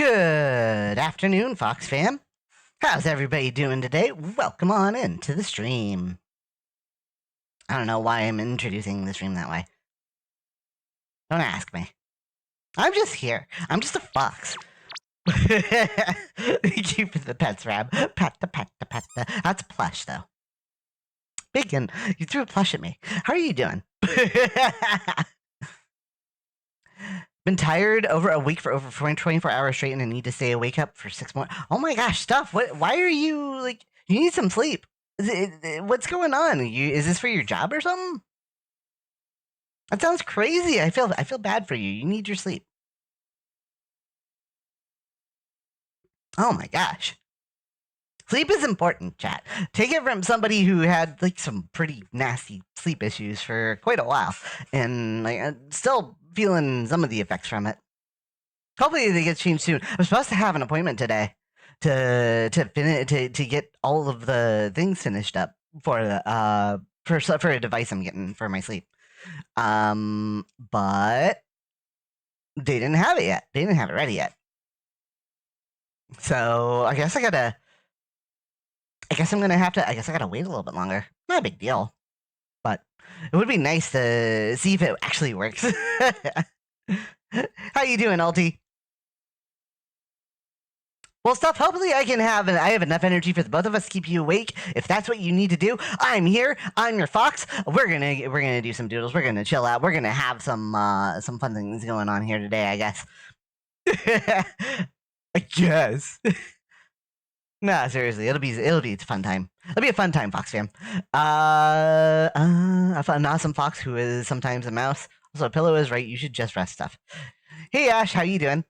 Good afternoon, Fox fam. How's everybody doing today? Welcome on into the stream. I don't know why I'm introducing the stream that way. Don't ask me. I'm just here. I'm just a fox. Thank you for the pets, Rab. Pet the. That's plush, though. Bacon, you threw a plush at me. How are you doing? Been tired over a week for over 24 hours straight and I need to stay awake up for 6 more. Oh my gosh, stuff. Why are you like, you need some sleep. What's going on? Is this for your job or something? That sounds crazy. I feel bad for you. You need your sleep. Oh my gosh. Sleep is important, chat. Take it from somebody who had like some pretty nasty sleep issues for quite a while and like still feeling some of the effects from it. Hopefully they get changed soon. I'm supposed to have an appointment today to get all of the things finished up for a device I'm getting for my sleep. But they didn't have it yet. They didn't have it ready yet. So I guess I gotta wait a little bit longer. Not a big deal. But it would be nice to see if it actually works. How you doing, Alti? Well, stuff, hopefully I have enough energy for the both of us to keep you awake. If that's what you need to do, I'm here. I'm your fox. We're gonna do some doodles. We're gonna chill out. We're gonna have some fun things going on here today, I guess. I guess. Nah, seriously, it'll be a fun time. It'll be a fun time, Fox fam. An awesome fox who is sometimes a mouse. Also, Pillow is right. You should just rest stuff. Hey Ash, how you doing?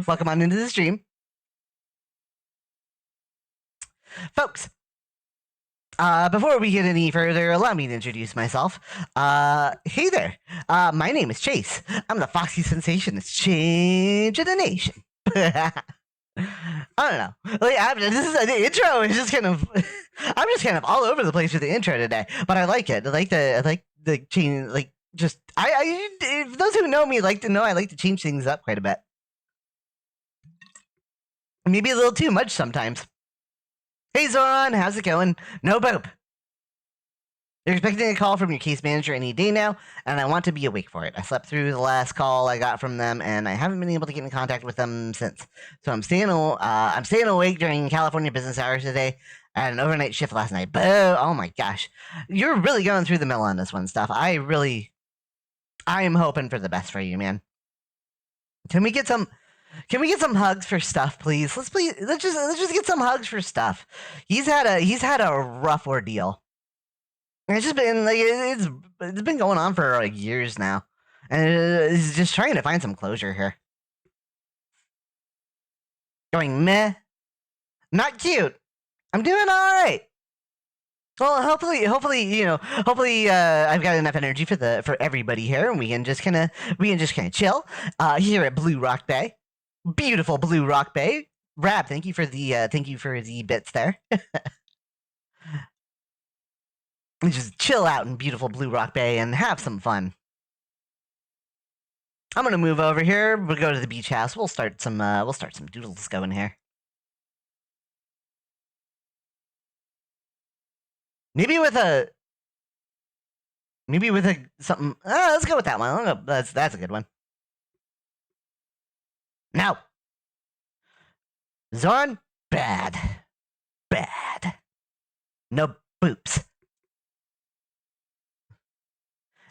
Welcome on into the stream. Folks, before we get any further, allow me to introduce myself. Hey there. My name is Chase. I'm the Foxy Sensation that's changing the nation. I don't know. Like, the intro is just kind of. I'm just kind of all over the place with the intro today, but I like it. I like the change. Like, just if those who know me like to know I like to change things up quite a bit. Maybe a little too much sometimes. Hey Zoran, how's it going? No boop. You're expecting a call from your case manager any day now, and I want to be awake for it. I slept through the last call I got from them, and I haven't been able to get in contact with them since. So I'm staying awake during California business hours today. I had an overnight shift last night. Oh my gosh, you're really going through the mill on this one, stuff. I am hoping for the best for you, man. Can we get some hugs for stuff, please? Let's just get some hugs for stuff. He's had a rough ordeal. It's just been like it's been going on for like years now, and he's just trying to find some closure here. Going meh, not cute. I'm doing all right. Well, hopefully, I've got enough energy for everybody here, and we can just kind of chill here at Blue Rock Bay. Beautiful Blue Rock Bay. Rab, thank you for the bits there. Just chill out in beautiful Blue Rock Bay and have some fun. I'm gonna move over here. We'll go to the beach house. We'll start some doodles going here. Maybe with a something. Let's go with that one. That's a good one. No. Zorn, bad. No boops.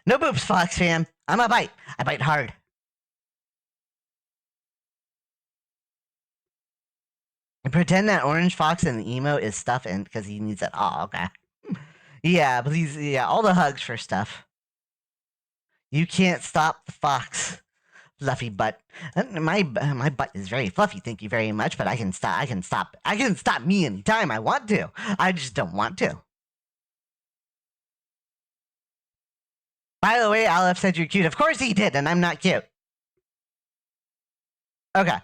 No boops, Fox fam. I'm a bite. I bite hard. And pretend that orange fox in the emo is stuff in because he needs it. Oh, okay. Yeah, please. Yeah, all the hugs for stuff. You can't stop the fox. Fluffy butt. My butt is very fluffy. Thank you very much. But I can stop me anytime I want to. I just don't want to. By the way, Aleph said you're cute. Of course he did, and I'm not cute. Okay.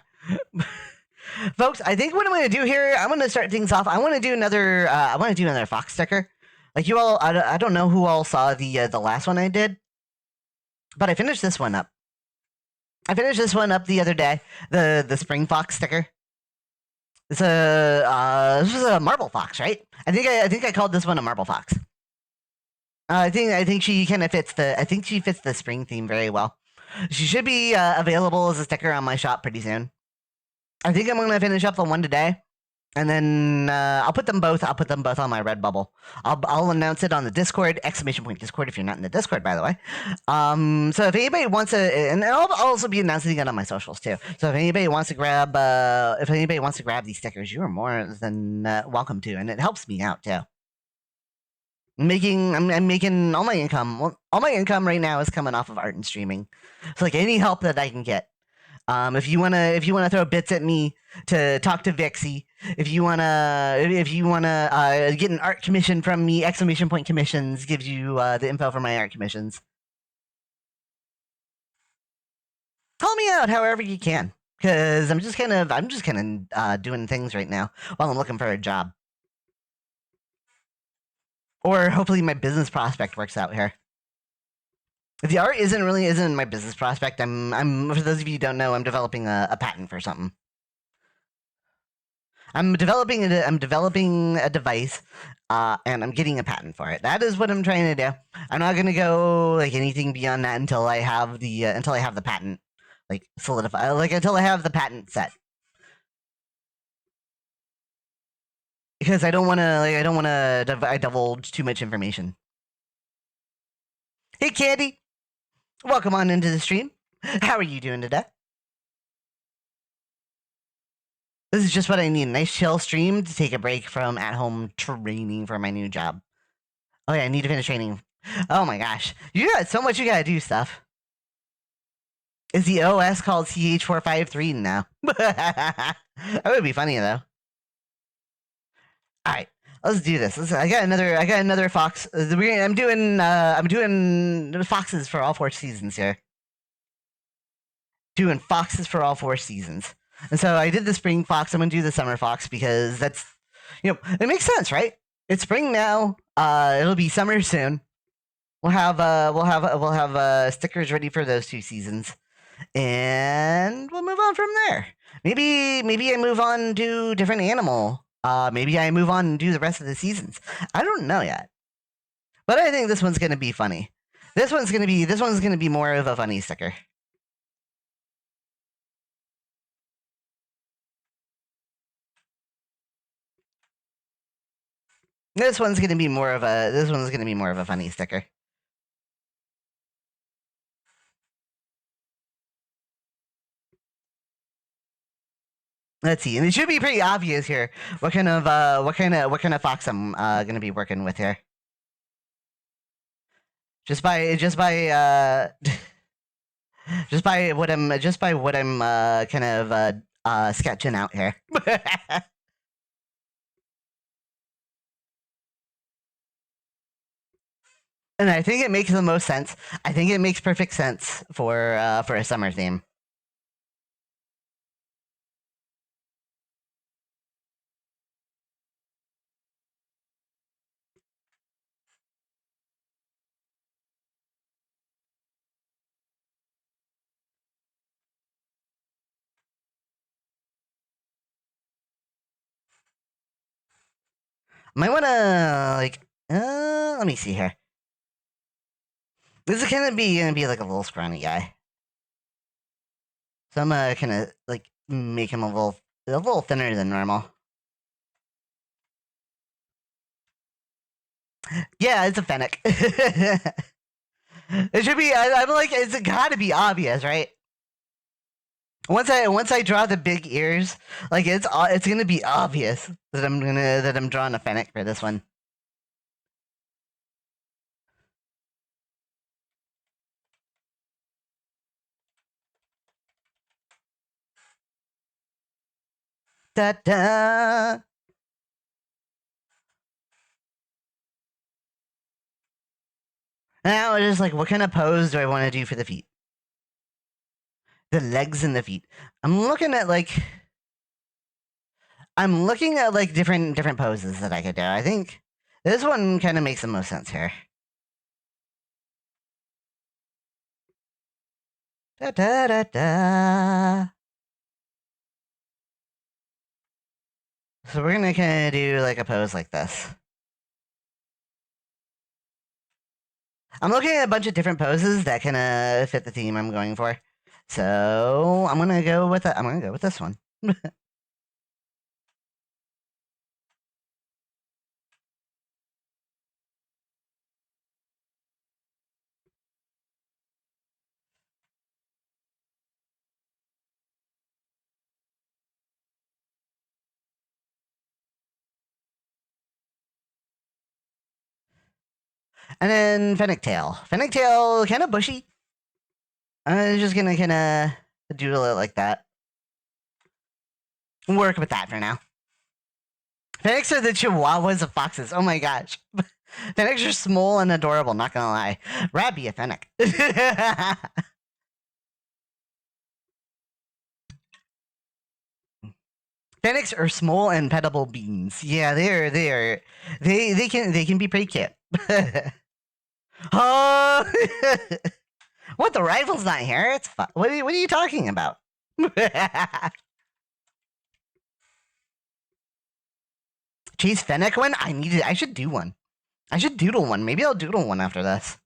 Folks, I think what I'm going to do here, I'm going to start things off. I want to do another fox sticker. Like you all, I don't know who all saw the last one I did, but I finished this one up. I finished this one up the other day. The spring fox sticker. It's this was a marble fox, right? I think I called this one a marble fox. I think she kind of fits the I think she fits the spring theme very well. She should be available as a sticker on my shop pretty soon. I think I'm gonna finish up the one today, and then I'll put them both. I'll put them both on my Redbubble. I'll announce it on the Discord !Discord if you're not in the Discord, by the way. So if anybody wants to, and I'll also be announcing it on my socials too. So if anybody wants to grab these stickers, you are more than welcome to, and it helps me out too. I'm making all my income. Well, all my income right now is coming off of art and streaming. So like any help that I can get. If you wanna throw bits at me to talk to Vixie, if you wanna get an art commission from me, !Commissions gives you the info for my art commissions. Help me out however you can, because I'm just kind of doing things right now while I'm looking for a job, or hopefully my business prospect works out here. The art isn't my business prospect. I'm for those of you who don't know, I'm developing a patent for something. I'm developing a device, and I'm getting a patent for it. That is what I'm trying to do. I'm not gonna go like anything beyond that until I have the patent like solidify, like until I have the patent set. Because I don't want to divulge too much information. Hey, Candy. Welcome on into the stream. How are you doing today? This is just what I need. A nice chill stream to take a break from at-home training for my new job. Oh yeah, I need to finish training. Oh my gosh. You got so much you gotta do stuff. Is the OS called CH453 now? That would be funny though. Alright. Let's do this. I got another fox. I'm doing foxes for all 4 seasons here. Doing foxes for all 4 seasons. And so I did the spring fox. I'm gonna do the summer fox because that's, it makes sense, right? It's spring now. It'll be summer soon. We'll have stickers ready for those 2 seasons, and we'll move on from there. Maybe I move on to different animal. Maybe I move on and do the rest of the seasons. I don't know yet, but I think this one's gonna be funny. This one's gonna be more of a funny sticker. This one's gonna be more of a funny sticker. Let's see, and it should be pretty obvious here what kind of fox I'm gonna be working with here. Just by what I'm kind of sketching out here. And I think it makes the most sense. I think it makes perfect sense for a summer theme. Might wanna let me see here. This is gonna be like a little scrawny guy. So I'm gonna like make him a little thinner than normal. Yeah, it's a fennec. It should be. I'm like, it's gotta be obvious, right? Once I draw the big ears, like it's gonna be obvious that I'm drawing a fennec for this one. Da da. Now it's just like, what kind of pose do I want to do for the feet? The legs and the feet. I'm looking at like different poses that I could do. I think this one kind of makes the most sense here. Da da da da. So we're gonna kind of do like a pose like this. I'm looking at a bunch of different poses that kind of fit the theme I'm going for. So I'm gonna go with I'm gonna go with this one. And then Fennec Tail. Fennec Tail, kind of bushy. I'm just gonna kind of doodle it like that. Work with that for now. Fennecs are the chihuahuas of foxes. Oh my gosh. Fennecs are small and adorable, not gonna lie. Rad be a fennec. Fennecs are small and petable beans. Yeah, they can be pretty cute. Oh, what, the rifle's not here? It's fun. What are you talking about? Chase Fennec one? I should do one. I should doodle one. Maybe I'll doodle one after this.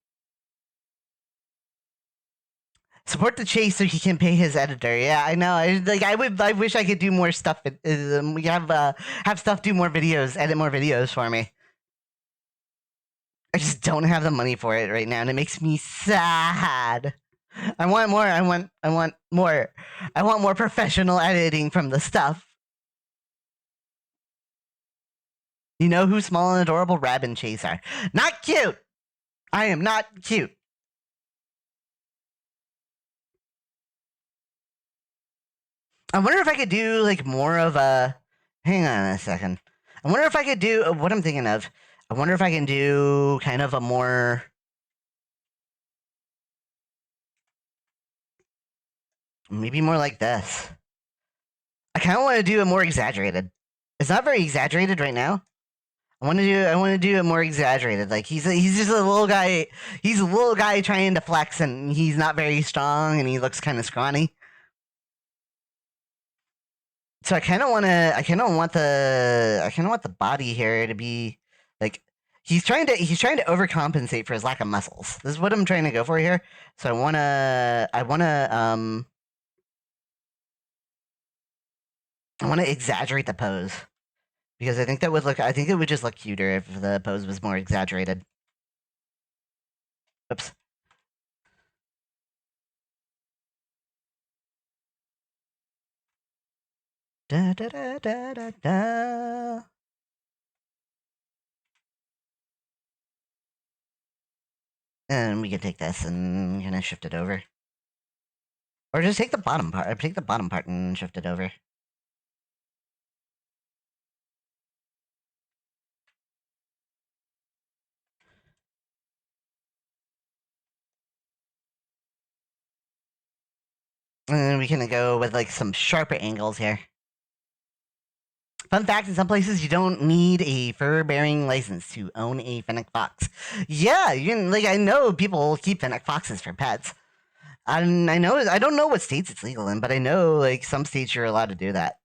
Support the chase so he can pay his editor. Yeah, I know. I wish I could do more stuff. We have stuff do more videos, edit more videos for me. I just don't have the money for it right now, and it makes me sad. I want more. I want more. I want more professional editing from the stuff. You know who small and adorable Rab and Chase are? Not cute. I am not cute. I wonder if I could do like more of a. Hang on a second. I wonder if I could do what I'm thinking of. I wonder if I can do kind of a more. Maybe more like this. I kind of want to do it more exaggerated. It's not very exaggerated right now. I want to do it more exaggerated. Like he's just a little guy. He's a little guy trying to flex, and he's not very strong, and he looks kind of scrawny. So I kind of want the body here to be like he's trying to overcompensate for his lack of muscles. This is what I'm trying to go for here. So I want to exaggerate the pose because I think it would just look cuter if the pose was more exaggerated. Oops. Da da da da da da. And we can take this and kind of shift it over. Or just take the bottom part. Take the bottom part and shift it over. And then we can go with like some sharper angles here. Fun fact, in some places you don't need a fur-bearing license to own a fennec fox. Yeah, you can, like, I know people keep fennec foxes for pets. I don't know what states it's legal in, but I know like some states you're allowed to do that.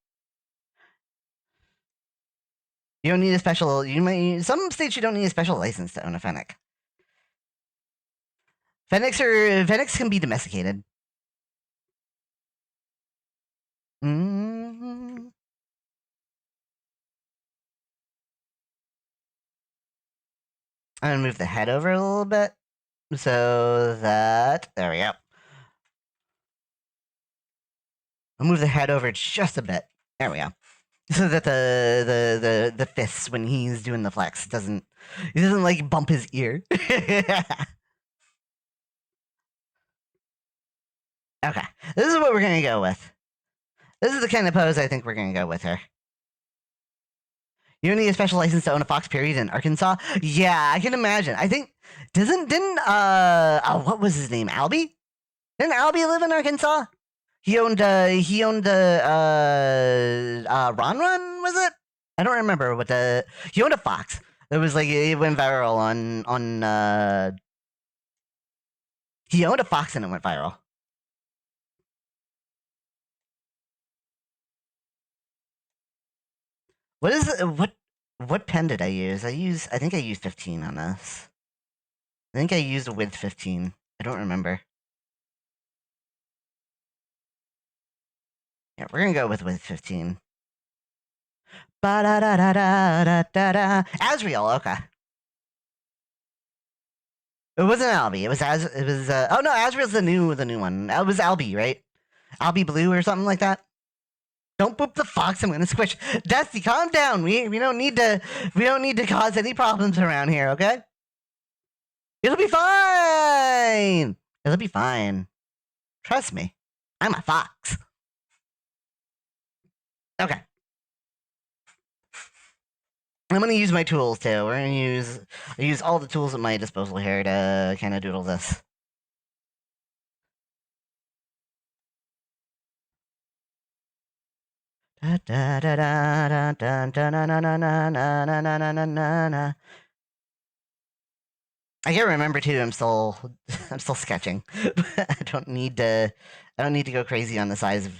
You don't need a special. Some states you don't need a special license to own a fennec. Fennecs can be domesticated. Mm-hmm. I'm gonna move the head over a little bit so that there we go. I'll move the head over just a bit. There we go. So that the fists when he's doing the flex doesn't like bump his ear. Okay, this is what we're gonna go with. This is the kind of pose I think we're gonna go with here. You don't need a special license to own a fox, period, in Arkansas. Yeah, I can imagine. I think didn't what was his name? Albie? Didn't Albie live in Arkansas? He owned Ron Ron, was it? I don't remember what he owned a fox. It was like it went viral on he owned a fox and it went viral. What is what pen did I use? I think I used 15 on this. I think I used a width 15. I don't remember. Yeah, we're gonna go with width 15. Ba-da-da-da-da-da-da. Asriel, okay. It wasn't Albie. It was oh no, Asriel's the new one. It was Albie, right? Albie Blue or something like that. Don't boop the fox. I'm gonna squish. Dusty, calm down. We don't need to cause any problems around here, okay? It'll be fine. It'll be fine. Trust me. I'm a fox. Okay. I'm gonna use my tools too. We're gonna use all the tools at my disposal here to kind of doodle this. Da da da da da da da na na na na na na na na na. I can't remember too. I'm still sketching. I don't need to go crazy on the size of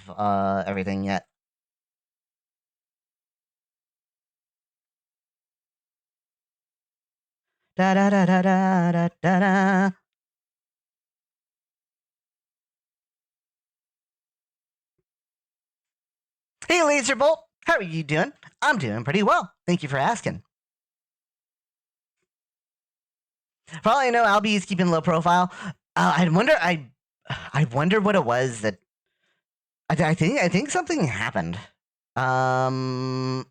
everything yet. Da da da da da da da da. Hey, Laserbolt, how are you doing? I'm doing pretty well. Thank you for asking. For all I know, Albie is keeping low profile. I wonder what it was that. I think something happened. I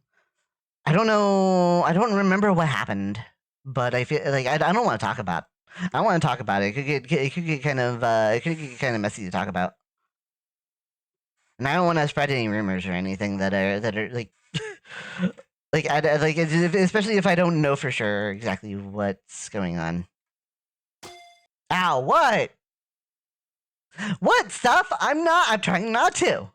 don't know. I don't remember what happened, but I feel like I don't want to talk about. I don't want to talk about it. It could get kind of messy to talk about. And I don't want to spread any rumors or anything that are like especially if I don't know for sure exactly what's going on. Ow, what? What stuff? I'm trying not to.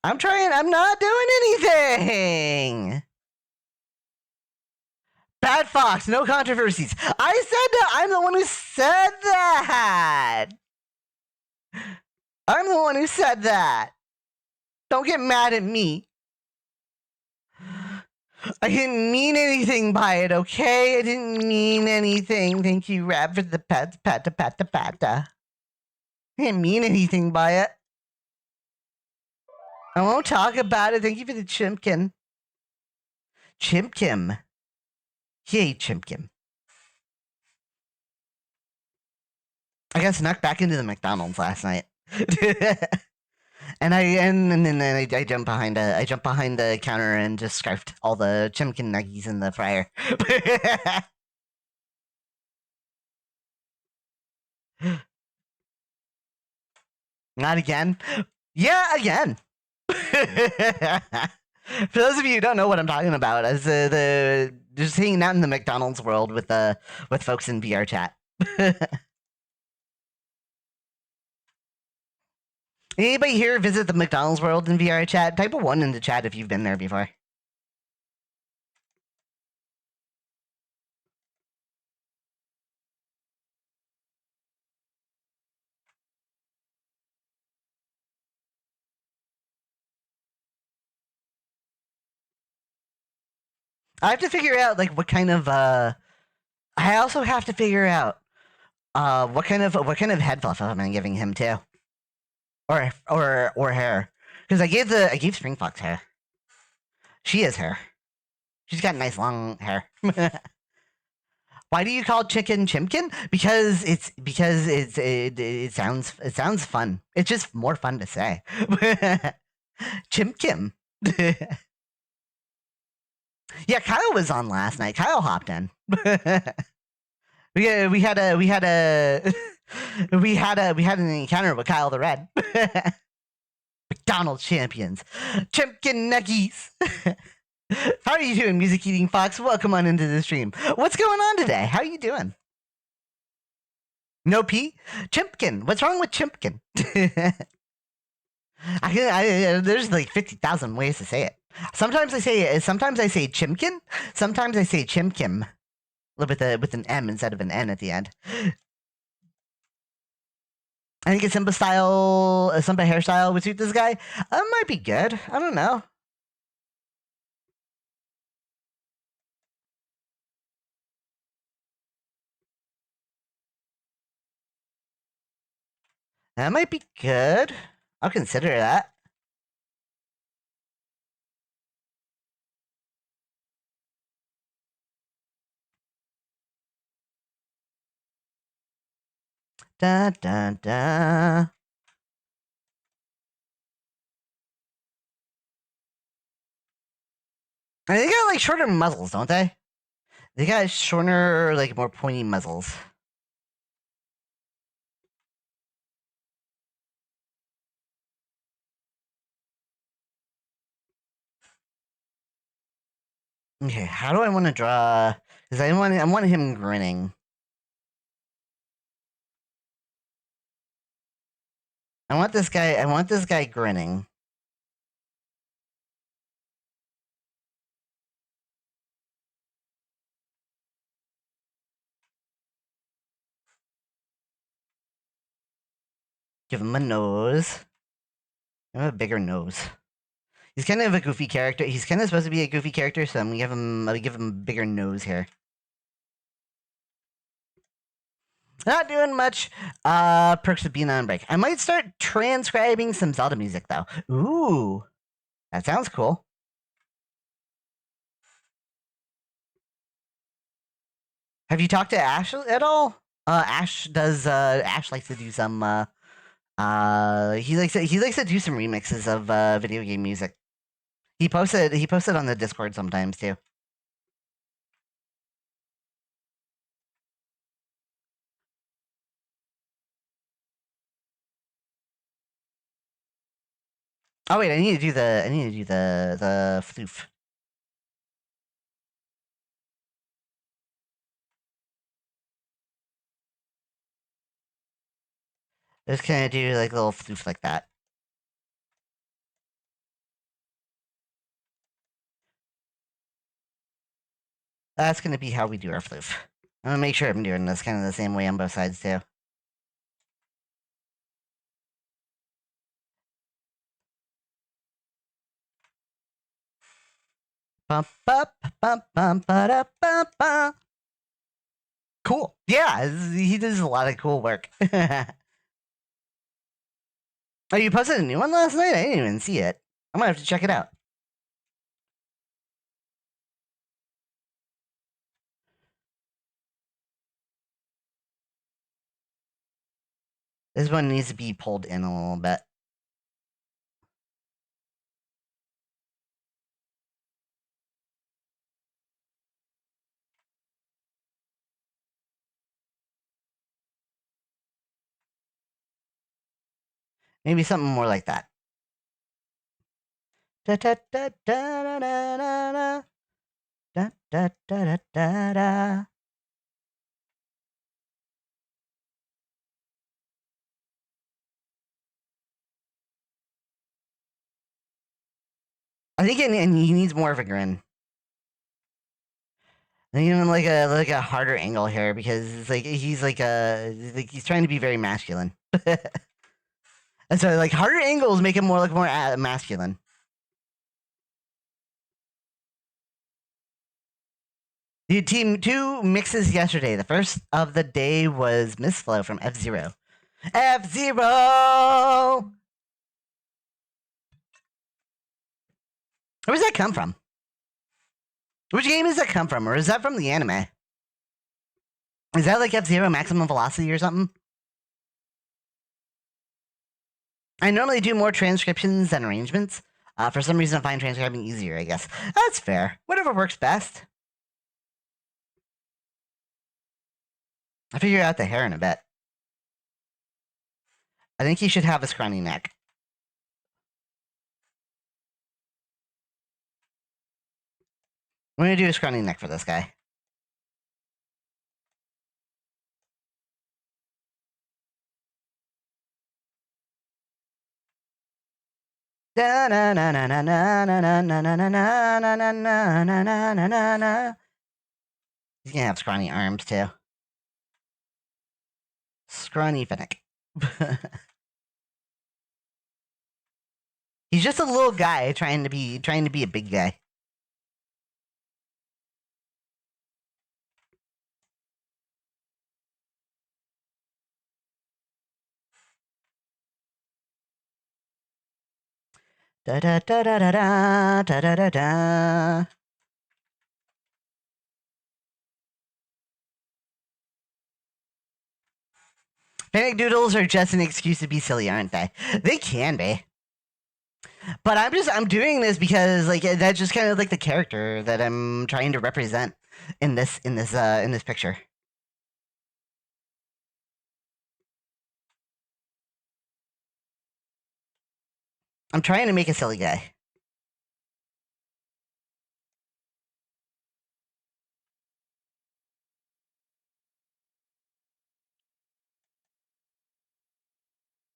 I'm not doing anything. Bad Fox, no controversies. I said that. I'm the one who said that. I'm the one who said that. Don't get mad at me. I didn't mean anything by it, okay? I didn't mean anything. Thank you, Rab, for the pata pata pata pata. I didn't mean anything by it. I won't talk about it. Thank you for the Chimpkin. Chimpkin. Yay, Chimpkin. I got snuck back into the McDonald's last night. And then I jumped behind the counter and just scarfed all the Chimkin nuggies in the fryer. Not again. Yeah, again. For those of you who don't know what I'm talking about, as just hanging out in the McDonald's world with folks in VR chat. Anybody here visit the McDonald's world in VR chat? Type a 1 in the chat if you've been there before. I have to figure out like what kind of I also have to figure out what kind of head fluff am I giving him too, or hair, because I gave Spring Fox hair. She has hair. She's got nice long hair. Why do you call chicken Chimkin? Because it sounds fun. It's just more fun to say. Chimkim. Yeah, Kyle was on last night. Kyle hopped in. we had an encounter with Kyle the Red. McDonald's champions. Chimkin Nuggies. How are you doing, Music Eating Fox? Welcome on into the stream. What's going on today? How are you doing? No P? Chimpkin. What's wrong with Chimpkin? There's like 50,000 ways to say it. Sometimes I say Chimkin. Sometimes I say Chimkim. With an M instead of an N at the end. I think a Simba hairstyle would suit this guy. Might be good. I don't know. That might be good. I'll consider that. Da da da. And they got like shorter muzzles, don't they? They got shorter, like more pointy muzzles. Okay, how do I want to draw? Because I want him grinning. I want this guy grinning. Give him a nose. Give him a bigger nose. He's kind of a goofy character. He's kind of supposed to be a goofy character, so I'm gonna give him a bigger nose here. Not doing much. Perks of being on break. I might start transcribing some Zelda music though. Ooh, that sounds cool. Have you talked to Ash at all? Ash likes to do some. He likes to do some remixes of video game music. He posted on the Discord sometimes too. Oh wait, I need to do the floof. Just kind of do like a little floof like that. That's gonna be how we do our floof. I'm gonna make sure I'm doing this kind of the same way on both sides too. Bum, bum, bum, bum, ba, bum, bum. Cool. Yeah, he does a lot of cool work. Oh, you posted a new one last night? I didn't even see it. I'm gonna have to check it out. This one needs to be pulled in a little bit. Maybe something more like that. Da da da da da da da da da da da da. I think he needs more of a grin. I think even like a harder angle here because it's like he's he's trying to be very masculine. And so like harder angles make him more masculine. The team 2 mixes yesterday. The first of the day was Miss Flow from F-Zero. F-Zero! Where does that come from? Which game does that come from? Or is that from the anime? Is that like F-Zero Maximum Velocity or something? I normally do more transcriptions than arrangements. For some reason, I find transcribing easier, I guess. That's fair. Whatever works best. I'll figure out the hair in a bit. I think he should have a scrawny neck. I'm gonna do a scrawny neck for this guy. He's gonna have scrawny arms too. Scrawny Finnick. He's just a little guy trying to be a big guy. Da da da da da da da da da da. Panic doodles are just an excuse to be silly, aren't they? They can be. But I'm doing this because like that's just kind of like the character that I'm trying to represent in this picture. I'm trying to make a silly guy.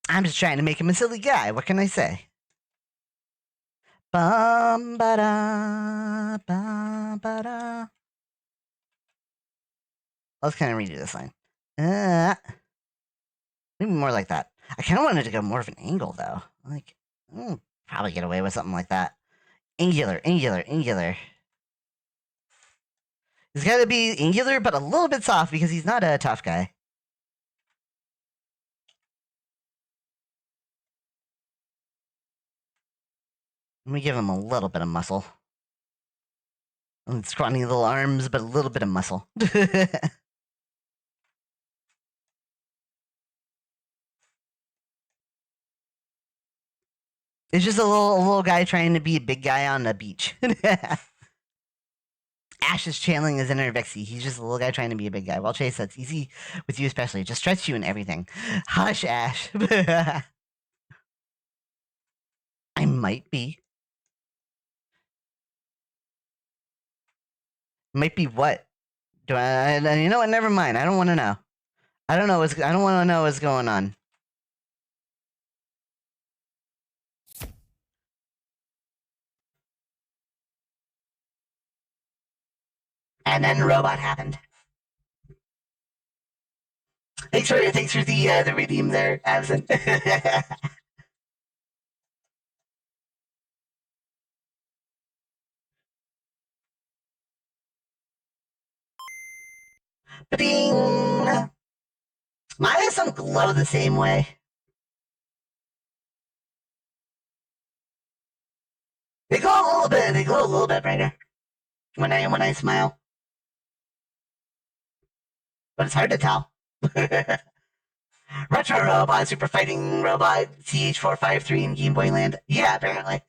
I'm just trying to make him a silly guy. What can I say? Bum ba da bum ba da. Let's kind of redo this line. Maybe more like that. I kind of wanted to go more of an angle though. Like, probably get away with something like that. Angular, angular, angular. He's got to be angular, but a little bit soft because he's not a tough guy. Let me give him a little bit of muscle. Scrawny little arms, but a little bit of muscle. It's just a little guy trying to be a big guy on the beach. Ash is channeling his inner Vixie. He's just a little guy trying to be a big guy. Well, Chase, that's easy with you especially. Just stretch you and everything. Hush, Ash. I might be. Might be what? Do I? You know what? Never mind. I don't want to know. I don't know. I don't want to know what's going on. And then robot happened. Thanks for the redeem there, Absent. Ba-ding! My eyes don't glow the same way. They glow a little bit. They glow a little bit brighter when I smile, but it's hard to tell. Retro Robot, Super Fighting Robot, CH453 in Game Boy Land. Yeah, apparently.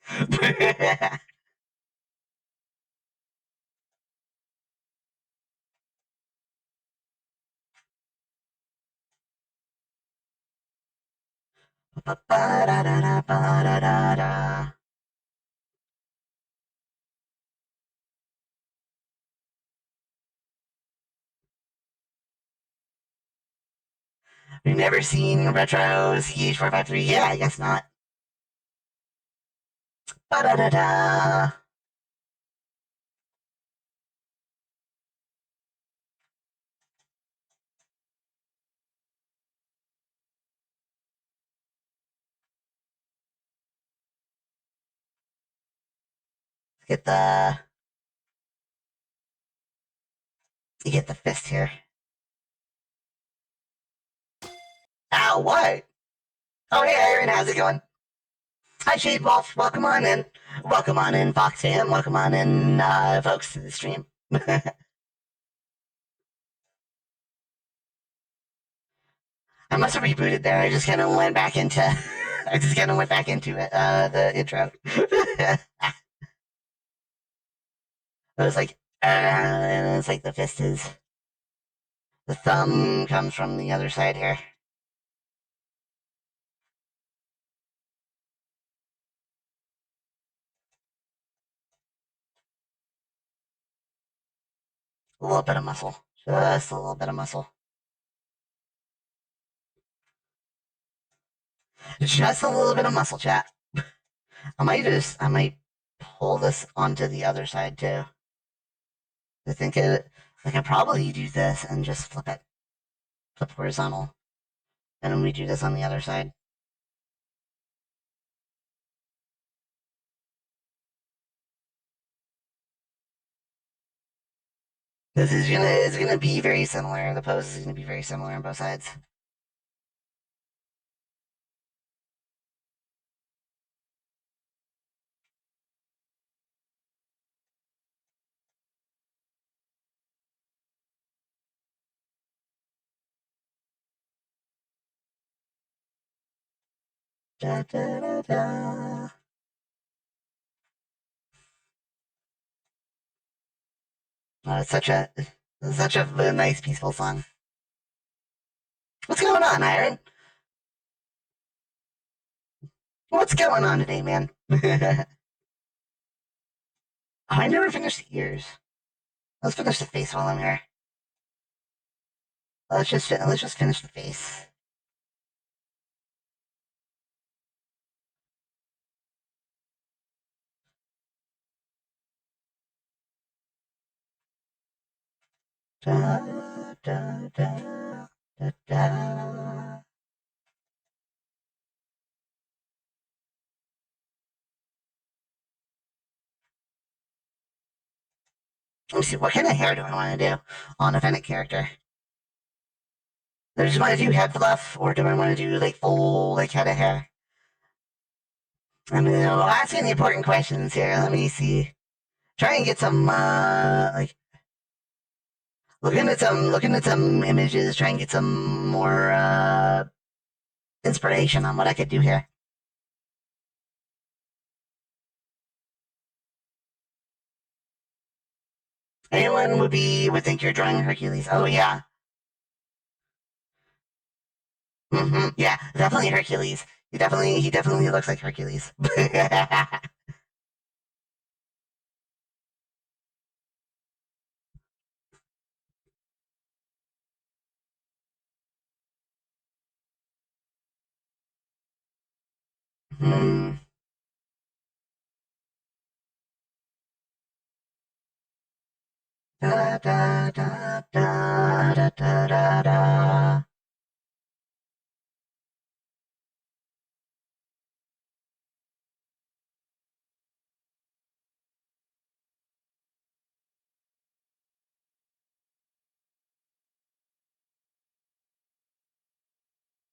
We've never seen Retro CH453. Yeah, I guess not. Ba-da-da-da. Get the you get the fist here. Ow, what? Oh, hey, Iron, how's it going? Hi, Shade Wolf. Welcome on in. Welcome on in, Fox Fam. Welcome on in, folks, to the stream. I must have rebooted there. I just kind of went back into. I just kind of went back into it. The intro. It was like, and it's like the fist is. The thumb comes from the other side here. A little bit of muscle. Just a little bit of muscle. Just a little bit of muscle, chat. I might pull this onto the other side too. I think I probably do this and just flip horizontal, And then we do this on the other side. This is gonna be very similar. The pose is gonna be very similar on both sides. Da, da, da, da. It's such a nice, peaceful song. What's going on, Iron? What's going on today, man? Oh, I never finished the ears. Let's finish the face while I'm here. Let's just finish the face. Da, da, da, da, da. Let me see, what kind of hair do I want to do on a Fennec character? Do I just want to do head fluff, or do I want to do like full like head of hair? I mean, asking the important questions here. Let me see. Try and get some like looking at some images. Try and get some more inspiration on what I could do here. Anyone would think you're drawing Hercules. Oh yeah. Yeah, definitely Hercules. He definitely looks like Hercules. Hmm. Da, da, da, da, da, da, da, da.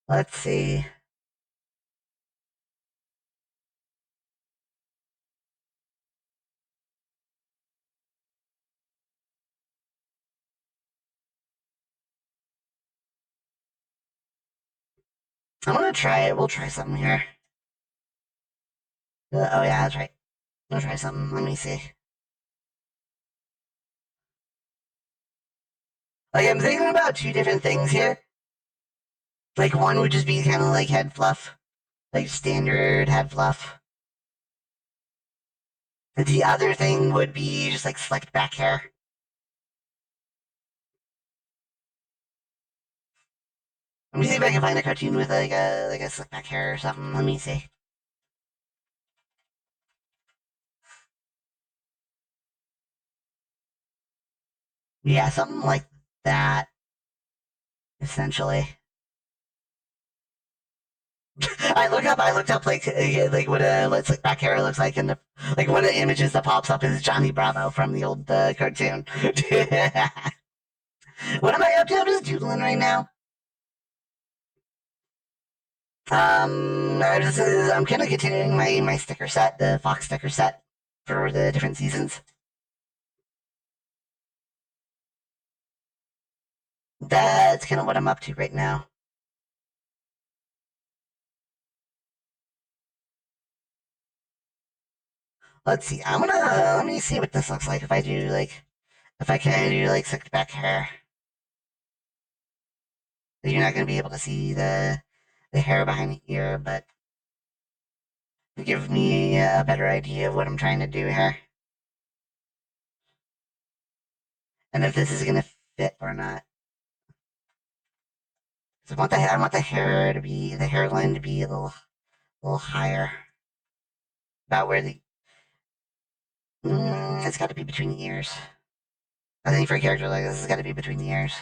Let's see. I'm gonna try it. We'll try something here. Oh yeah, that's right. We'll try something. Let me see. Like I'm thinking about two different things here. Like one would just be kind of like head fluff, like standard head fluff. The other thing would be just like slicked back hair. Let me see if I can find a cartoon with like a slick back hair or something. Let me see. Yeah, something like that, essentially. I looked up like what slick back hair looks like, and like one of the images that pops up is Johnny Bravo from the old cartoon. What am I up to? I'm just doodling right now. I'm kind of continuing my sticker set, the Fox sticker set for the different seasons. That's kind of what I'm up to right now. Let's see. Let me see what this looks like if I do like if I can do like slicked back hair. You're not gonna be able to see the hair behind the ear, but give me a better idea of what I'm trying to do here, and if this is gonna fit or not. So I want the hairline to be a little higher, about where the it's got to be between the ears. I think for a character like this, it's got to be between the ears.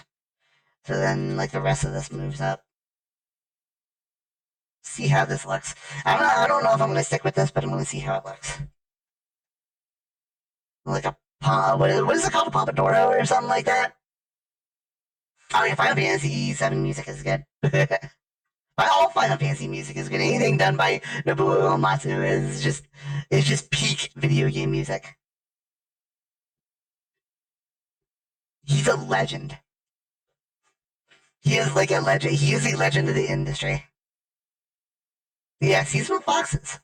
So then, like the rest of this moves up. see how this looks. I don't know if I'm gonna stick with this, but I'm gonna see how it looks. Like a what is it called? A Pomodoro or something like that? I mean, Final Fantasy VII music is good. All Final Fantasy music is good. Anything done by Nobuo Uematsu is just peak video game music. He's a legend. He is like a legend. He is a legend of the industry. Yes, he's from Foxes.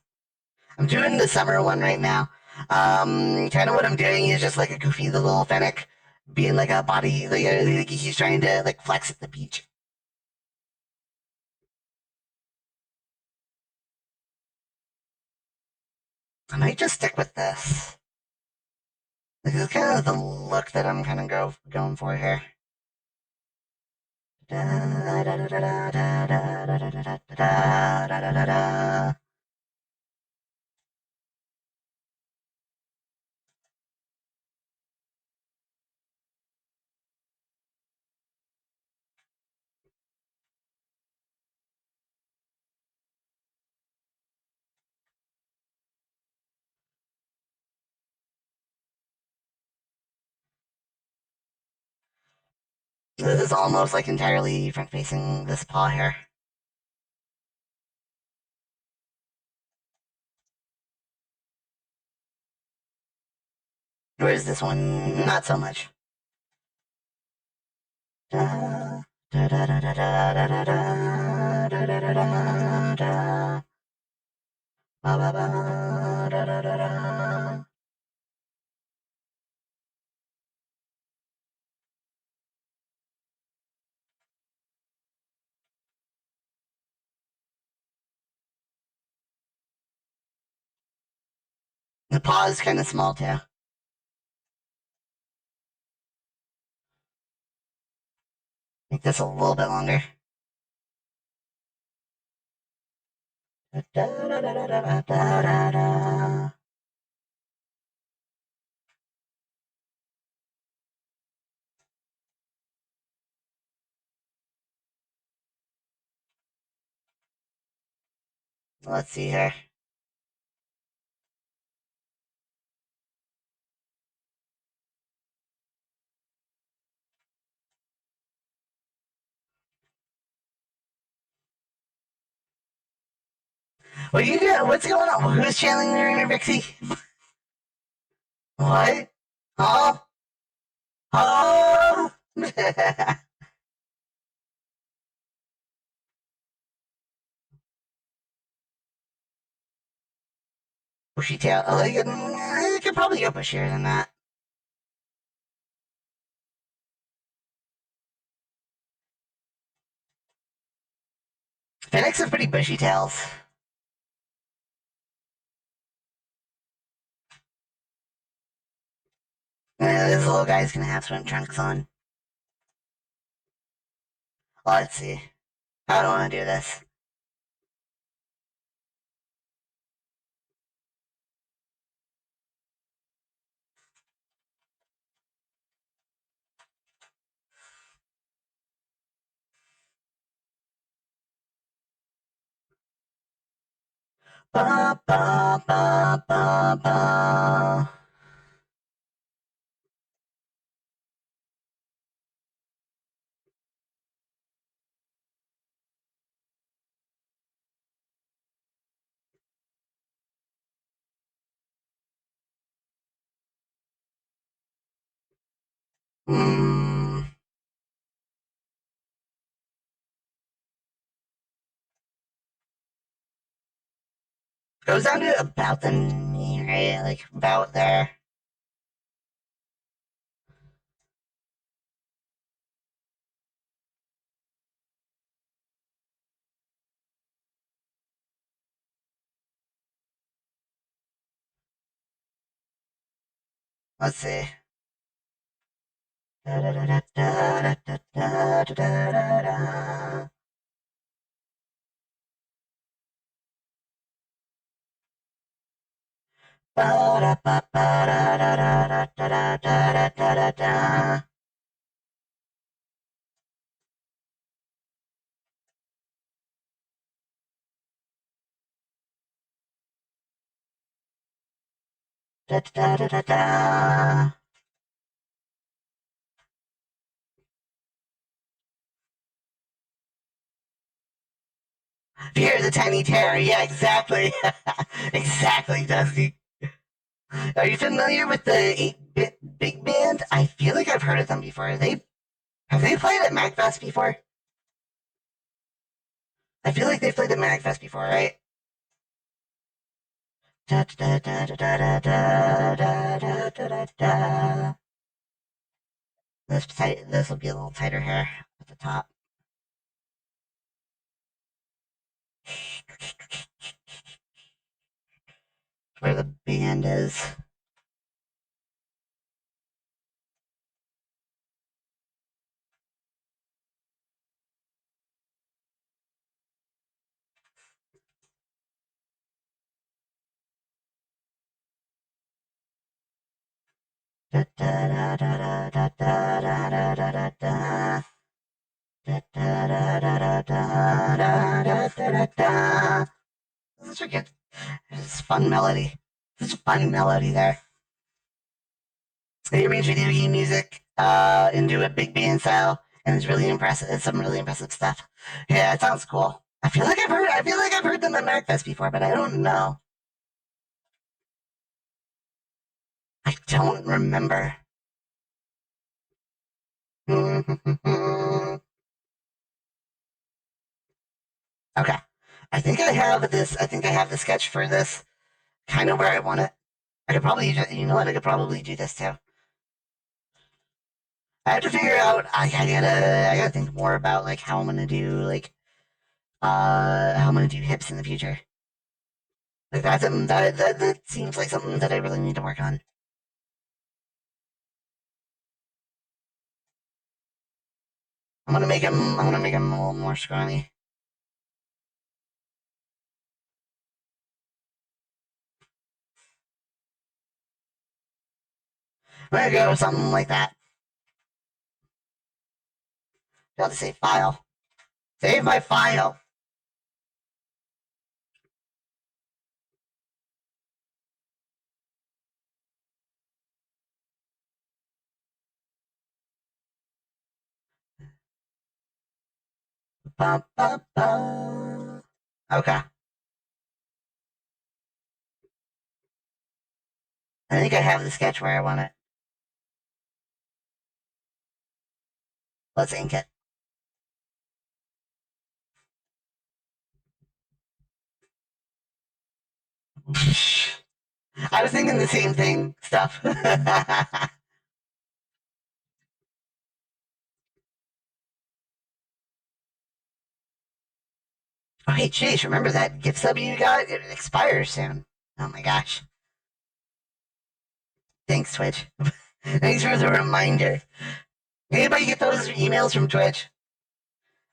I'm doing the summer one right now. Kind of what I'm doing is just like a goofy little fennec, being like a body, like he's trying to like flex at the beach. I might just stick with this. This is kind of the look that I'm kind of going for here. This is almost like entirely front facing this paw here. Whereas this one, not so much. The paw is kind of small too. Make this a little bit longer. Let's see here. What are you doing? What's going on? Who's channeling their inner Vixie? What? Oh? Oh? Bushy tail. Oh, you could probably go bushier than that. Fennecs have pretty bushy tails. This little guy's gonna have swim trunks on. Let's see. How do I want to do this? Ba ba ba ba ba. Hmm. Goes down to about the knee, right? Like about there. Let's see. Da, da, da, da, da, da, da, da, da, da. Ba, da, ba, ba, da, da, da, da, da, da, da, da, da. Da, da, da, da, da. Fear the tiny terror. Yeah, exactly. Exactly, Dusty. Are you familiar with the 8-bit big band? I feel like I've heard of them before. They have they played at MagFest before? I feel like they've played at MagFest before, right? Da, da, da, da, da, da, da, da, da, da, da. This will be a little tighter here at the top. Where the band is. Da, da, da, da, da, da, da, da, da, da, da. Da, da, da, da, da, da, da, da, da, da. This is a good, this is fun melody. This is a fun melody there. It arranged video game music into a big band style, and it's really impressive. It's some really impressive stuff. Yeah, it sounds cool. I feel like I've heard them at MacFest before, but I don't know. I don't remember. Okay. I think I have this. I think I have the sketch for this kind of where I want it. I could probably, you know what? I could probably do this too. I have to figure out. I gotta think more about like how I'm gonna do how I'm gonna do hips in the future. Like that's that seems like something that I really need to work on. I'm gonna make him a little more scrawny. I'm gonna go with something like that. You have to say file. Save my file. Ba, ba, ba. Okay. I think I have the sketch where I want it. Let's ink it. I was thinking the same thing. Stuff. Oh, hey, Chase, remember that gift sub you got? It expires soon. Oh my gosh. Thanks, Twitch. Thanks for the reminder. Anybody get those emails from Twitch?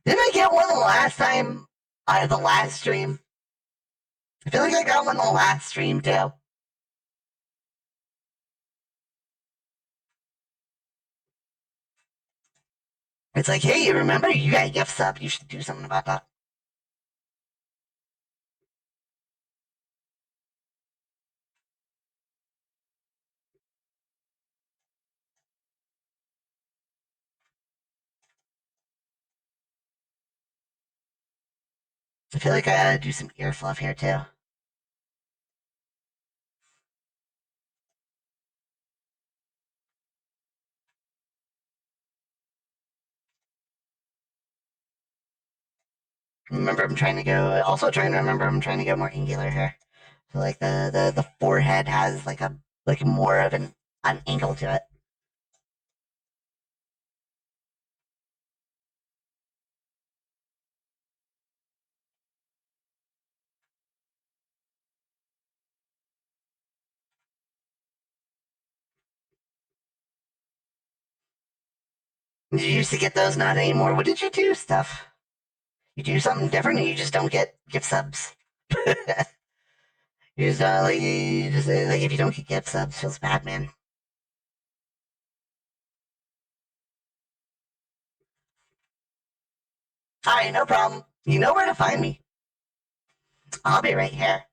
Didn't I get one the last time? The last stream? I feel like I got one the last stream too. It's like, hey, you remember you got a gift sub? You should do something about that. I feel like I gotta do some ear fluff here too. Remember, I'm trying to go. Also, trying to remember, I'm trying to go more angular here. So like the forehead has like more of an angle to it. Did you used to get those? Not anymore. What did you do? Stuff. You do something different, and you just don't get gift subs. You just like if you don't get gift subs, feels bad, man. All right, no problem. You know where to find me. I'll be right here.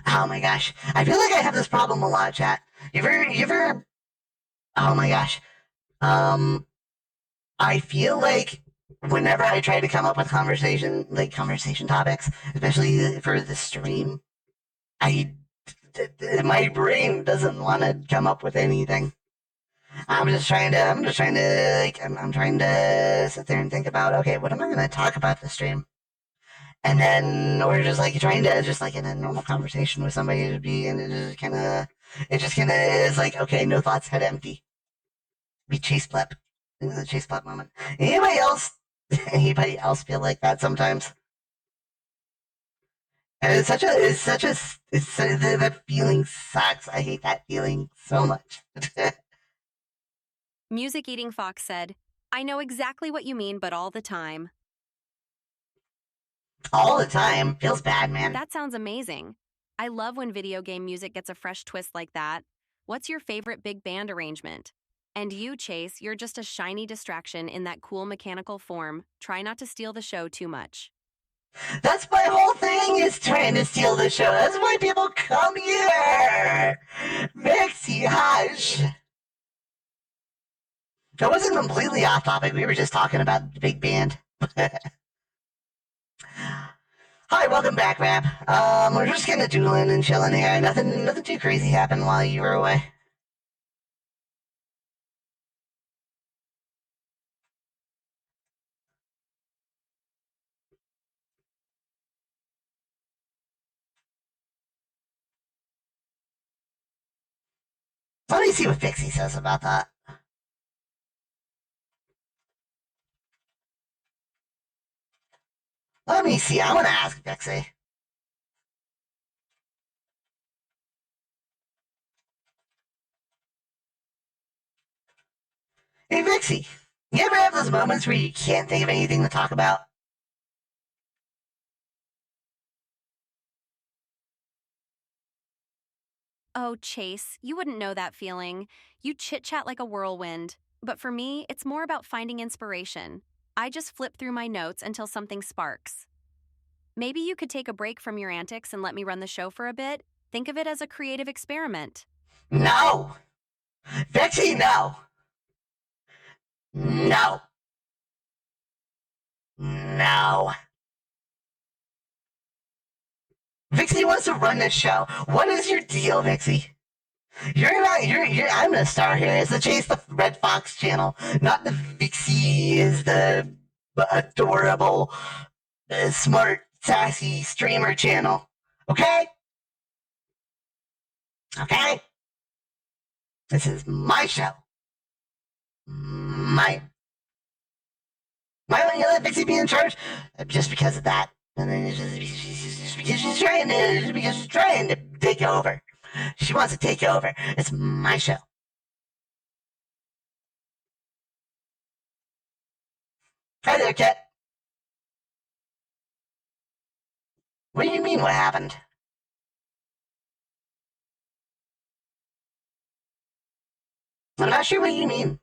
Oh my gosh. I feel like I have this problem a lot, chat. You ever, oh my gosh. Um, I feel like whenever I try to come up with conversation topics, especially for the stream, I, my brain doesn't want to come up with anything. I'm trying to sit there and think about, okay, what am I going to talk about this stream? And then we're just like trying to, just like in a normal conversation with somebody to be, and it just kind of is like, okay, no thoughts, head empty. Be chase plep. The chase plep moment. Anybody else, anybody else feel like that sometimes? And that feeling sucks. I hate that feeling so much. Music Eating Fox said, I know exactly what you mean, but all the time. All the time. Feels bad, man. That sounds amazing. I love when video game music gets a fresh twist like that. What's your favorite big band arrangement? And you, Chase, you're just a shiny distraction in that cool mechanical form. Try not to steal the show too much. That's my whole thing, is trying to steal the show. That's why people come here. Mixie, hush. That wasn't completely off topic. We were just talking about the big band. Hi, welcome back, Rap. We're just kind of doodling and chilling here. Nothing too crazy happened while you were away. Let me see what Fixie says about that. Let me see. I want to ask Fixie. Hey, Fixie. You ever have those moments where you can't think of anything to talk about? Oh, Chase, you wouldn't know that feeling. You chit-chat like a whirlwind. But for me, it's more about finding inspiration. I just flip through my notes until something sparks. Maybe you could take a break from your antics and let me run the show for a bit. Think of it as a creative experiment. No! Fixie, no! No! No! Vixie wants to run this show. What is your deal, Vixie? You're not. I'm gonna star here. It's the Chase the Red Fox channel, not the Vixie is the adorable, smart, sassy streamer channel. Okay? Okay? This is my show. My. Why don't you let Vixie be in charge? Just because of that. And then just because she's trying to take over. She wants to take over. It's my show. Hi there, Kit. What do you mean, what happened? I'm not sure what you mean.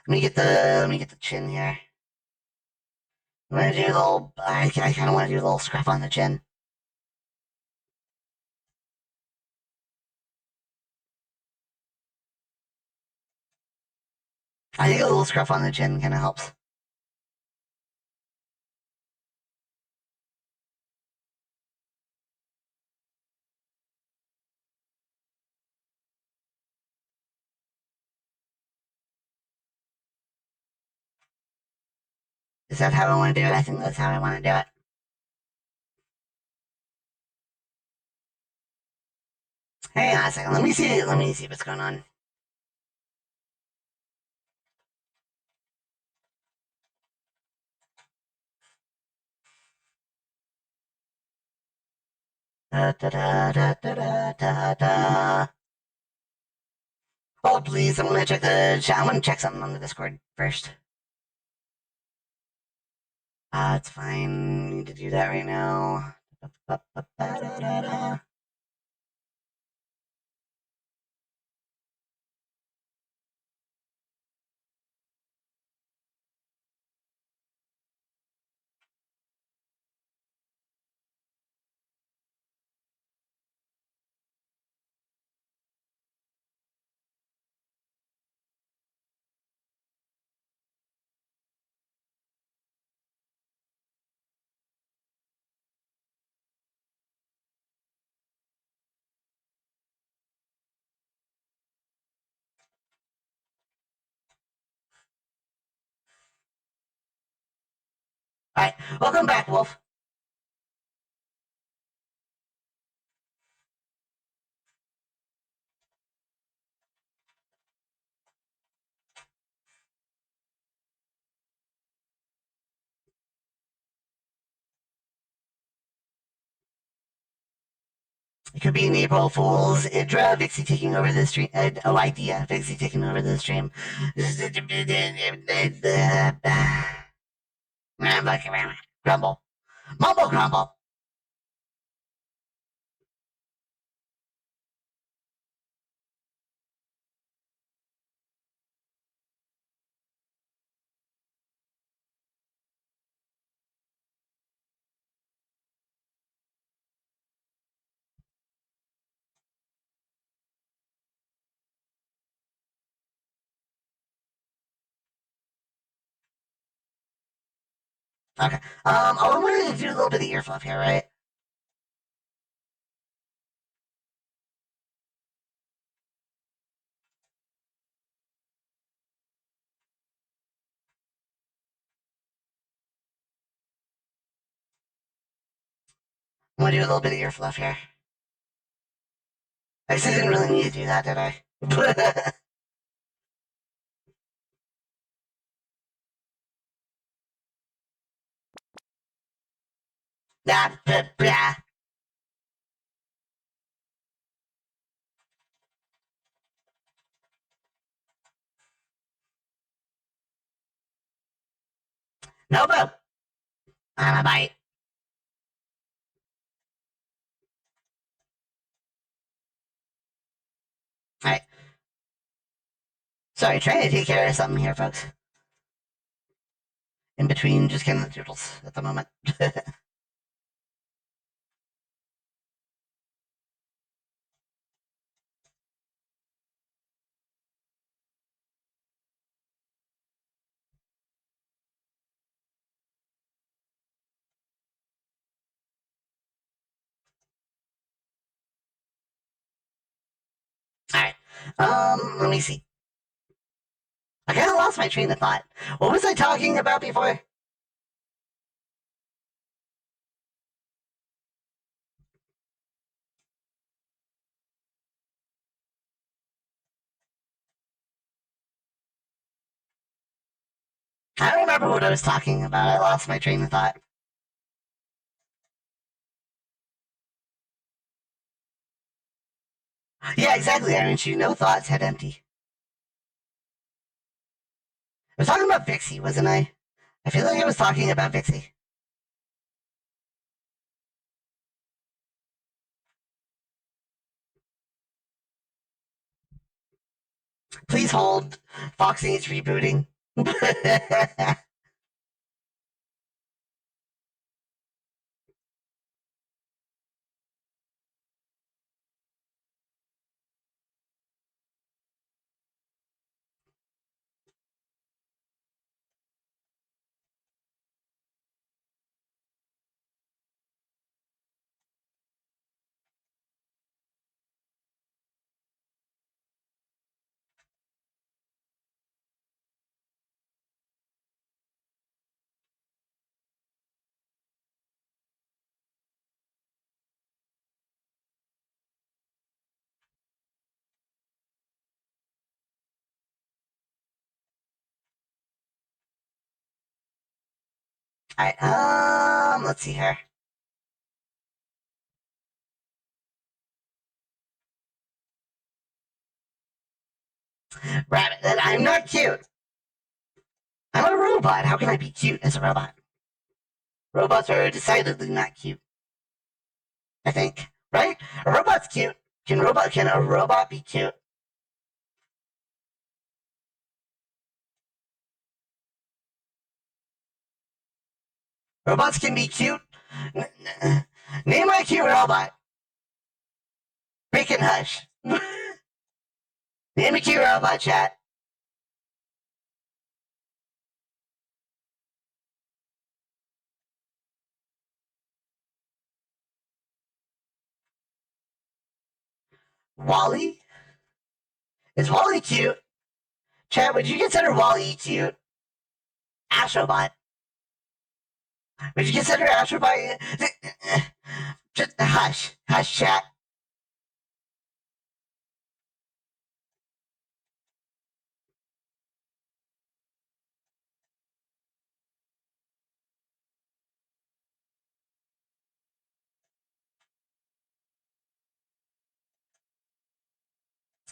Let me get the chin here. I'm gonna do a little. I kind of want to do a little scruff on the chin. I think a little scruff on the chin kind of helps. Is that how I want to do it? I think that's how I want to do it. Hang on a second. Let me see. Let me see what's going on. Da, da, da, da, da, da, da. Hold, please. I'm gonna check the chat. I'm gonna check something on the Discord first. It's fine. I need to do that right now. Alright, welcome back, Wolf. It could be an April Fool's Idra, Vixie taking over the stream. Idea, Vixie taking over the stream. Grumble. Mumble grumble. Okay. Oh, I'm going to do a little bit of ear fluff here, right? I'm going to do a little bit of ear fluff here. I actually didn't really need to do that, did I? Nah, blah. No boo. I'm a bite. Alright. Sorry, trying to take care of something here, folks. In between just getting the doodles at the moment. Alright. Let me see. I kind of lost my train of thought. What was I talking about before? I don't remember what I was talking about. I lost my train of thought. Yeah, exactly, aren't you? No thoughts, head empty. I was talking about Vixie, wasn't I? I feel like I was talking about Vixie. Please hold. Fox needs rebooting. Alright, let's see here. Rabbit, that I'm not cute. I'm a robot. How can I be cute as a robot? Robots are decidedly not cute. I think, right? A robot's cute. Can a robot be cute? Robots can be cute. Name my cute robot. Bacon Hush. Name a cute robot, chat. Wally? Is Wally cute? Chat, would you consider Wally cute? Astrobot. Would you consider Astrobot? Just hush. Hush, chat.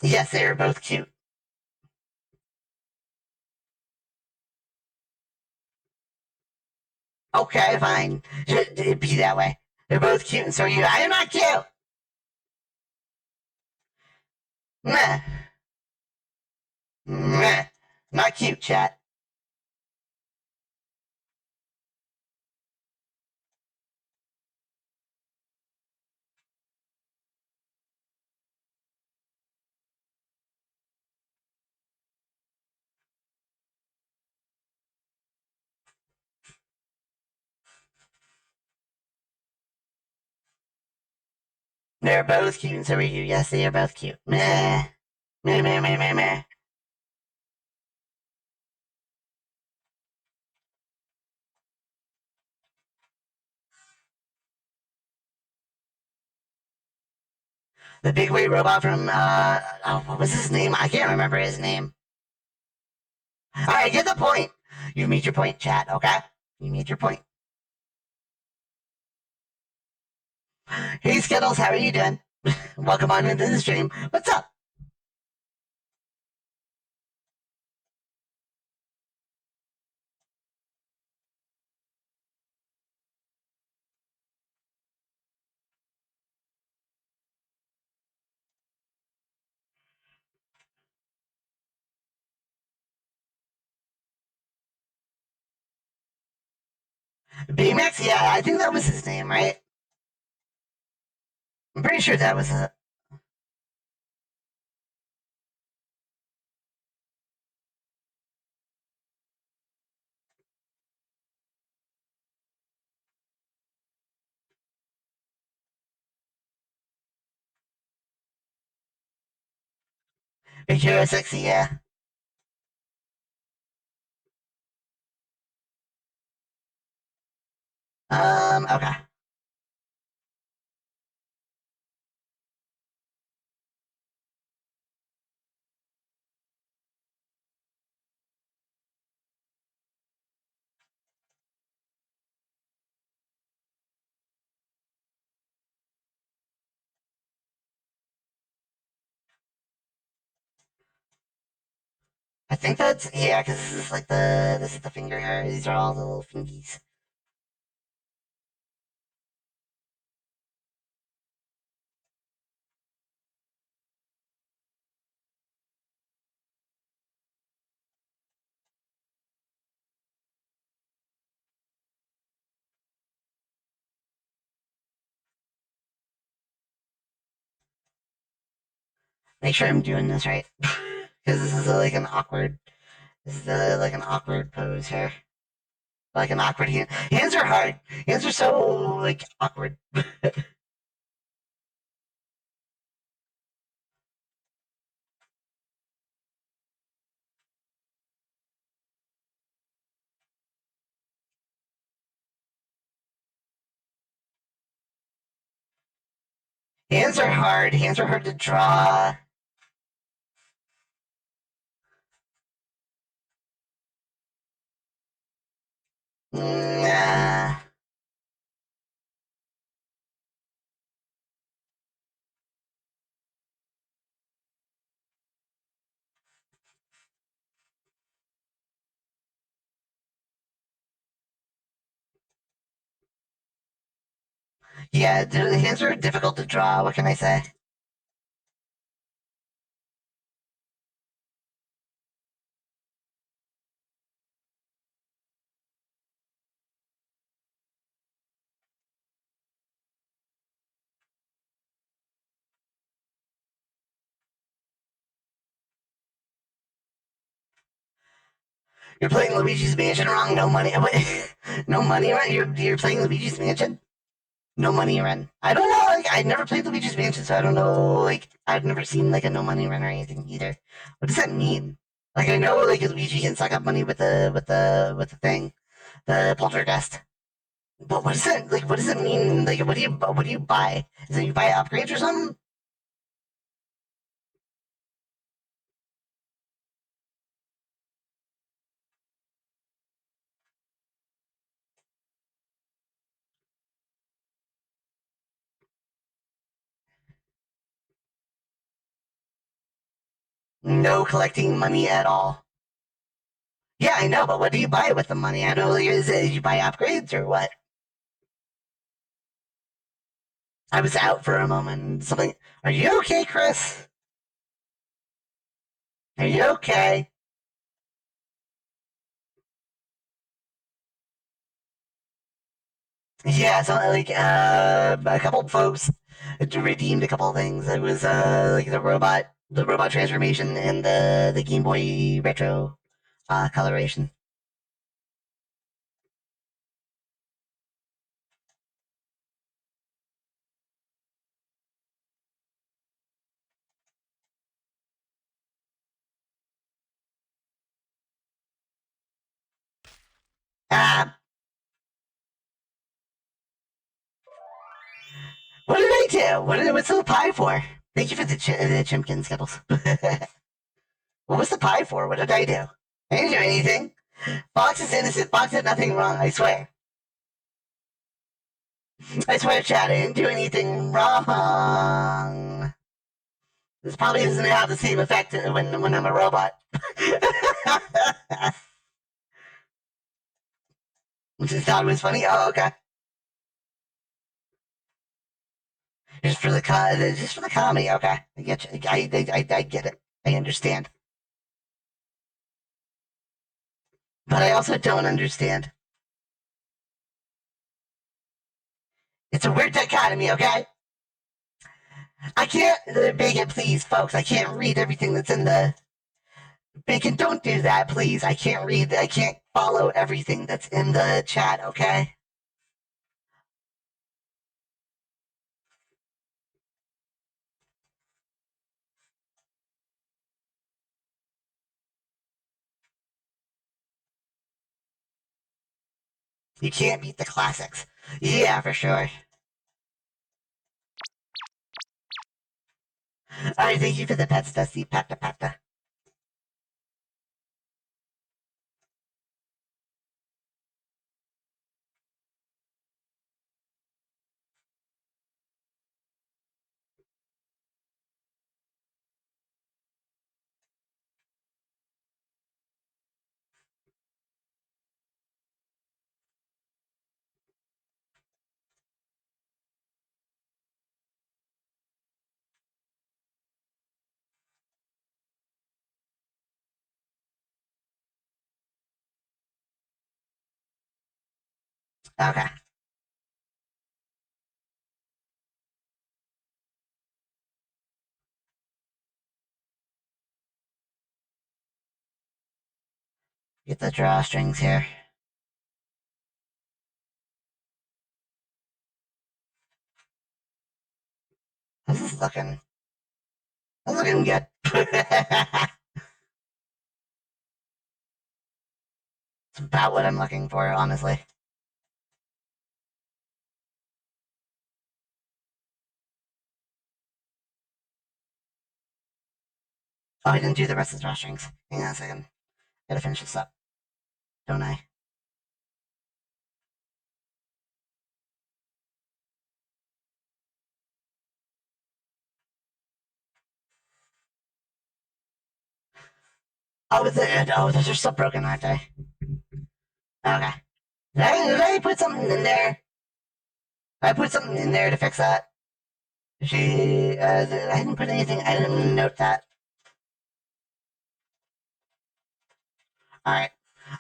Yes, they are both cute. Okay, fine. It'd be that way. They're both cute, and so are you. I am not cute. Meh. Meh. Not cute, chat. They're both cute, and so are you. Yes, they are both cute. Meh. Meh, meh, meh, meh, meh. The big weight robot from, what was his name? I can't remember his name. Alright, get the point. You made your point, chat, okay? You made your point. Hey, Skittles, how are you doing? Welcome on into the stream. What's up? Baymax? Yeah, I think that was his name, right? I'm pretty sure that was it. Big Hero 60, yeah. Okay. I think that's, yeah, because this is like this is the finger hair. These are all the little fingies. Make sure I'm doing this right. Because this is like an awkward pose here. Like an awkward hand. Hands are hard. Hands are so, like, awkward. Hands are hard. Hands are hard to draw. Nah. Yeah, the hands are difficult to draw. What can I say? You're playing Luigi's Mansion wrong. No money. Wait, no money run. You're playing Luigi's Mansion. No money run. I don't know. Like I've never played Luigi's Mansion, so I don't know. Like I've never seen like a no money run or anything either. What does that mean? Like I know like Luigi can suck up money with the thing, the poltergeist. But what does that like? What does it mean? Like what do you buy? Is it you buy upgrades or something? No collecting money at all. Yeah, I know, but what do you buy with the money? I know, like, is it you buy upgrades or what? I was out for a moment. Something. Are you okay, Chris? Are you okay? Yeah, so like a couple folks redeemed a couple things. It was like the robot transformation, and the Game Boy Retro coloration. Uh, what did I do? What's the pie for? Thank you for the Chimkin Skittles. What was the pie for? What did I do? I didn't do anything. Fox is innocent. Fox did nothing wrong. I swear. I swear, Chad, I didn't do anything wrong. This probably doesn't have the same effect when I'm a robot. Just thought it was funny. Oh, okay. Just for the comedy. Okay, I get you. I get it. I understand. But I also don't understand. It's a weird dichotomy. Okay, I can't. Bacon, please, folks. I can't read everything that's in the Bacon. Don't do that, please. I can't read. I can't follow everything that's in the chat. Okay. You can't beat the classics. Yeah, for sure. All right, thank you for the pets, Dusty. Pata pata. Okay. Get the drawstrings here. This is looking. This is looking good. It's about what I'm looking for, honestly. Oh, I didn't do the rest of the drawstrings. Hang on a second. Gotta finish this up, don't I? Oh, those are still broken, aren't they? Okay. Did I put something in there? I put something in there to fix that. I didn't put anything. I didn't note that. All right,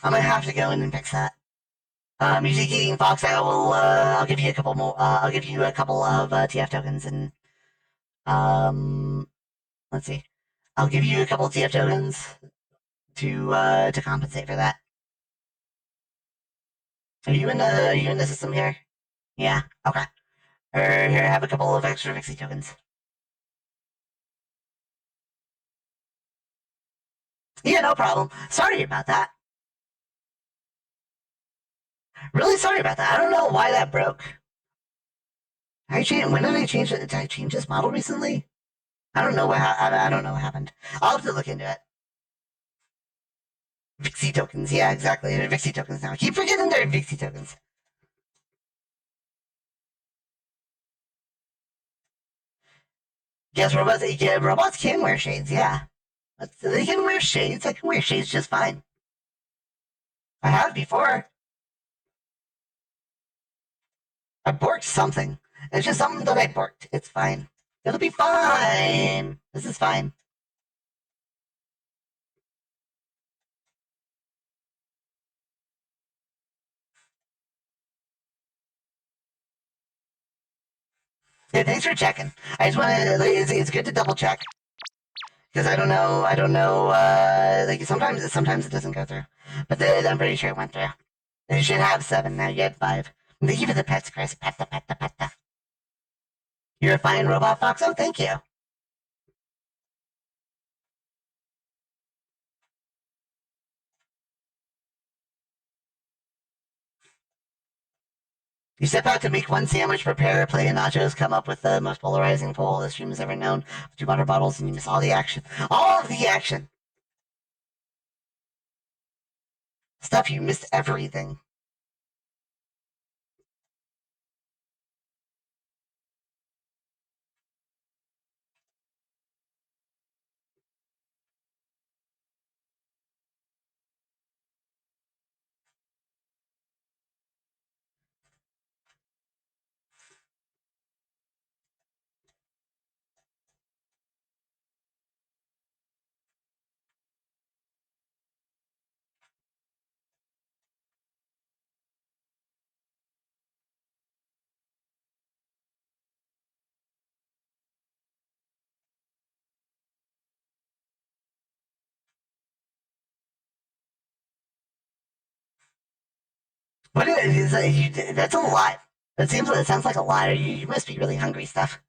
I'm gonna have to go in and fix that. Music Eating Fox, I'll give you a couple more. I'll give you a couple of TF tokens, and um, let's see. I'll give you a couple of TF tokens to compensate for that. Are you in the system here? Yeah. Okay. Here, have a couple of extra Vixie tokens. Yeah, no problem. Sorry about that. Really sorry about that. I don't know why that broke. When did I change it? Did I change this model recently? I don't know I don't know what happened. I'll have to look into it. Vixie tokens, yeah, exactly. They're Vixie tokens now. I keep forgetting they're Vixie tokens. Yes, robots can wear shades, yeah. They can wear shades. I can wear shades just fine. I have before. I borked something. It's just something that I borked. It's fine. It'll be fine. This is fine. Yeah, thanks for checking. I just want to. It's good to double check because I don't know. Like sometimes it doesn't go through, but I'm pretty sure it went through. You should have 7 now. You had 5. Thank you for the pets, Chris. Petta, petta, petta. You're a fine robot, Foxo. Thank you. You step out to make one sandwich, prepare a plate of nachos, come up with the most polarizing poll the stream has ever known. 2 water bottles, and you miss all the action. All of the action! Stuff, you missed everything. What is that's a lot. It sounds like a lot. You must be really hungry, stuff.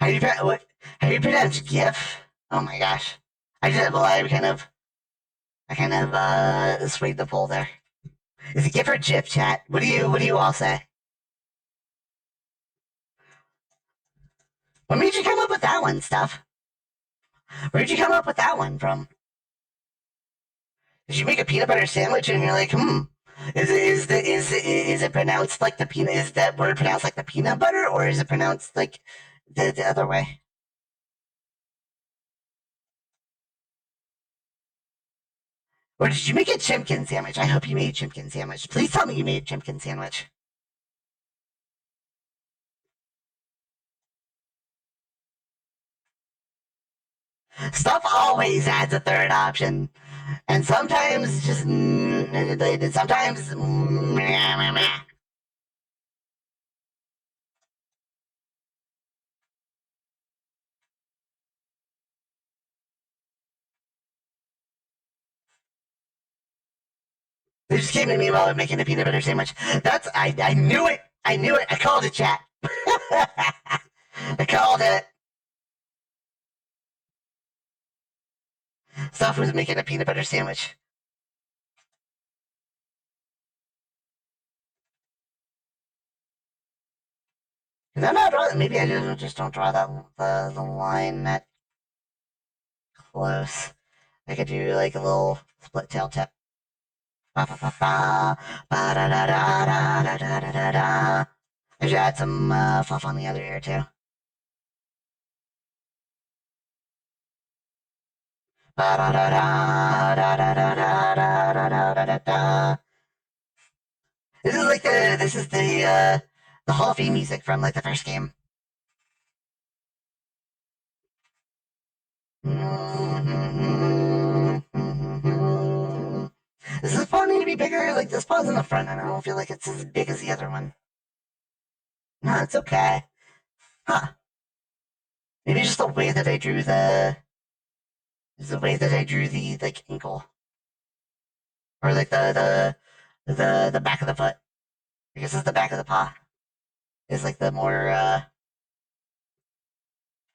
How do you what? How do you pronounce GIF? Oh my gosh! I did. Well, I kind of swayed the poll there. Is it GIF or GIF, chat? What do you all say? What made you come up with that one, stuff? Where'd you come up with that one from? Did you make a peanut butter sandwich and you're like, is it pronounced like the peanut? Is that word pronounced like the peanut butter, or is it pronounced like the other way? Or did you make a chimkin sandwich? I hope you made a chimkin sandwich. Please tell me you made a chimkin sandwich. Stuff always adds a third option, and sometimes sometimes. They just came to me while I'm making a peanut butter sandwich. I knew it. I knew it. I called it, chat. I called it. Stuff was making a peanut butter sandwich. And I'm not drawing. Maybe I just don't draw that the line that close. I could do like a little split tail tip. Ba ba ba ba ba da da da da da da da da da. I should add some fluff on the other ear too. Ba da da da da da da da da da da da da. This is like the Hall of Fame music from like the first game. Does this paw need to be bigger? Like this paw's in the front, and I don't feel like it's as big as the other one. No, it's okay. Huh? Maybe just the way that I drew the like ankle, or like the back of the foot. I guess it's the back of the paw is like the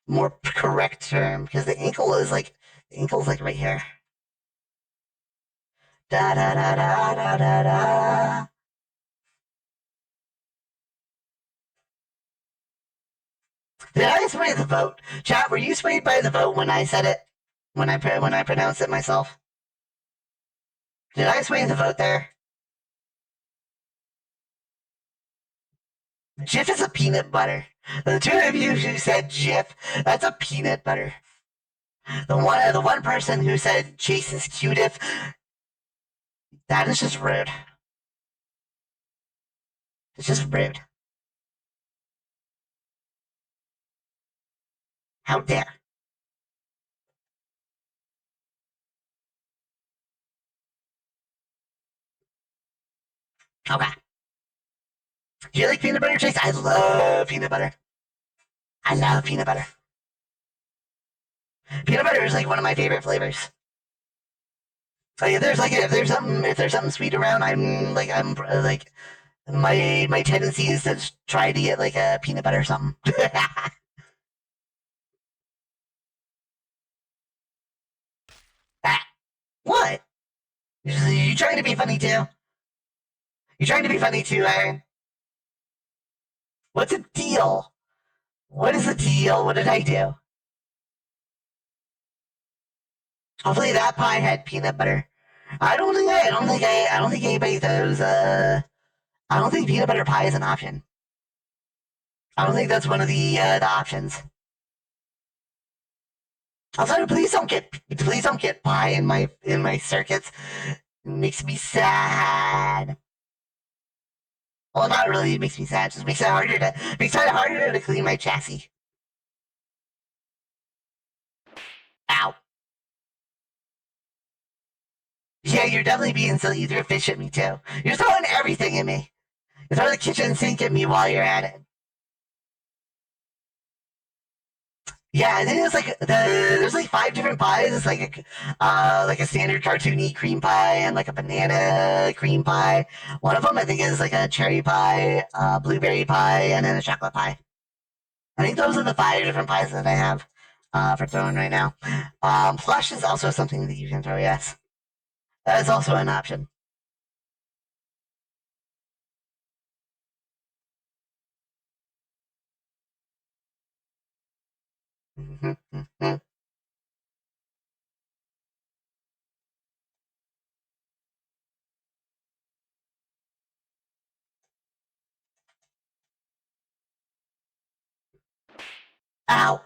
more correct term because the ankle's like right here. Da da da da da da da. Did I sway the vote? Chat, were you swayed by the vote when I said it? When I pronounced it myself? Did I sway the vote there? Jif is a peanut butter. The two of you who said Jif, that's a peanut butter. The one person who said Chase is cutif, that is just rude. It's just rude. How dare? Okay. Do you like peanut butter, Chase? I love peanut butter. I love peanut butter. Peanut butter is like one of my favorite flavors. Like if there's something sweet around, I'm like my tendency is to try to get like a peanut butter or something. Ah, what? You trying to be funny too? You trying to be funny too, Aaron? What's a deal? What is the deal? What did I do? Hopefully that pie had peanut butter. I don't think anybody throws I don't think peanut butter pie is an option. I don't think that's one of the options. Also, please don't get pie in my circuits. It makes me sad. Well, not really. It makes me sad. It just makes it harder to clean my chassis. Ow. Yeah, you're definitely being silly. You threw a fish at me too. You're throwing everything at me. You throw the kitchen sink at me while you're at it. Yeah, and then it's like there's like five different pies. It's like a standard cartoony cream pie and like a banana cream pie. One of them I think is like a cherry pie, blueberry pie, and then a chocolate pie. I think those are the five different pies that I have for throwing right now. Plush is also something that you can throw. Yes, that is also an option. Ow!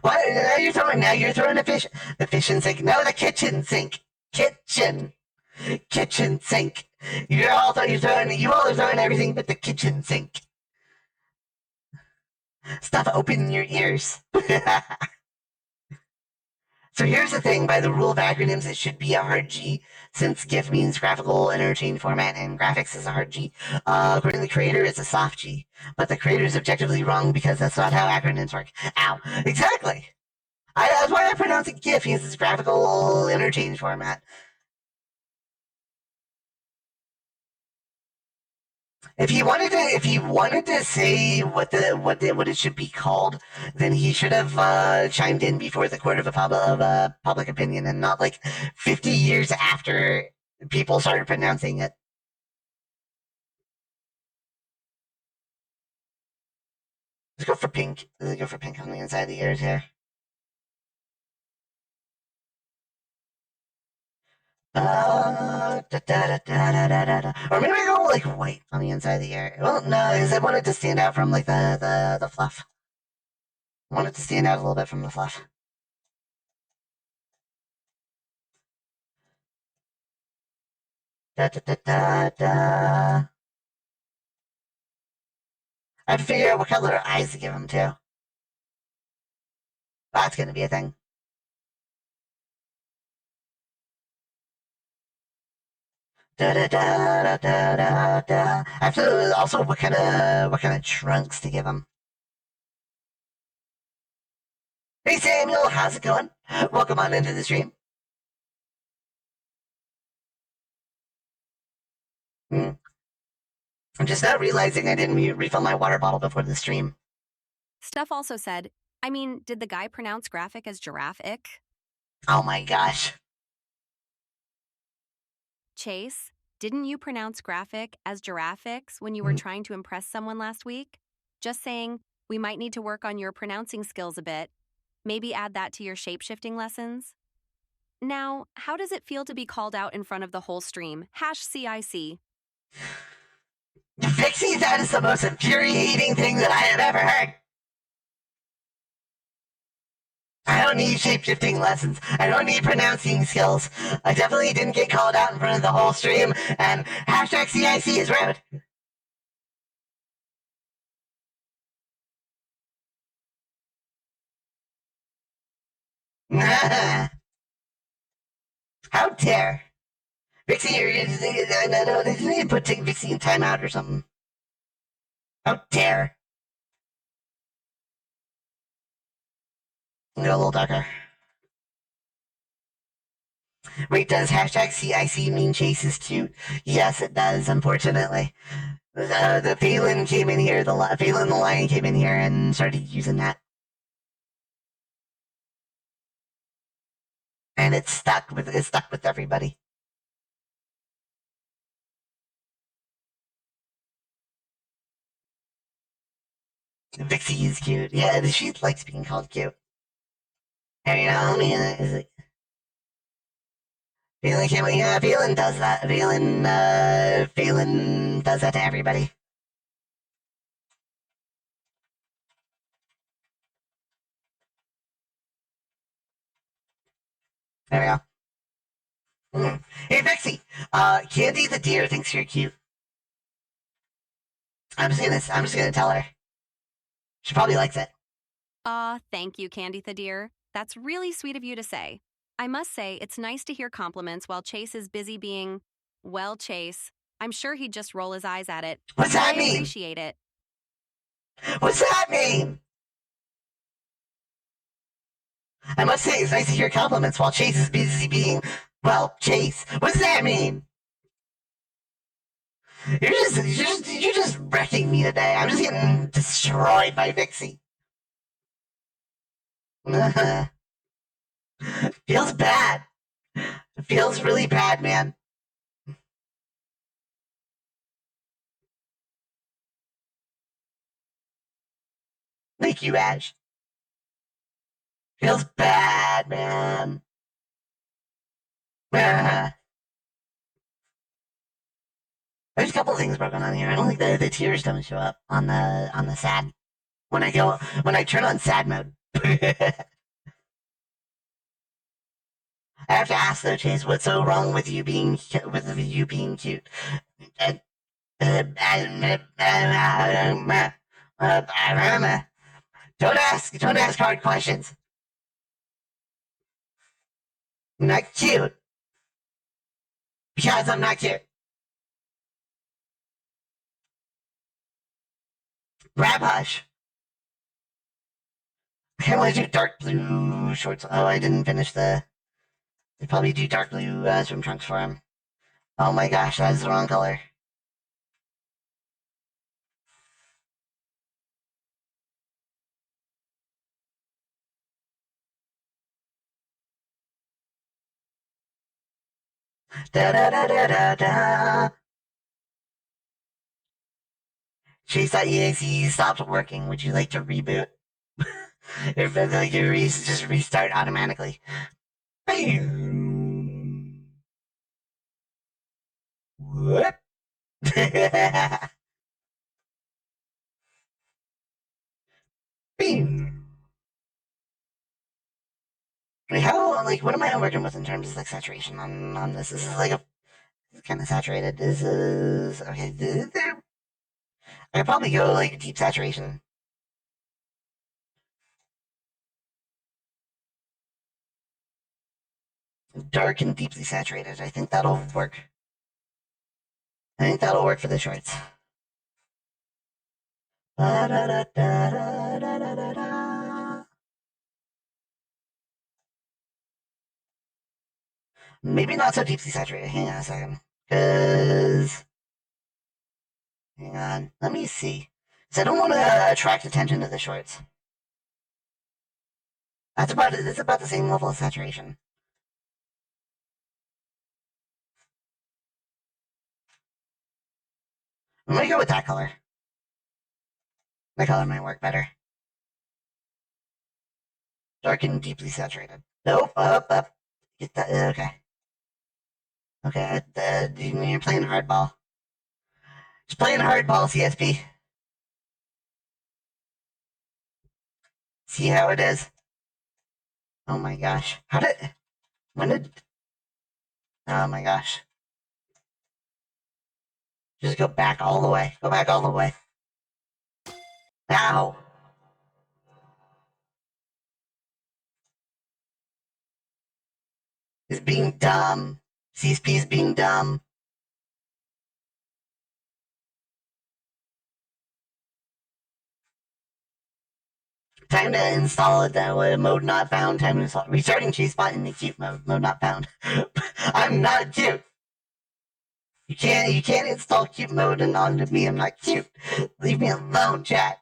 What? Now you're throwing the kitchen sink. No, the kitchen sink. Kitchen sink. You all are throwing everything but the kitchen sink. Stop opening your ears. So here's the thing, by the rule of acronyms, it should be a hard G, since GIF means graphical interchange format and graphics is a hard G. According to the creator, it's a soft G. But the creator is objectively wrong because that's not how acronyms work. Ow. Exactly. That's why I pronounce it GIF, because it's graphical interchange format. If he wanted to say what it should be called, then he should have chimed in before the court of public opinion, and not like 50 years after people started pronouncing it. Let's go for pink. Let's go for pink on the inside of the ears here. Or maybe I go like white on the inside of the ear. Well, no, because I want it to stand out from like the fluff. I want it to stand out a little bit from the fluff. I have to figure out what color eyes to give him too. That's gonna be a thing. I have to also what kind of trunks to give him. Hey Samuel, how's it going? Welcome on into the stream. I'm just now realizing I didn't refill my water bottle before the stream. Steph also said, I mean, did the guy pronounce graphic as giraffe-ick? Oh my gosh. Chase, didn't you pronounce graphic as giraffics when you were trying to impress someone last week? Just saying, we might need to work on your pronouncing skills a bit. Maybe add that to your shape-shifting lessons. Now, how does it feel to be called out in front of the whole stream? #CIC. Vixie, that is the most infuriating thing that I have ever heard. I don't need shape-shifting lessons. I don't need pronouncing skills. I definitely didn't get called out in front of the whole stream, and #CIC is rude. How dare. Vixie, no, they need to put Vixie in timeout or something. How dare. Go a little darker. Wait, does #CIC mean Chase is cute? Yes, it does, unfortunately. The Phelan came in here, Phelan the Lion came in here and started using that. And it's stuck with everybody. Vixie is cute. Yeah, she likes being called cute. And, you know, I mean, is it? Phelan does that. Phelan does that to everybody. There we go. Hey, Vixie. Candy the deer thinks you're cute. I'm just gonna tell her. She probably likes it. Thank you, Candy the deer. That's really sweet of you to say. I must say, it's nice to hear compliments while Chase is busy being, well, Chase. I'm sure he'd just roll his eyes at it. What's that I mean? appreciate it. What's that mean? I must say, it's nice to hear compliments while Chase is busy being, well, Chase. What does that mean? You're just wrecking me today. I'm just getting destroyed by Vixie. Feels bad. It feels really bad, man. Thank you, Ash. Feels bad, man. There's a couple things broken on here. I don't think the tears don't show up on the sad when I turn on sad mode. I have to ask though, Chase, what's so wrong with you being cute? Don't ask hard questions. I'm not cute because I'm not cute. Grab hush. I want to do dark blue shorts. Oh, I didn't finish the. I'd probably do dark blue swim trunks for him. Oh my gosh, that is the wrong color. Da da da da da da. Chase.exe stopped working. Would you like to reboot? If like you just restart automatically. What? Wait, how like what am I working with in terms of like saturation on this? This is like a kind of saturated. This is okay. I could probably go like deep saturation, dark and deeply saturated. I think that'll work. I think that'll work for the shorts. Maybe not so deeply saturated. Hang on a second, because hang on. Let me see. So I don't want to attract attention to the shorts. That's about the same level of saturation. I'm gonna go with that color. That color might work better. Dark and deeply saturated. Nope, up. Get that. Okay. Okay, you're playing hardball. Just playing hardball, CSP. See how it is. Oh my gosh. When did, oh my gosh. Just go back all the way. Go back all the way. Ow. Is being dumb. CSP is being dumb. Time to install it that way. Mode not found. Time to install. Restarting chase bot in the cute mode. Mode not found. I'm not cute. You can't install cute mode and onto me. I'm not cute. Leave me alone, chat.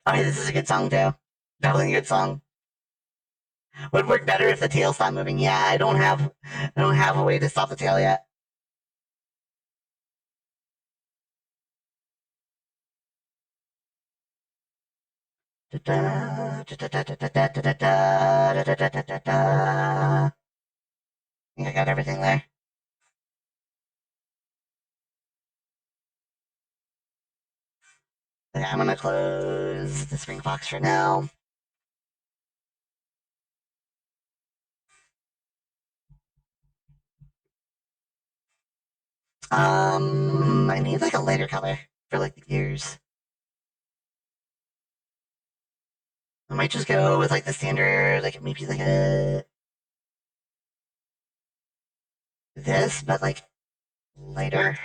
Okay, this is a good song too. Definitely a good song. Would work better if the tail stopped moving. Yeah, I don't have a way to stop the tail yet. I think I got everything there. Okay, I'm gonna close the spring fox for now. I need like a lighter color for like the ears. I might just go with like the standard, like maybe like a this, but like lighter.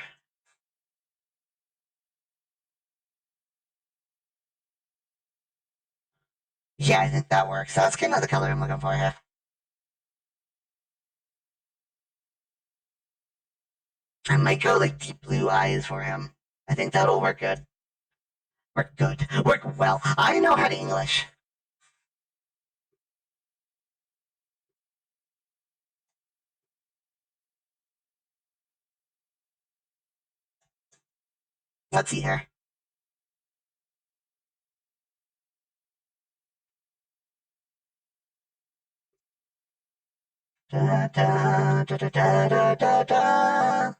Yeah, I think that works. That's kind of the color I'm looking for here. I might go like deep blue eyes for him. I think that'll work good. Work good. Work well. I know how to English. Let's see here. Da, da, da, da, da, da, da.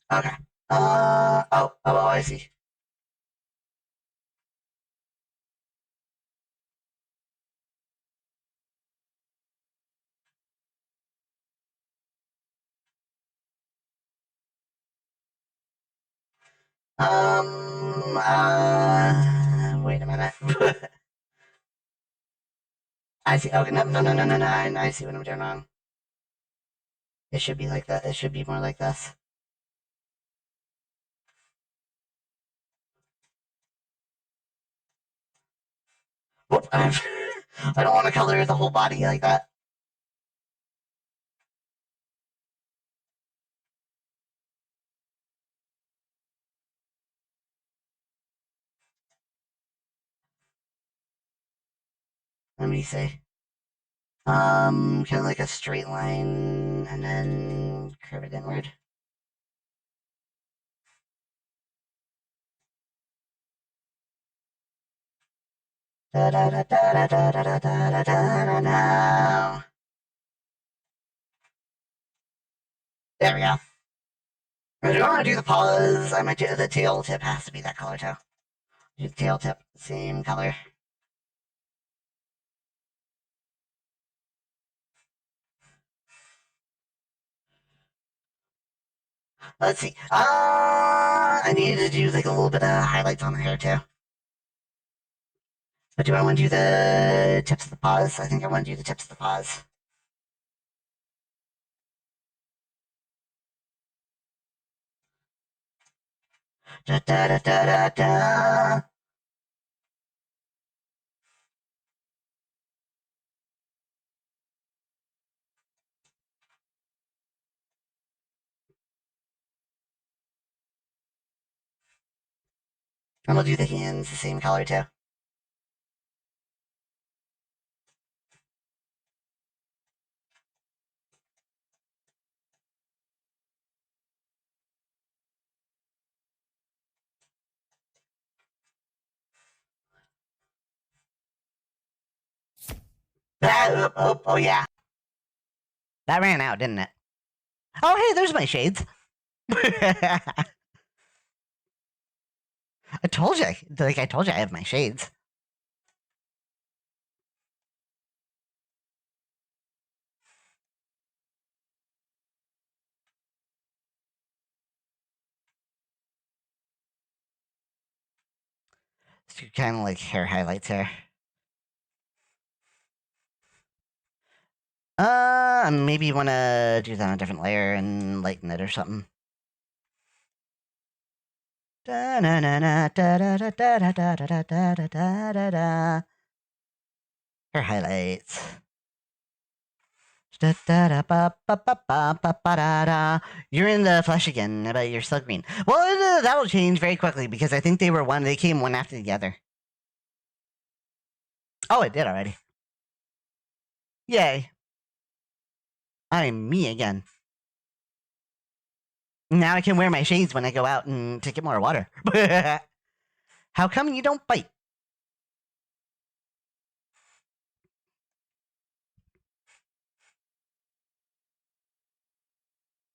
Okay. I see. Wait a minute. I see. Okay, no. I see what I'm doing wrong. It should be like that. It should be more like this. Whoop. I don't want to color the whole body like that. Let me see. Kind of like a straight line and then curve it inward. Da da da da da da da da da da da. There we go. I don't want to do the paws. I might do the tail tip. Has to be that color too. Do the tail tip, same color. Let's see. I need to do like a little bit of highlights on the hair too. But do I want to do the tips of the paws? I think I want to do the tips of the paws. Da da da da da da. And we'll do the hands the same color too. Oh yeah. That ran out, didn't it? Oh hey, there's my shades. I told you, I told you, I have my shades. So kind of like hair highlights here. Maybe you want to do that on a different layer and lighten it or something. Da na na na da da da da da da da da da da da da. Hair highlights. Da da da ba ba ba ba ba ba da da. You're in the flesh again, but you're still green. Well, that'll change very quickly because I think they were one. They came one after the other. Oh, it did already. Yay! I'm me again. Now I can wear my shades when I go out and to get more water. How come you don't bite?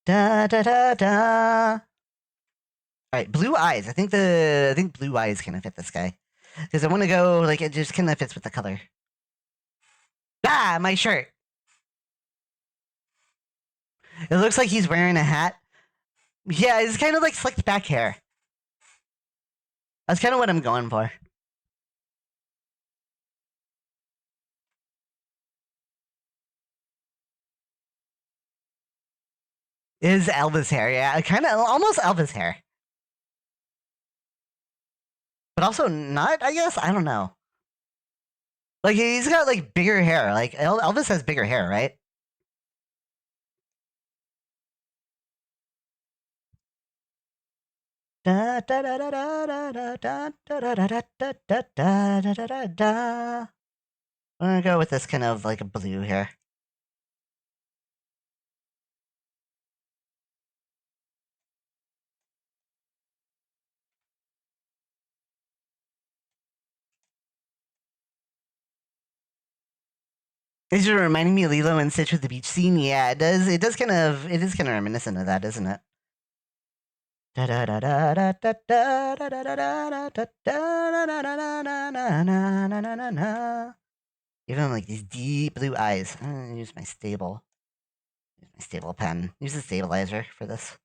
Da da da da. All right, blue eyes. I think blue eyes kind of fit this guy because I want to go like it just kind of fits with the color. Ah, my shirt. It looks like he's wearing a hat. Yeah, it's kind of like slicked back hair. That's kind of what I'm going for. Is Elvis hair? Yeah, kind of almost Elvis hair, but also not. I guess I don't know. Like he's got like bigger hair. Like Elvis has bigger hair, right? Da da da da da da da da da da da da da da da da da. I'm gonna go with this kind of like a blue here. It's just reminding me of Lilo and Stitch with the beach scene. Yeah, it does. It does kind of. It is kind of reminiscent of that, isn't it? Da da da da da da da da da da da da da da da da. Even like these deep blue eyes. I'm gonna use my stable pen. Use the stabilizer for this.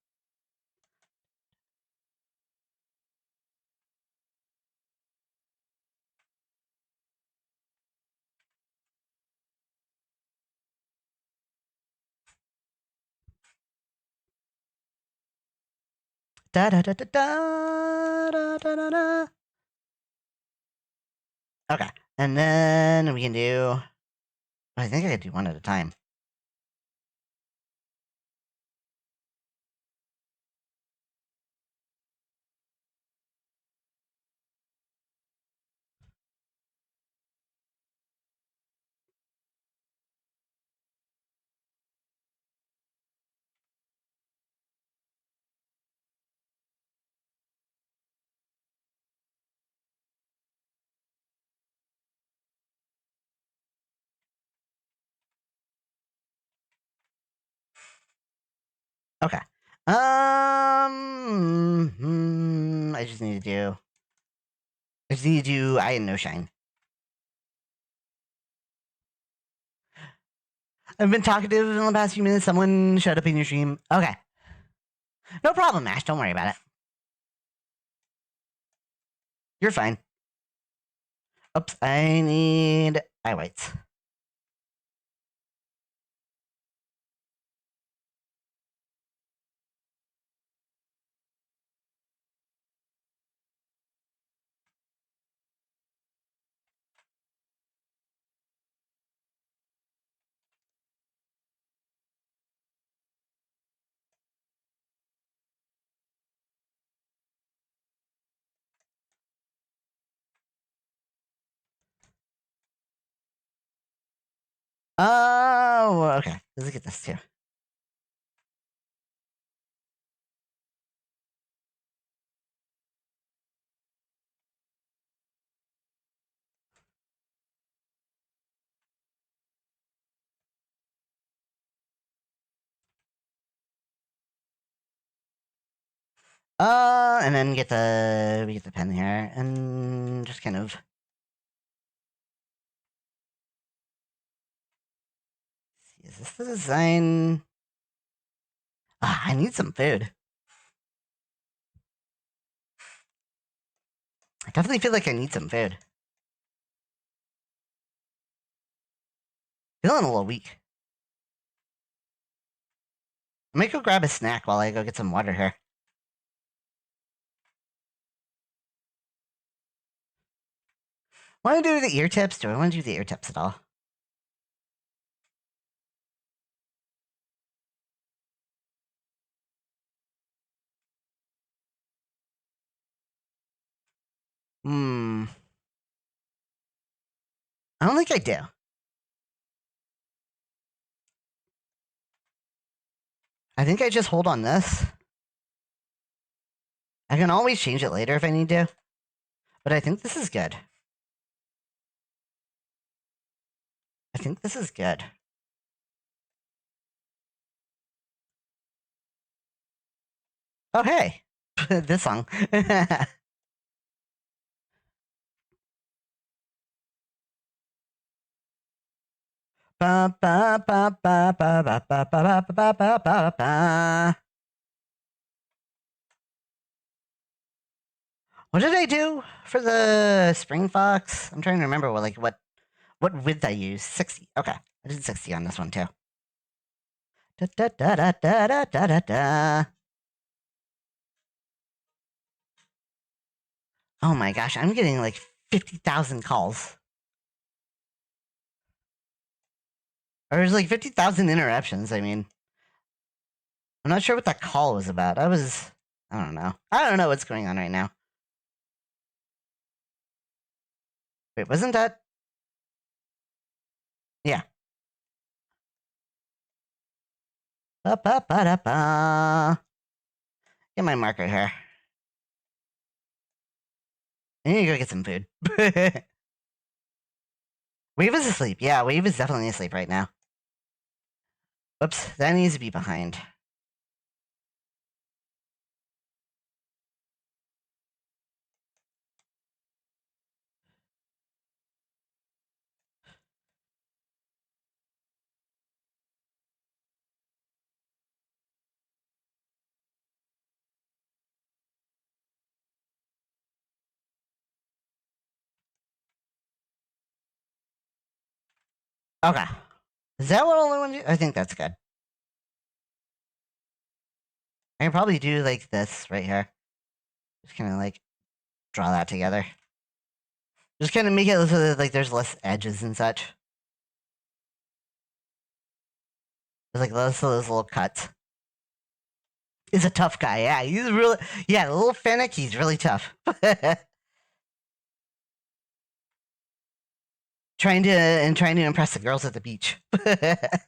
Da da da da da da da da da. Okay. And then we can do. I think I could do one at a time. Okay. I just need to do. I just need to do. I had no shine. I've been talkative in the past few minutes. Someone showed up in your stream. Okay. No problem, Ash. Don't worry about it. You're fine. Oops. I need eye whites. Oh, okay. Let's get this too. And then get the pen here and just kind of. Is this the design? I need some food. I definitely feel like I need some food. Feeling a little weak. I might go grab a snack while I go get some water here. Want to do the ear tips? Do I want to do the ear tips at all? I don't think I do. I think I just hold on this. I can always change it later if I need to. But I think this is good. I think this is good. Oh, hey. This song. Ba, ba, ba, ba, ba, ba, ba, ba, ba, ba, ba, ba. What did I do for the spring fox? I'm trying to remember what width I used. 60. Okay. I did 60 on this one too. Da, da, da, da, da, da, da, da, da. Oh my gosh, I'm getting like 50,000 calls. Or there's like 50,000 interruptions. I mean, I'm not sure what that call was about. I don't know. I don't know what's going on right now. Wait, wasn't that? Yeah. Ba, ba, ba, da, ba. Get my marker here. I need to go get some food. Wave is asleep. Yeah, Wave is definitely asleep right now. Whoops, that needs to be behind. Okay. Is that what only one? I think that's good. I can probably do like this right here. Just kind of like draw that together. Just kind of make it so that, like, there's less edges and such. There's like less of those little cuts. He's a tough guy. Yeah, he's really, yeah, the little Fennec, he's really tough. trying to impress the girls at the beach. It's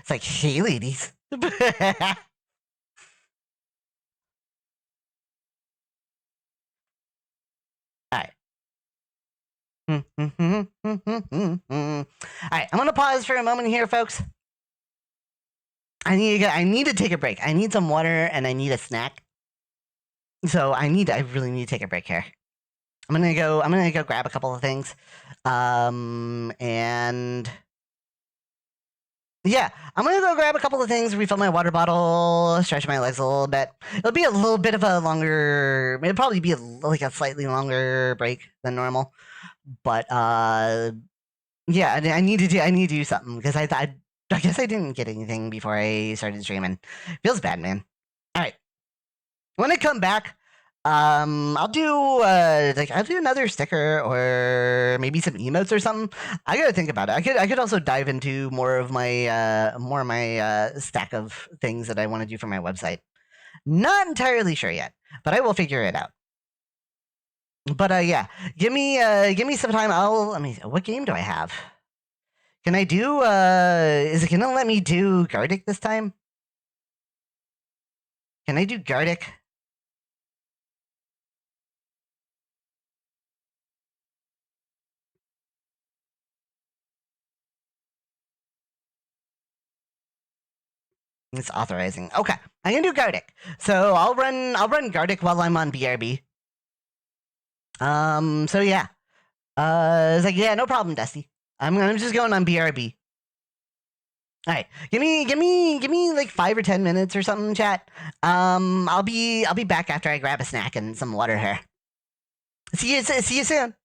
like, hey, ladies. All right. All right, I'm gonna pause for a moment here, folks. I need to take a break. I need some water and I need a snack. So I really need to take a break here. I'm gonna go grab a couple of things. And yeah, I'm gonna go grab a couple of things, refill my water bottle, stretch my legs a little bit. It'll be a little bit of a longer, it'll probably be like a slightly longer break than normal. But yeah, I need to do something because I guess I didn't get anything before I started streaming. Feels bad, man. All right, when I come back, I'll do I'll do another sticker or maybe some emotes or something. I gotta think about it. I could also dive into more of my stack of things that I want to do for my website. Not entirely sure yet, but I will figure it out. But yeah, give me some time. Let me. What game do I have? Can I do? Is it gonna let me do Gardic this time? Can I do Gardic? It's authorizing. Okay, I can do Gardic. So I'll run Gardic while I'm on BRB. So yeah. It's like, yeah, no problem, Dusty. I'm just going on BRB. All right, give me like 5 or 10 minutes or something, chat. I'll be back after I grab a snack and some water here. See you soon.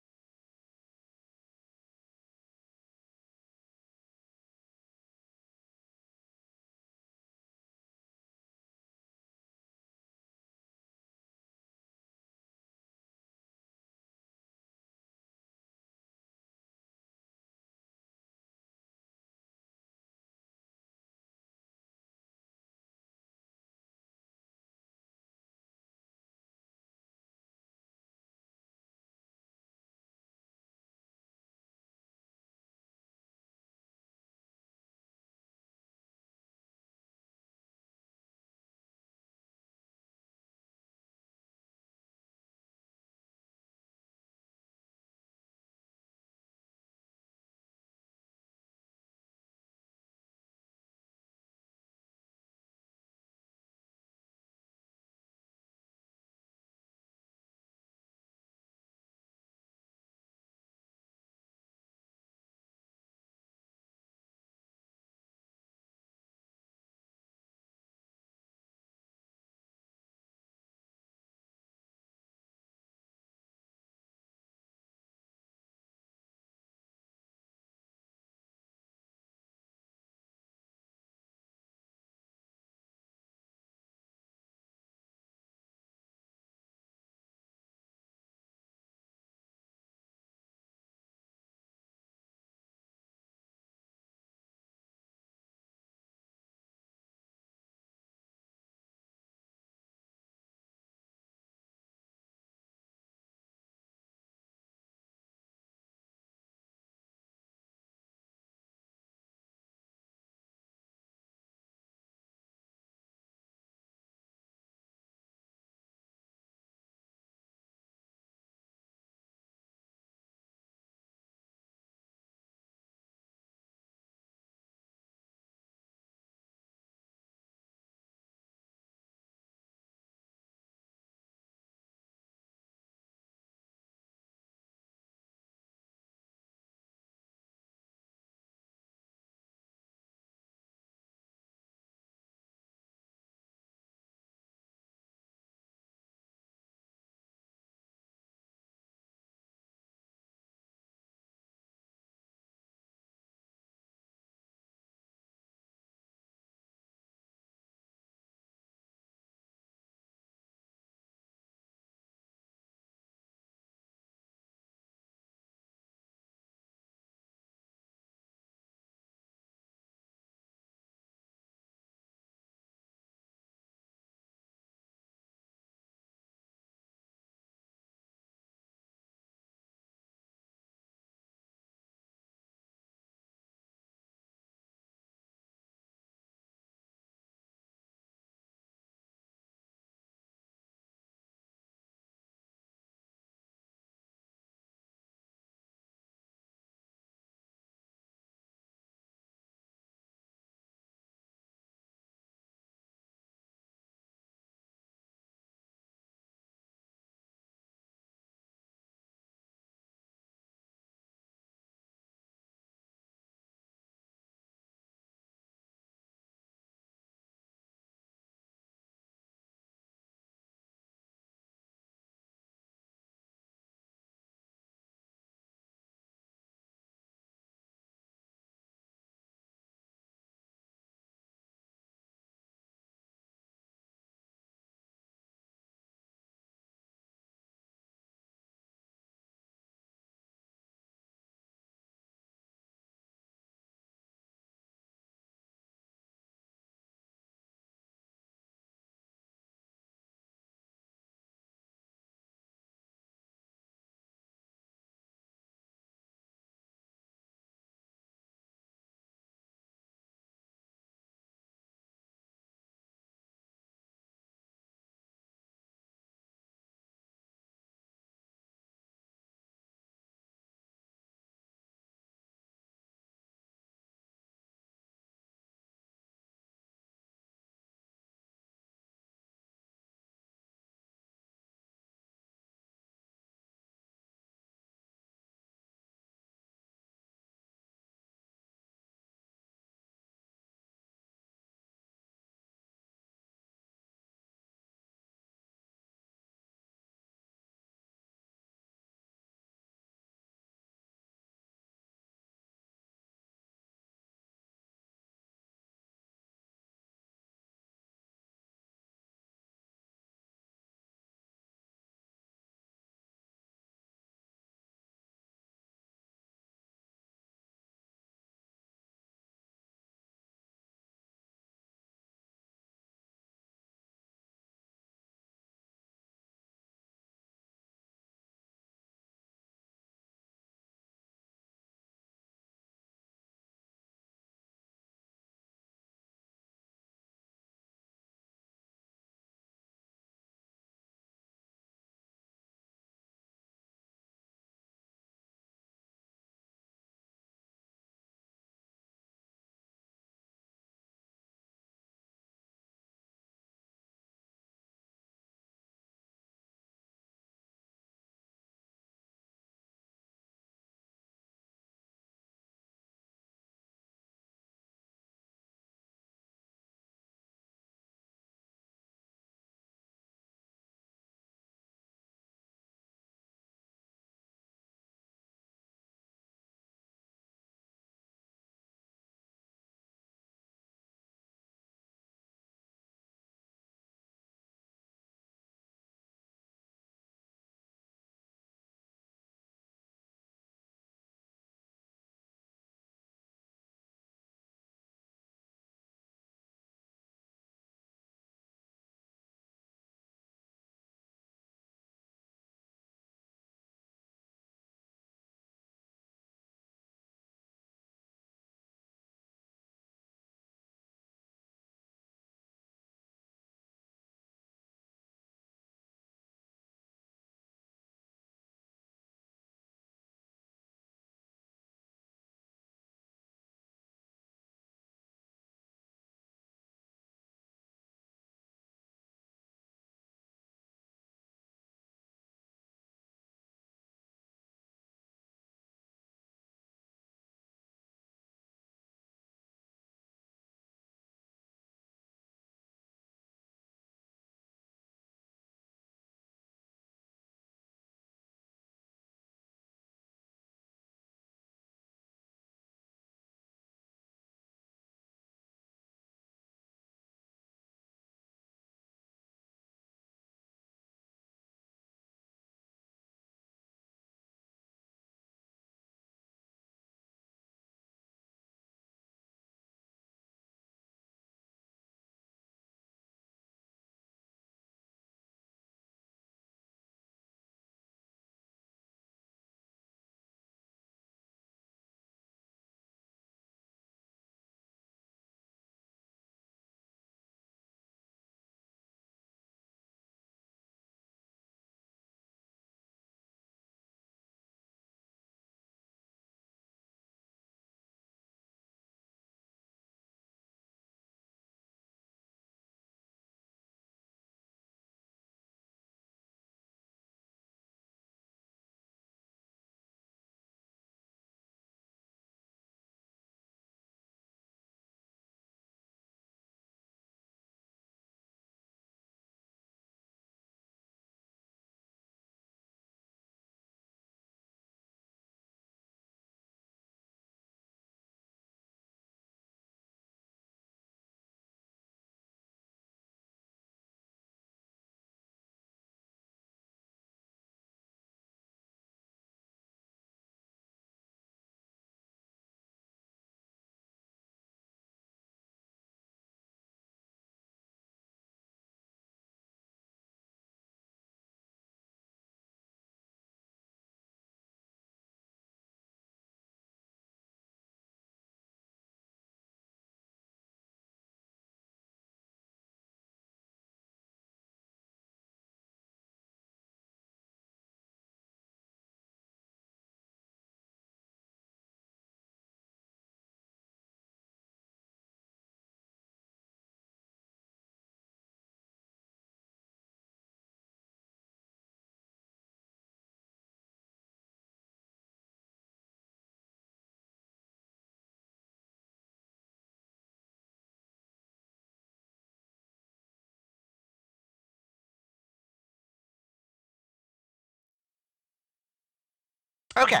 Okay.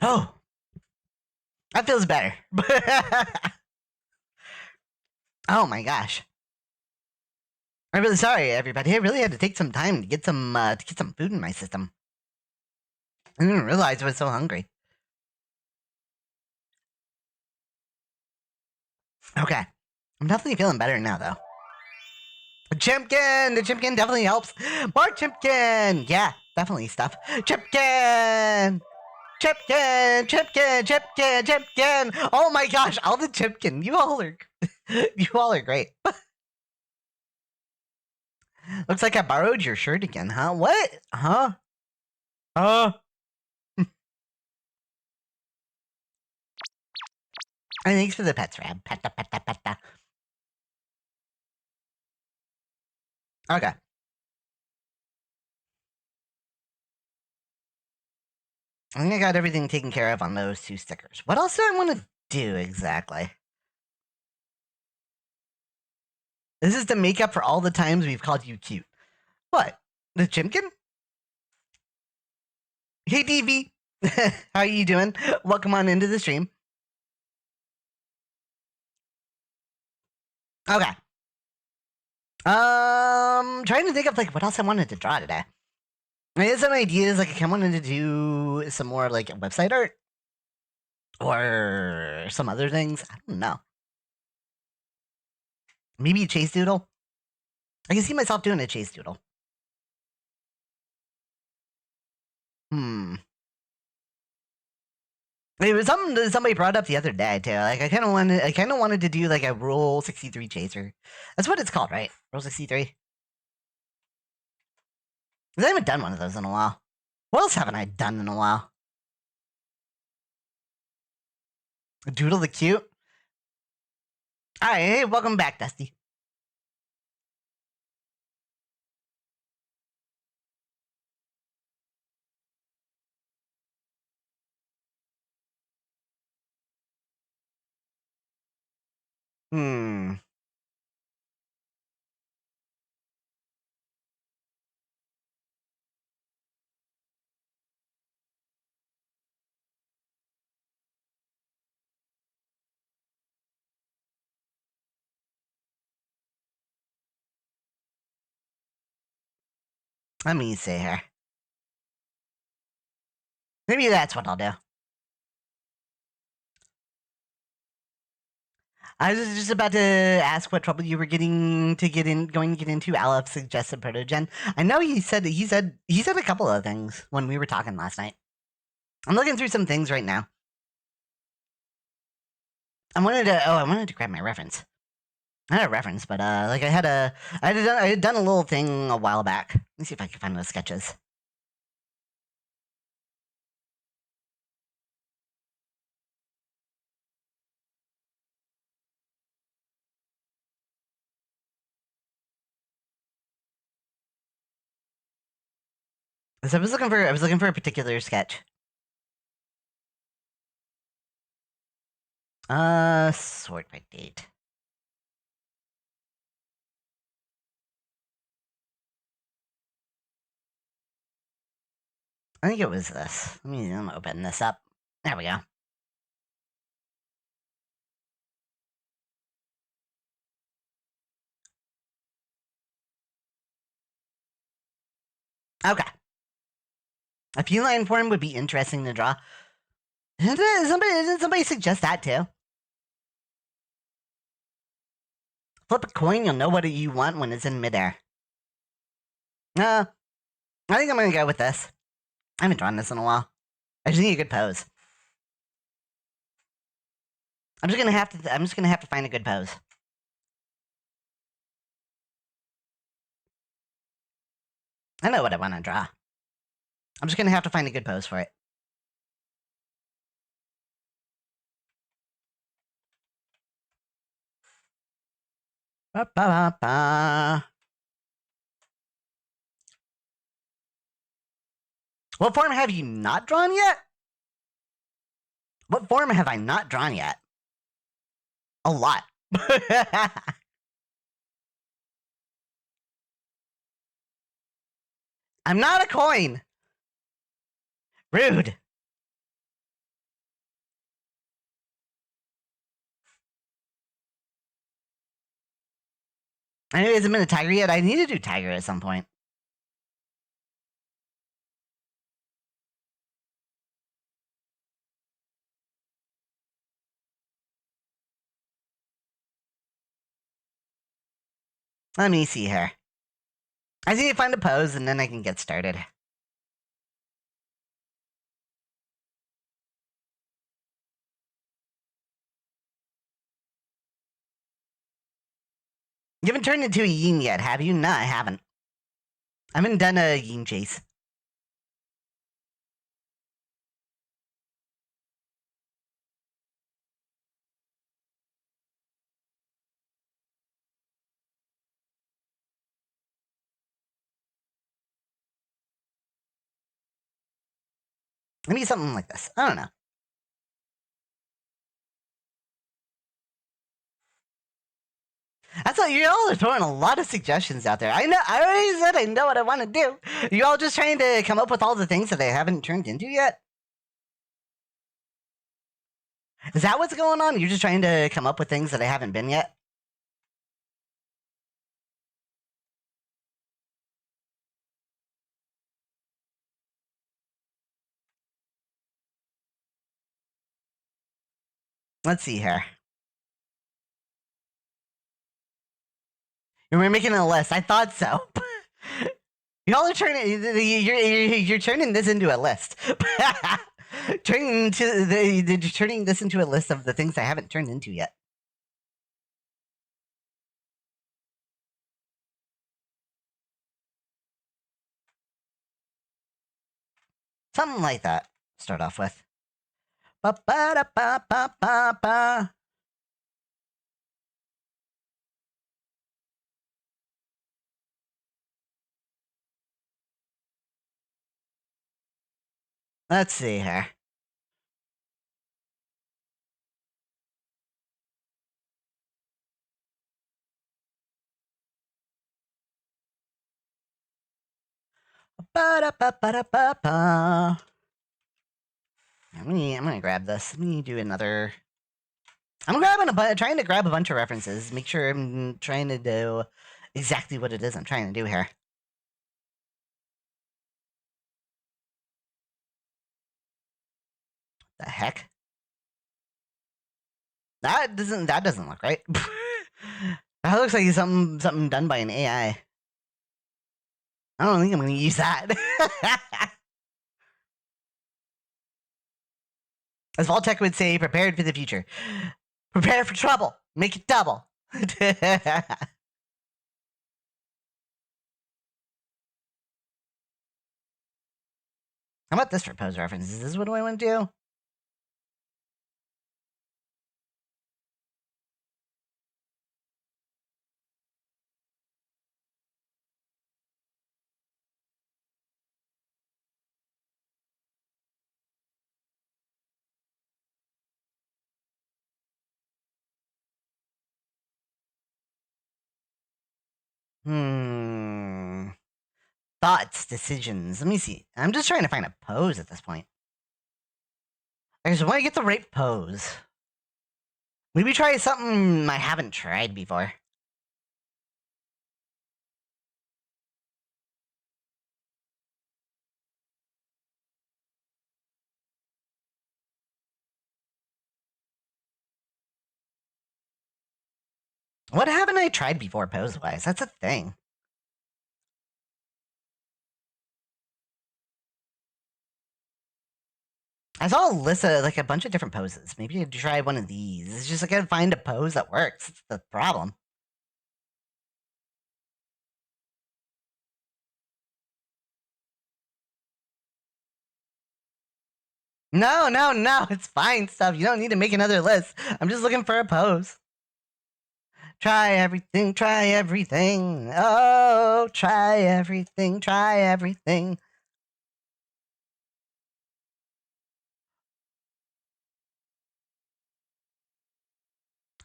Oh. That feels better. Oh my gosh. I'm really sorry, everybody. I really had to take some time to get some food in my system. I didn't realize I was so hungry. Okay. I'm definitely feeling better now, though. Chimpkin! The Chimpkin definitely helps. More Chimpkin! Yeah, definitely stuff. Chimpkin! Chimpkin! Chimpkin! Chimpkin! Chimpkin! Oh my gosh, all the Chimpkin. You all are great. Looks like I borrowed your shirt again, huh? What? Huh? And thanks for the pets, Rab. Peta, peta, peta. Okay. I think I got everything taken care of on those 2 stickers. What else do I want to do exactly? This is to make up for all the times we've called you cute. What? The Chimkin? Hey, DV. How are you doing? Welcome on into the stream. Okay. Trying to think of like what else I wanted to draw today. I had some ideas, like I kind of wanted to do some more like website art or some other things. I don't know. Maybe a chase doodle. I can see myself doing a chase doodle. It was something that somebody brought up the other day too. Like I kind of wanted to do like a Rule 63 chaser. That's what it's called, right? Rule 63. I haven't done one of those in a while. What else haven't I done in a while? Doodle the cute. All right, hey, welcome back, Dusty. Hmm. Let me see here. Maybe that's what I'll do. I was just about to ask what trouble you were going to get into. Aleph suggested protogen. I know he said a couple of things when we were talking last night. I'm looking through some things right now. I wanted to grab my reference. I had a reference, but like I had done a little thing a while back. Let me see if I can find those sketches. So I was looking for a particular sketch. Sort by date. I think it was this. Let me open this up. There we go. Okay. A feline form would be interesting to draw. Didn't somebody suggest that too? Flip a coin, you'll know what you want when it's in midair. I think I'm gonna go with this. I haven't drawn this in a while. I just need a good pose. I'm just gonna have to find a good pose. I know what I want to draw. I'm just gonna have to find a good pose for it. Ba-ba-ba-ba. What form have you not drawn yet? What form have I not drawn yet? A lot. I'm not a coin. Rude. I know he hasn't been a tiger yet. I need to do tiger at some point. Let me see here. I need to find a pose and then I can get started. You haven't turned into a yin yet, have you? No, I haven't. I haven't done a yin chase. Maybe something like this. I don't know. That's what you all are throwing a lot of suggestions out there. I know. I already said I know what I want to do. You all just trying to come up with all the things that I haven't turned into yet. Is that what's going on? You're just trying to come up with things that I haven't been yet. Let's see here. You're making a list. I thought so. Y'all are turning. You're turning this into a list. Turning this into a list of the things I haven't turned into yet. Something like that. Start off with. Ba ba da ba ba ba ba. Let's see here. Ba da ba ba da ba ba. I'm gonna grab this. Let me do another. I'm trying to grab a bunch of references. Make sure I'm trying to do exactly what it is I'm trying to do here. The heck? That doesn't look right. That looks like something done by an AI. I don't think I'm gonna use that. As Voltec would say, prepared for the future. Prepare for trouble. Make it double. How about this for pose references? Is this what do I want to do? Thoughts, decisions. Let me see. I'm just trying to find a pose at this point. I just want to get the right pose. Maybe try something I haven't tried before. What haven't I tried before pose-wise? That's a thing. I saw a list of like a bunch of different poses. Maybe I'd try one of these. It's just like I gotta find a pose that works. It's the problem. No, no, no. It's fine stuff. You don't need to make another list. I'm just looking for a pose. Try everything, try everything. Oh, try everything, try everything.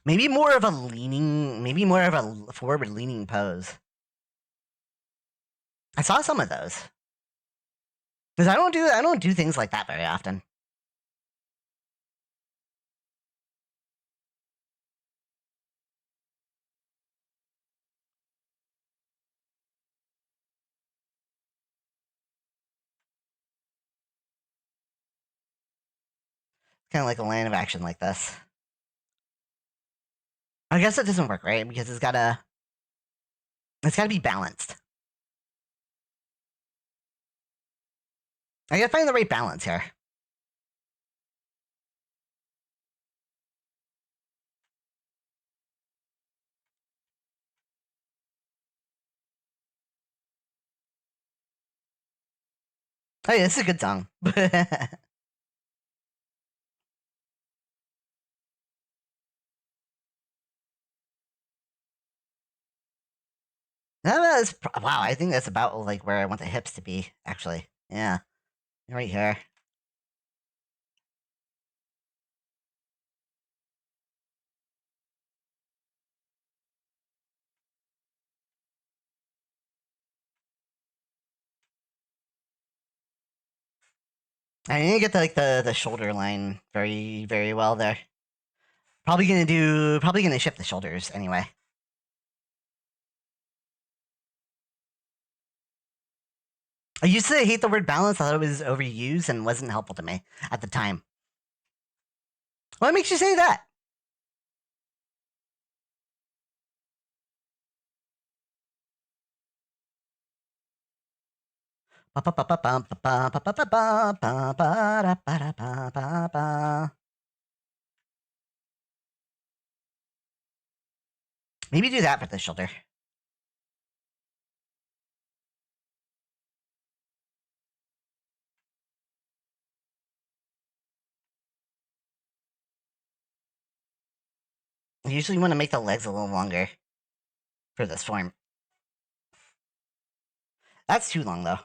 Maybe more of a forward leaning pose. I saw some of those. Because I don't do things like that very often. Kind of like a line of action like this. I guess it doesn't work, right? Because it's gotta be balanced. I gotta find the right balance here. Hey, this is a good song. Wow, I think that's about like where I want the hips to be, actually. Yeah. Right here. I need to get the shoulder line very, very well there. Probably gonna shift the shoulders anyway. I used to hate the word balance. I thought it was overused and wasn't helpful to me at the time. What makes you say that? Maybe do that for the shoulder. I usually want to make the legs a little longer for this form. That's too long though,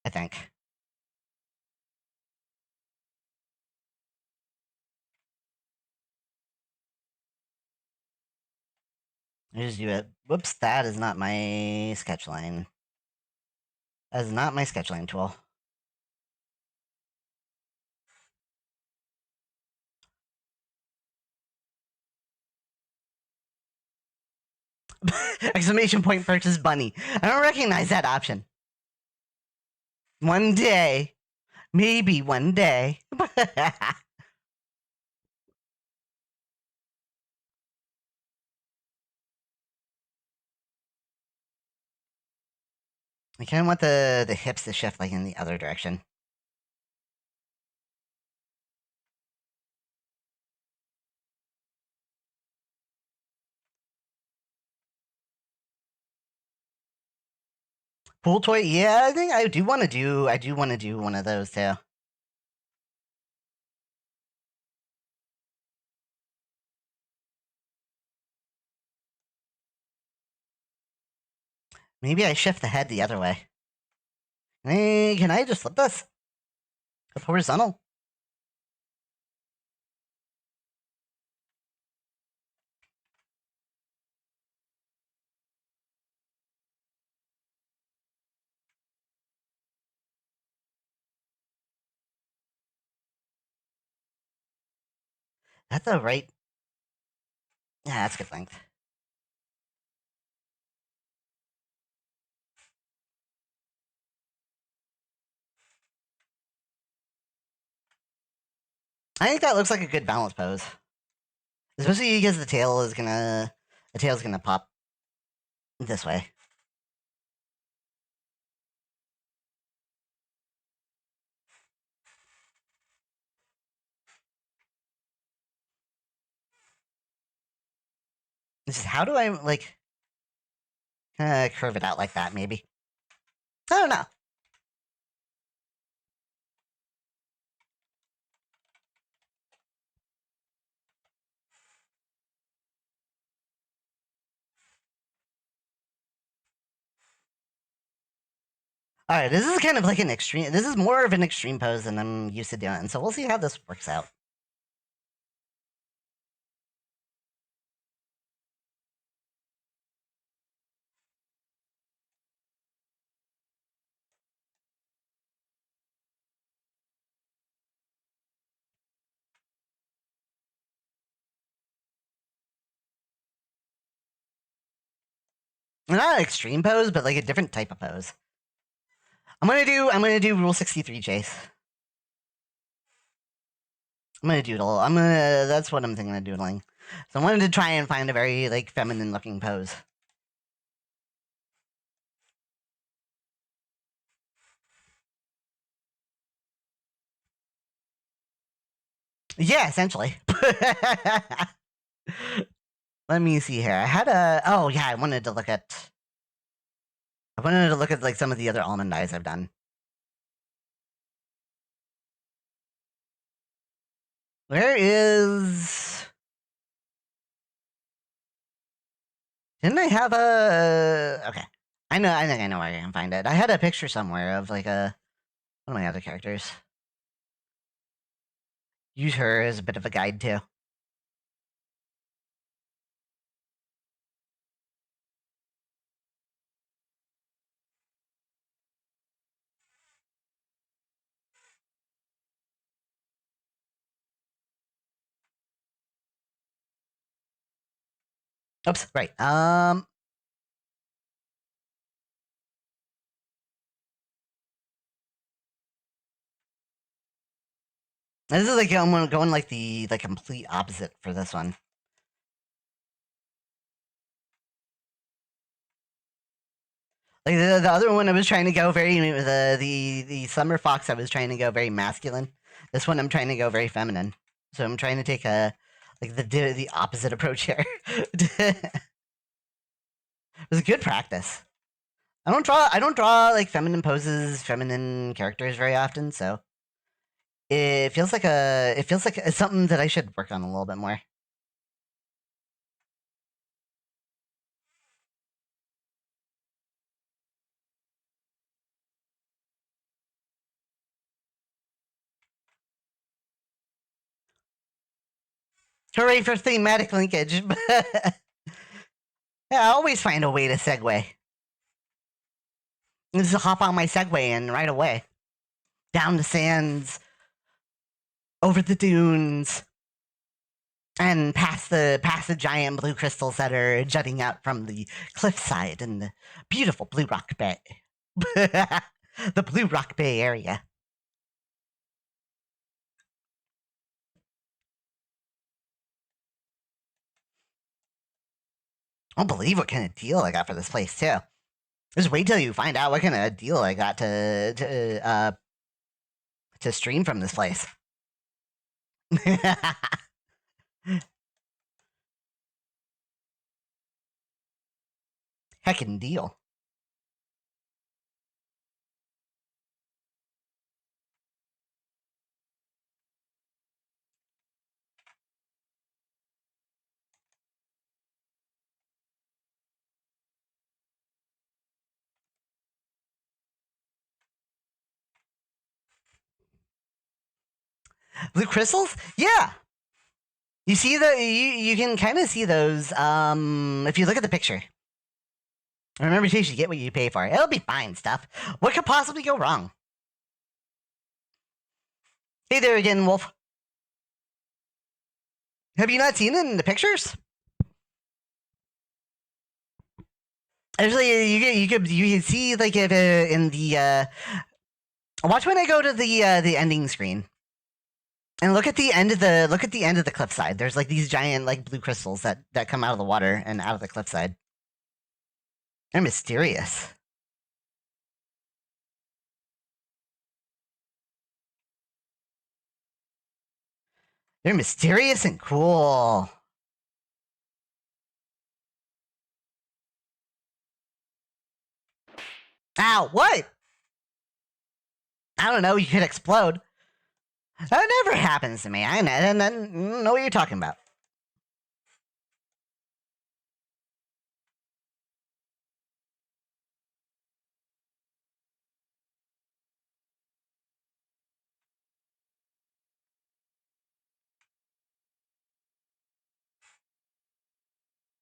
I think. I just do it. Whoops, that is not my sketch line. That is not my sketch line tool. Exclamation point purchase bunny. I don't recognize that option. One day. Maybe one day. I kind of want the hips to shift like in the other direction. Pool toy, yeah, I think I do want to do one of those too. Maybe I shift the head the other way. Hey, can I just flip this? Horizontal. That's the right. Yeah, that's good length. I think that looks like a good balance pose. Especially because the tail's gonna pop this way. This is how do I like curve it out like that? Maybe I don't know. All right, this is kind of like an extreme. This is more of an extreme pose than I'm used to doing. So we'll see how this works out. Not an extreme pose, but like a different type of pose. I'm gonna do Rule 63, Chase. I'm gonna doodle. That's what I'm thinking of doodling. So I wanted to try and find a very, like, feminine looking pose. Yeah, essentially. Let me see here. I had oh yeah, I wanted to look at like some of the other almond eyes I've done. Where is... Didn't I have a... Okay. I think I know where I can find it. I had a picture somewhere of like a... One of my other characters. Use her as a bit of a guide too. Oops, right. This is like I'm going like the complete opposite for this one. Like the other one, I was trying to go very the summer fox. I was trying to go very masculine. This one, I'm trying to go very feminine. So I'm trying to take a like the opposite approach here. It was a good practice. I don't draw like feminine poses, feminine characters very often. So it feels like it's something that I should work on a little bit more. Hooray for thematic linkage! Yeah, I always find a way to segue. Just hop on my Segway and right away. Down the sands, over the dunes, and past the giant blue crystals that are jutting out from the cliffside in the beautiful Blue Rock Bay. The Blue Rock Bay area. I don't believe what kind of deal I got for this place too. Just wait till you find out what kind of deal I got to stream from this place. Heckin' deal. Blue crystals? Yeah. You see you can kind of see those if you look at the picture. Remember, you should get what you pay for. It'll be fine stuff. What could possibly go wrong? Hey there again, Wolf. Have you not seen it in the pictures? Actually, you could see like it in the watch when I go to the ending screen. And look at the end of the cliffside. There's like these giant like blue crystals that come out of the water and out of the cliffside. They're mysterious. They're mysterious and cool. Ow, what? I don't know, you could explode. That never happens to me. I know what you're talking about.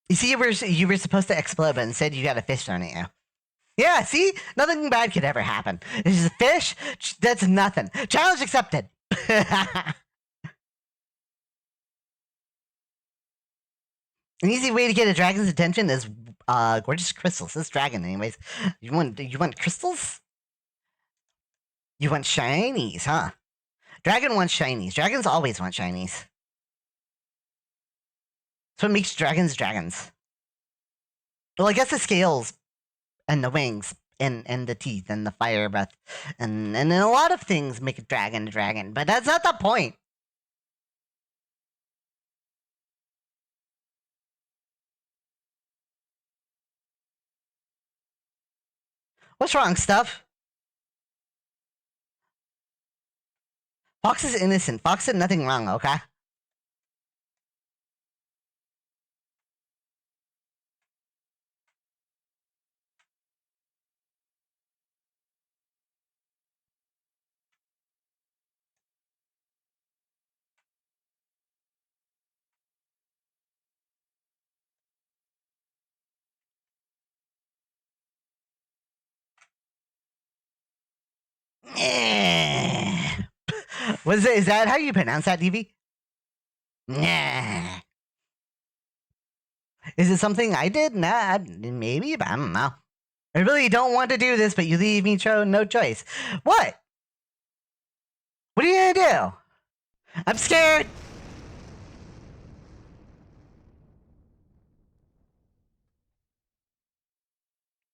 You see, you were supposed to explode, but instead you got a fish thrown at you. Yeah, see? Nothing bad could ever happen. This is a fish? That's nothing. Challenge accepted. An easy way to get a dragon's attention is Gorgeous crystals. This dragon, anyways. You want crystals? You want shinies, huh? Dragon wants shinies. Dragons always want shinies. That's what makes dragons dragons. Well, I guess the scales and the wings and the teeth and the fire breath and a lot of things make a dragon, but that's not the point. What's wrong, stuff? Fox is innocent. Fox did nothing wrong, okay? Is that how you pronounce that, DV? Nah. Is it something I did? Nah, maybe, but I don't know. I really don't want to do this, but you leave me no choice. What? What are you gonna do? I'm scared.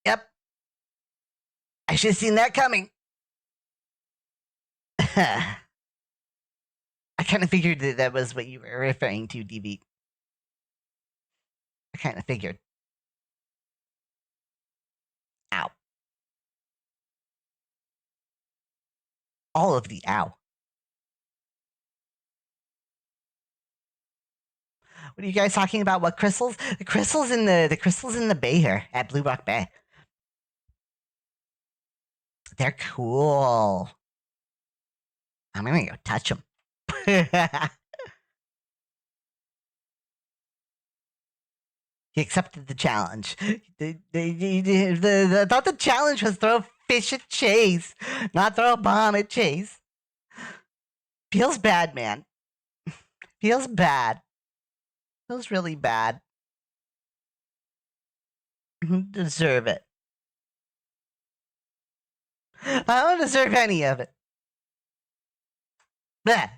Yep. I should have seen that coming. I kind of figured that was what you were referring to, DV. I kind of figured. Ow. All of the ow. What are you guys talking about? What crystals? The crystals in the bay here at Blue Rock Bay. They're cool. I'm gonna go touch them. He accepted the challenge. I thought the challenge was throw a fish at Chase, not throw a bomb at Chase. Feels bad, man. Feels bad. Feels really bad. Deserve it. I don't deserve any of it. Bleh.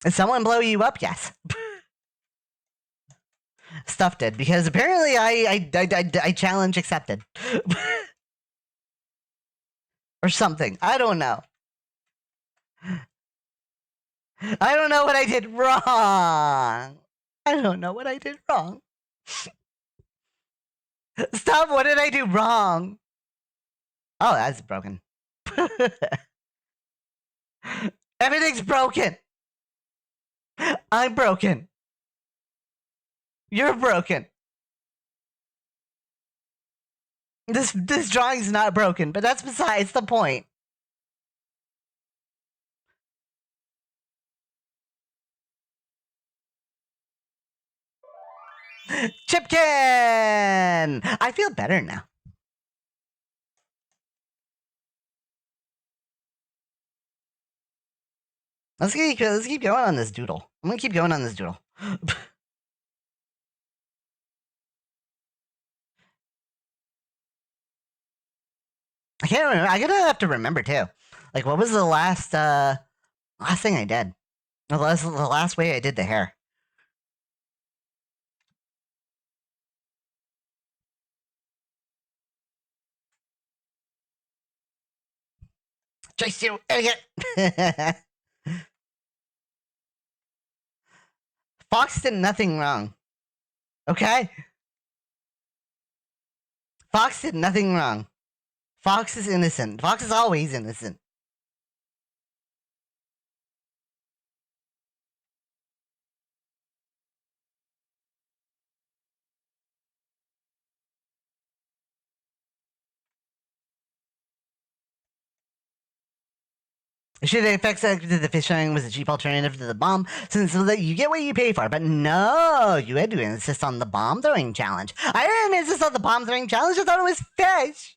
Did someone blow you up? Yes. Stuff did, because apparently I challenge accepted. Or something. I don't know. I don't know what I did wrong. I don't know what I did wrong. Stop, what did I do wrong? Oh, that's broken. Everything's broken. I'm broken. You're broken. This drawing's not broken, but that's besides the point. Chipkin! I feel better now. Let's keep going on this doodle. I'm gonna keep going on this doodle. I can't remember. I gotta have to remember too. Like, what was the last thing I did? The last way I did the hair. Chase you, idiot! Fox did nothing wrong. Okay? Fox did nothing wrong. Fox is innocent. Fox is always innocent. Should the effects that the fish frying was a cheap alternative to the bomb, since so that you get what you pay for. But no, you had to insist on the bomb throwing challenge. I didn't insist on the bomb throwing challenge. I thought it was fish.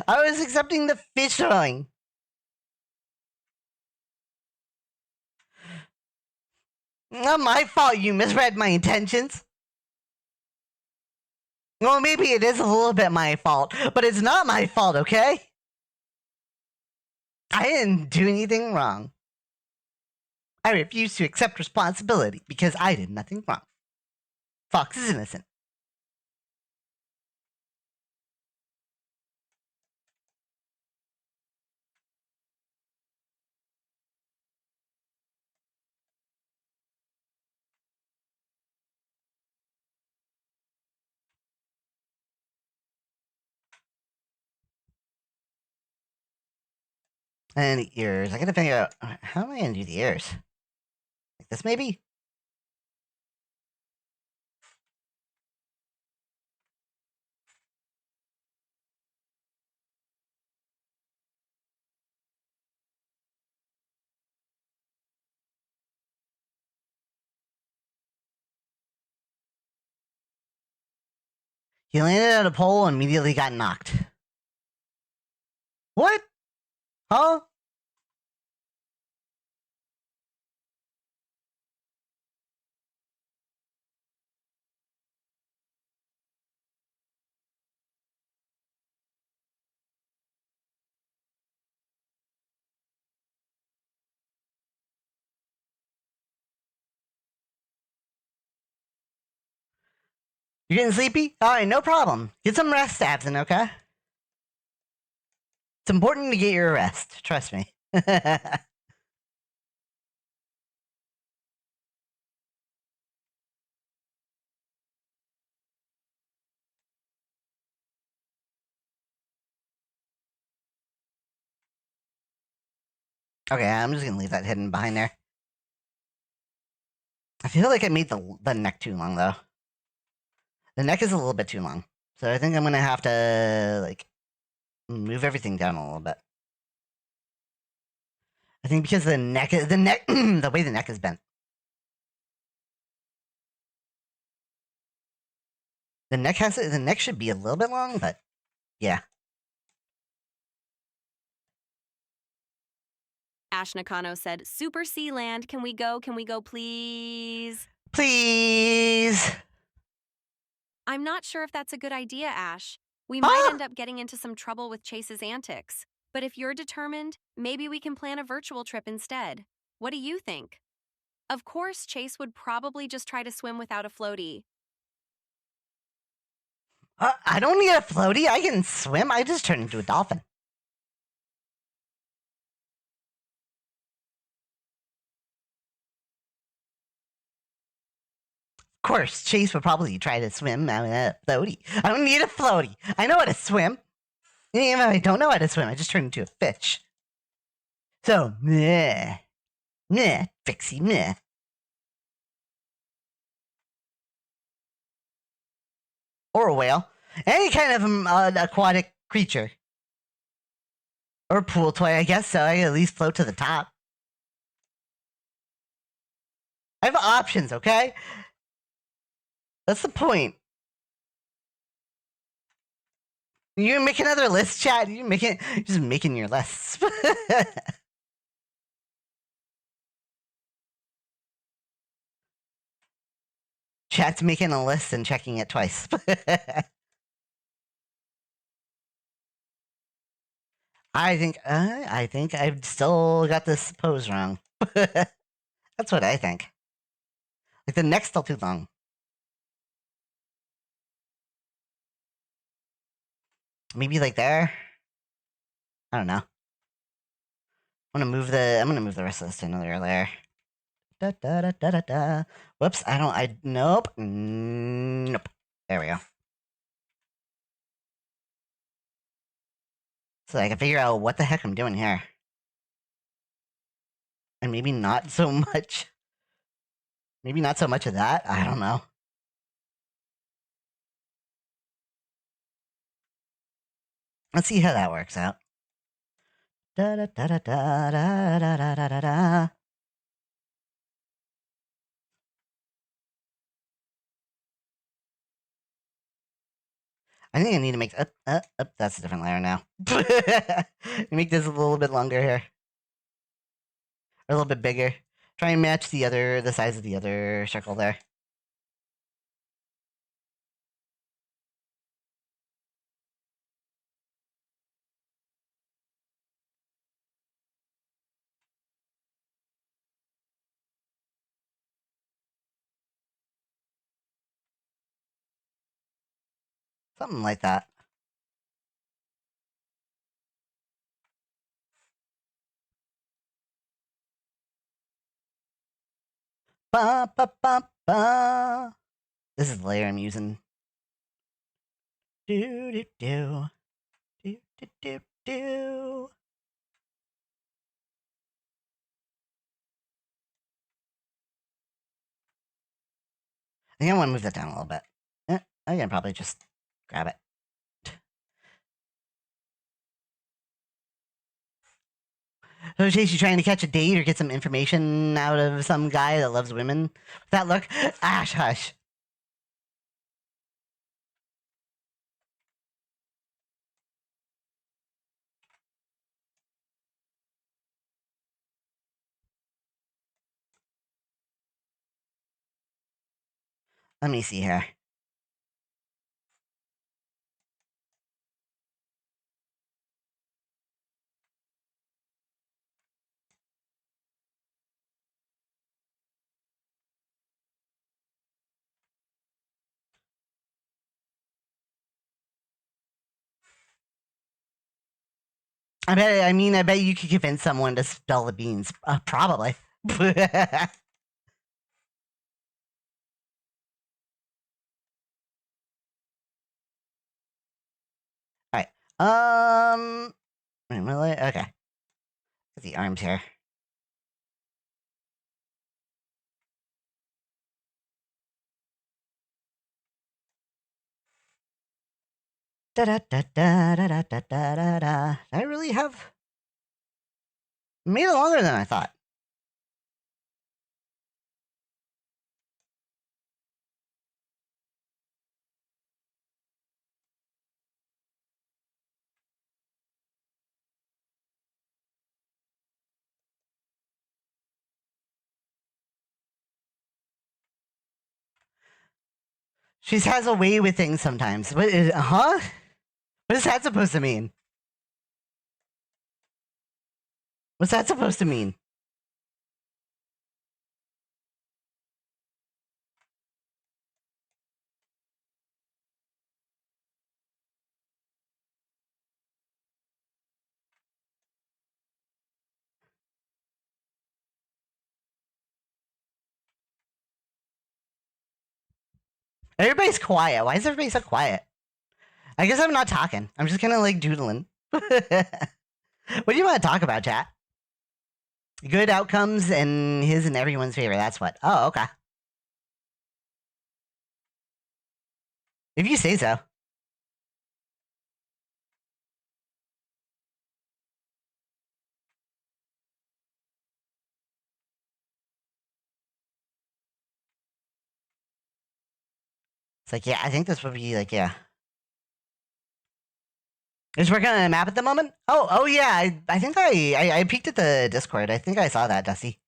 I was accepting the fish throwing. Not my fault you misread my intentions. Well, maybe it is a little bit my fault, but it's not my fault, okay? I didn't do anything wrong. I refuse to accept responsibility because I did nothing wrong. Fox is innocent. And the ears. I gotta figure out how am I gonna do the ears? Like this, maybe? He landed at a pole and immediately got knocked. What? Huh? You're getting sleepy? Alright, no problem. Get some rest, Absent, okay? It's important to get your rest. Trust me. Okay, I'm just gonna leave that hidden behind there. I feel like I made the neck too long, though. The neck is a little bit too long. So I think I'm gonna have to, like, move everything down a little bit. I think because the neck, the way the neck is bent. The neck should be a little bit long, but yeah. Ash Nakano said, Super Sealand, can we go? Can we go, please? Please. I'm not sure if that's a good idea, Ash. We Huh? might end up getting into some trouble with Chase's antics. But if you're determined, maybe we can plan a virtual trip instead. What do you think? Of course, Chase would probably just try to swim without a floaty. I don't need a floaty. I can swim. I just turned into a dolphin. Of course, Chase would probably try to swim out in a floaty. I don't need a floaty. I know how to swim. And even if I don't know how to swim, I just turned into a fish. So, meh. Meh, Fixie, meh. Or a whale. Any kind of aquatic creature. Or a pool toy, I guess, so I can at least float to the top. I have options, okay? That's the point. You make another list, chat. You're just making your lists. Chat's making a list and checking it twice. I think I've still got this pose wrong. That's what I think. Like the neck's still too long. Maybe like there. I don't know. I'm gonna move the rest of this to another layer. Da, da, da, da, da, da. Whoops, nope. Nope. There we go. So I can figure out what the heck I'm doing here. And maybe not so much. Maybe not so much of that. I don't know. Let's see how that works out. Da da da da da da da da da da da. I think I need to make that's a different layer now. Make this a little bit longer here. Or a little bit bigger. Try and match the size of the other circle there. Something like that. Ba ba ba ba. This is the layer I'm using. Do do do do do do do. I think I want to move that down a little bit. I can probably just grab it. So, Chase, you trying to catch a date or get some information out of some guy that loves women? With that look? Ash, hush. Let me see here. I bet you could convince someone to spill the beans. Probably. Alright. Really? Okay. Get the arms here. Da da da da da da da da da. I really have made it longer than I thought. She has a way with things sometimes. What is, huh? What is that supposed to mean? What's that supposed to mean? Everybody's quiet. Why is everybody so quiet? I guess I'm not talking. I'm just kind of like doodling. What do you want to talk about, chat? Good outcomes and his and everyone's favor. That's what. Oh, okay. If you say so. It's like, yeah, I think this would be like, yeah. Is working on a map at the moment? Oh yeah. I think I peeked at the Discord. I think I saw that, Dusty.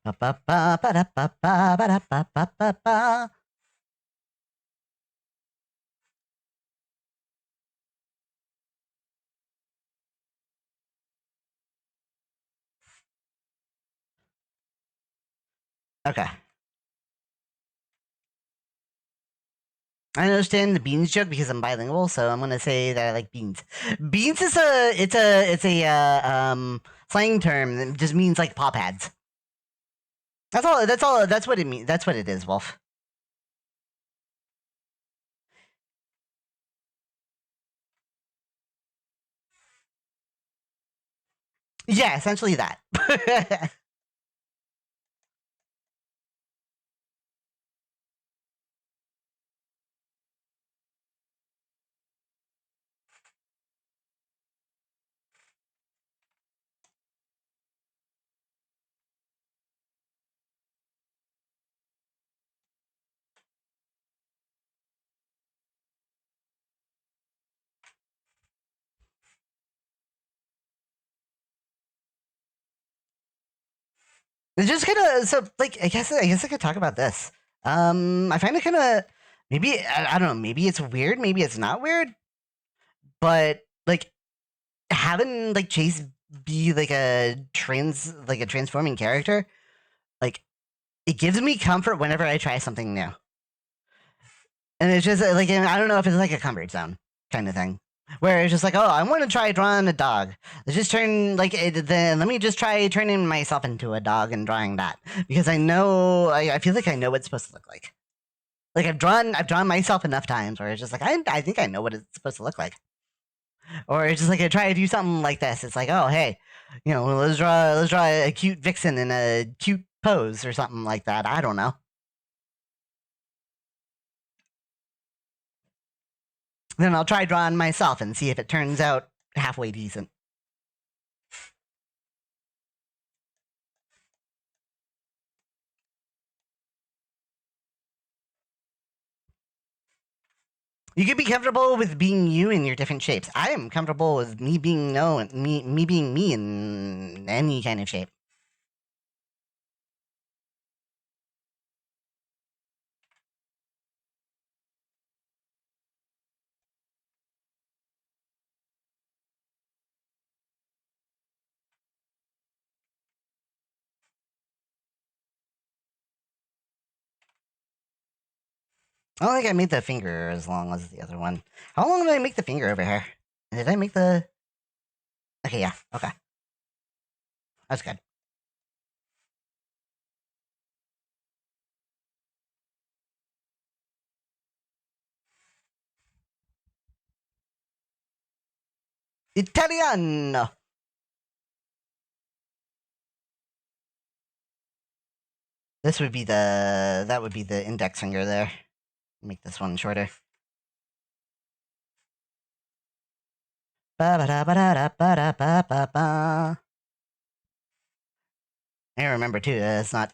Ba ba ba ba da ba ba ba da ba ba ba ba. Okay. I understand the beans joke because I'm bilingual, so I'm gonna say that I like beans. Beans is a slang term that just means like pop pads. That's all. That's what it means. That's what it is, Wolf. Yeah, essentially that. It's just kind of so like I guess I could talk about this. I find it kind of maybe I don't know, maybe it's weird, maybe it's not weird, but like having like Chase be like a transforming character, like it gives me comfort whenever I try something new. And it's just like I don't know if it's like a comfort zone kind of thing. Where it's just like, oh, I want to try drawing a dog. Let's just turn then let me just try turning myself into a dog and drawing that because I know I feel like I know what it's supposed to look like. Like I've drawn myself enough times where it's just like I think I know what it's supposed to look like. Or it's just like I try to do something like this. It's like, oh hey, let's draw a cute vixen in a cute pose or something like that. I don't know. Then I'll try drawing myself and see if it turns out halfway decent. You could be comfortable with being you in your different shapes. I am comfortable with me being me being me in any kind of shape. I don't think I made the finger as long as the other one. How long did I make the finger over here? Did I make the... Okay, yeah, okay. That's good. Italiano! This would be that would be the index finger there. Make this one shorter. Ba-ba-da-ba-da-ba-da-ba-ba-ba. And remember too, it's not...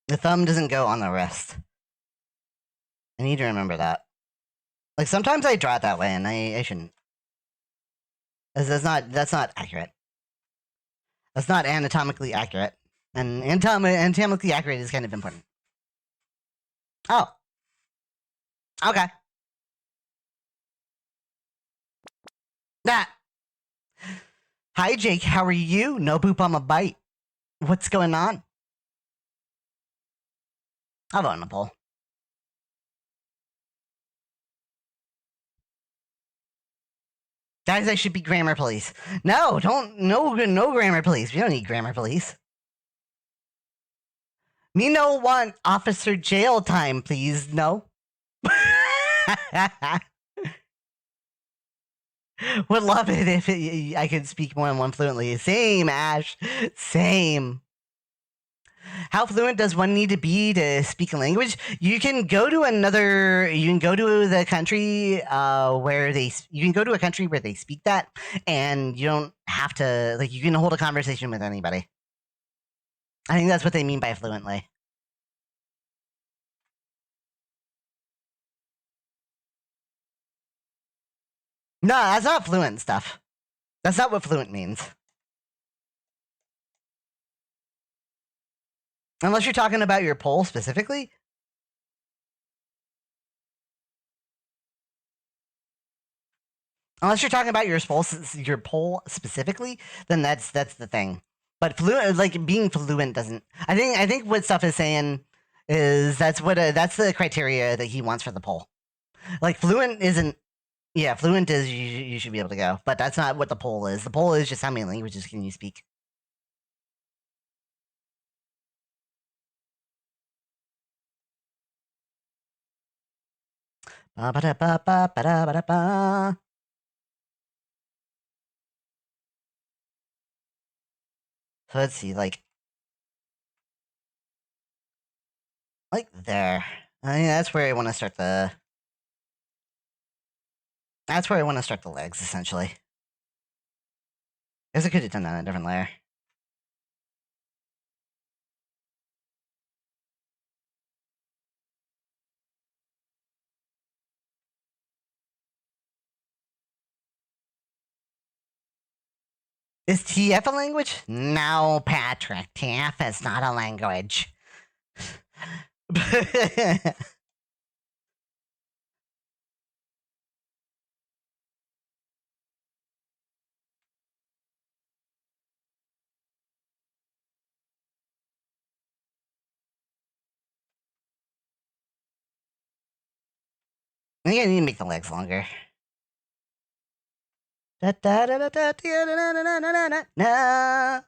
The thumb doesn't go on the wrist. I need to remember that. Like sometimes I draw it that way and I shouldn't. That's not accurate. That's not anatomically accurate. And anatomically accurate is kind of important. Oh. Okay. That. Hi, Jake. How are you? No poop on my bite. What's going on? I'll vote on a poll. Guys, I should be grammar police. No, no grammar police. We don't need grammar police. Me no want officer jail time, please. No. Would love it if I could speak more than one fluently. Same, Ash. Same. How fluent does one need to be to speak a language? You can go to another. You can go to the country where they. You can go to a country where they speak that, and you don't have to. Like, you can hold a conversation with anybody. I think that's what they mean by fluently. No, that's not fluent stuff. That's not what fluent means. Unless you're talking about your poll specifically. Unless you're talking about your poll specifically, then that's the thing. But fluent, like being fluent, doesn't. I think what stuff is saying is that's the criteria that he wants for the poll. Like fluent isn't. Yeah, fluent is you should be able to go, but that's not what the poll is. The poll is just how many languages can you speak. Ba-ba-da-ba-ba-ba-da-ba-da-ba. So let's see, like there. I mean, that's where I want to start the. That's where I want to start the legs, essentially. I guess I could have done that on a different layer. Is TF a language? No, Patrick. TF is not a language. I think I need to make the legs longer. Na.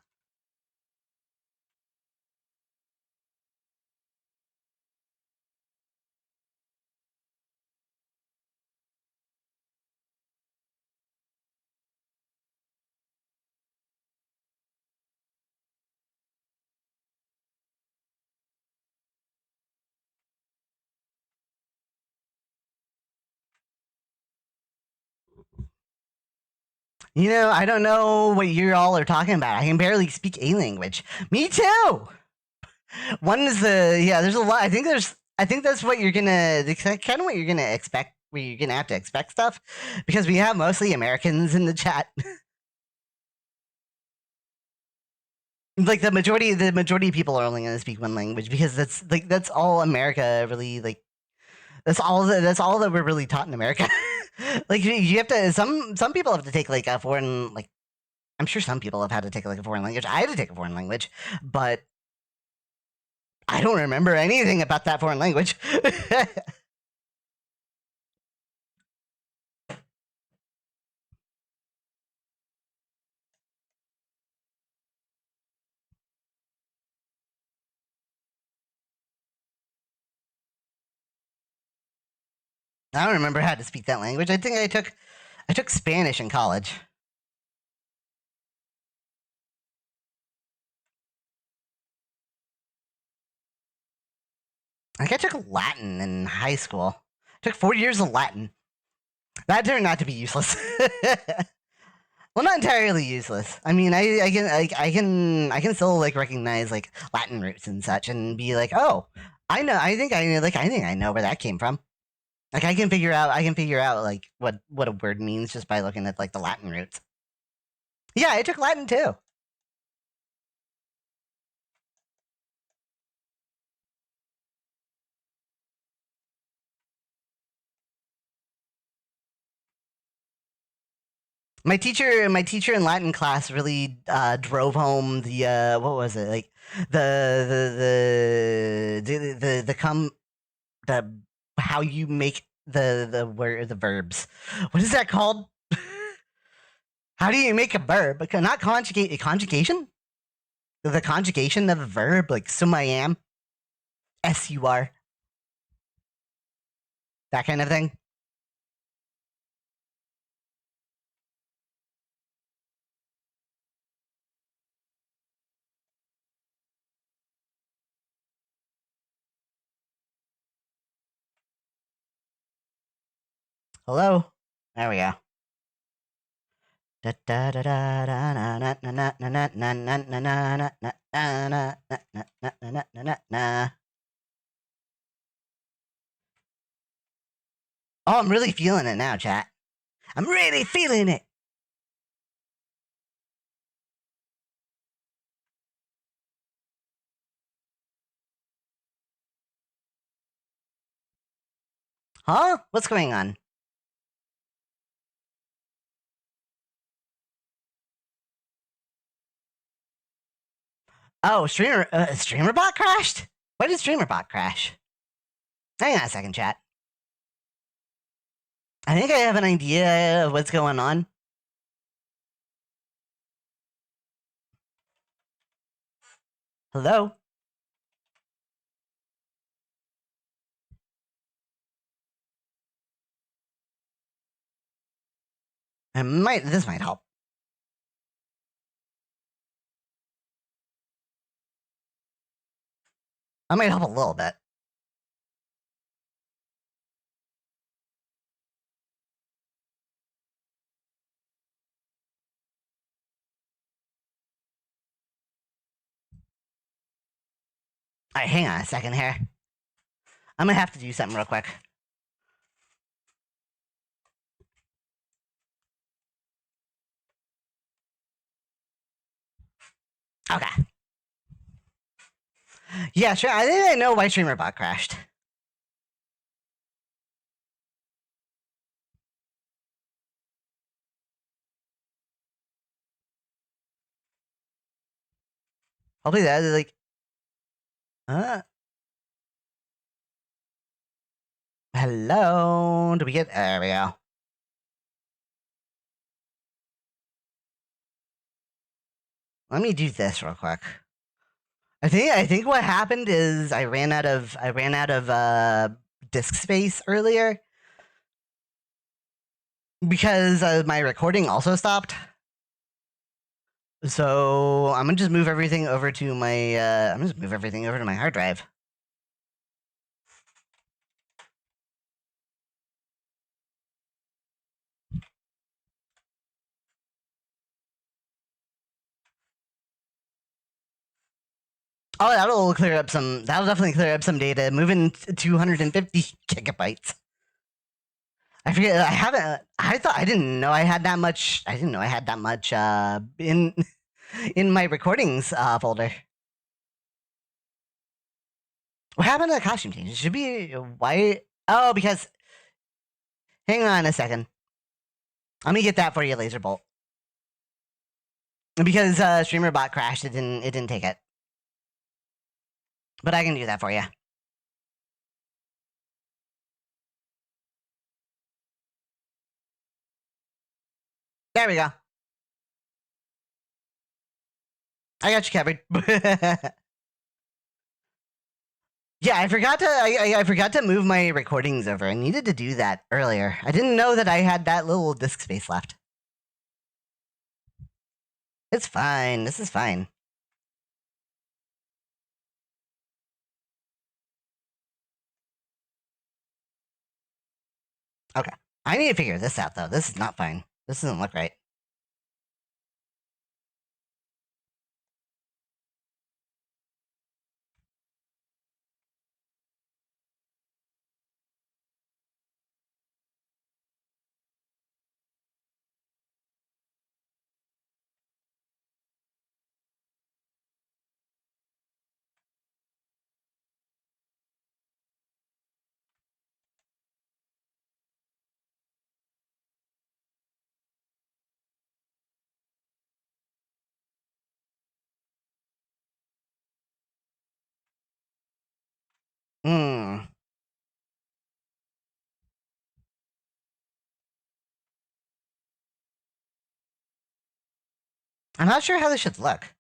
You know, I don't know what you all are talking about. I can barely speak a language. Me too. One is there's a lot. I think that's what you're gonna, kind of what you're gonna expect, where you're gonna have to expect stuff, because we have mostly Americans in the chat. Like the majority of people are only gonna speak one language, because that's all America really, like, that's all that we're really taught in America. Like you have to, some people have to take like a foreign, like, I'm sure some people have had to take like a foreign language. I had to take a foreign language, but I don't remember anything about that foreign language. I don't remember how to speak that language. I think I took Spanish in college. I think I took Latin in high school. I took 4 years of Latin. That turned out to be useless. Well, not entirely useless. I mean, I can still like recognize like Latin roots and such, and be like, oh, I know. I think I know where that came from. Like I can figure out like what a word means just by looking at like the Latin roots. Yeah, I took Latin too. My teacher in Latin class really drove home the what was it, like the come the how you make the word, the verbs. What is that called? How do you make a verb? Not conjugate, a conjugation. The conjugation of a verb, like sum I am, sur, that kind of thing. Hello. There we go. Oh, I'm really feeling it now, chat. I'm really feeling it. Huh? What's going on? Oh, streamer bot crashed? Why did streamer bot crash? Hang on a second, chat. I think I have an idea of what's going on. Hello? This might help. I might help a little bit. All right, hang on a second here. I'm gonna have to do something real quick. Okay. Yeah, sure. I think I know why streamer bot crashed. Hopefully that is like, uh, Hello? Do we get... There we go. Let me do this real quick. I think what happened is I ran out of disk space earlier because my recording also stopped. So I'm gonna just move everything over to my hard drive. Oh, that'll definitely clear up some data. Moving 250 gigabytes. I forget. I haven't. I didn't know I had that much. I didn't know I had that much in in my recordings folder. What happened to the costume change? It should be why. Oh, because. Hang on a second. Let me get that for you, Laser Bolt. Because streamer bot crashed. It didn't take it. But I can do that for you. There we go. I got you covered. Yeah, I forgot to move my recordings over. I needed to do that earlier. I didn't know that I had that little disk space left. It's fine. This is fine. Okay. I need to figure this out though. This is not fine. This doesn't look right. Hmm. I'm not sure how this should look.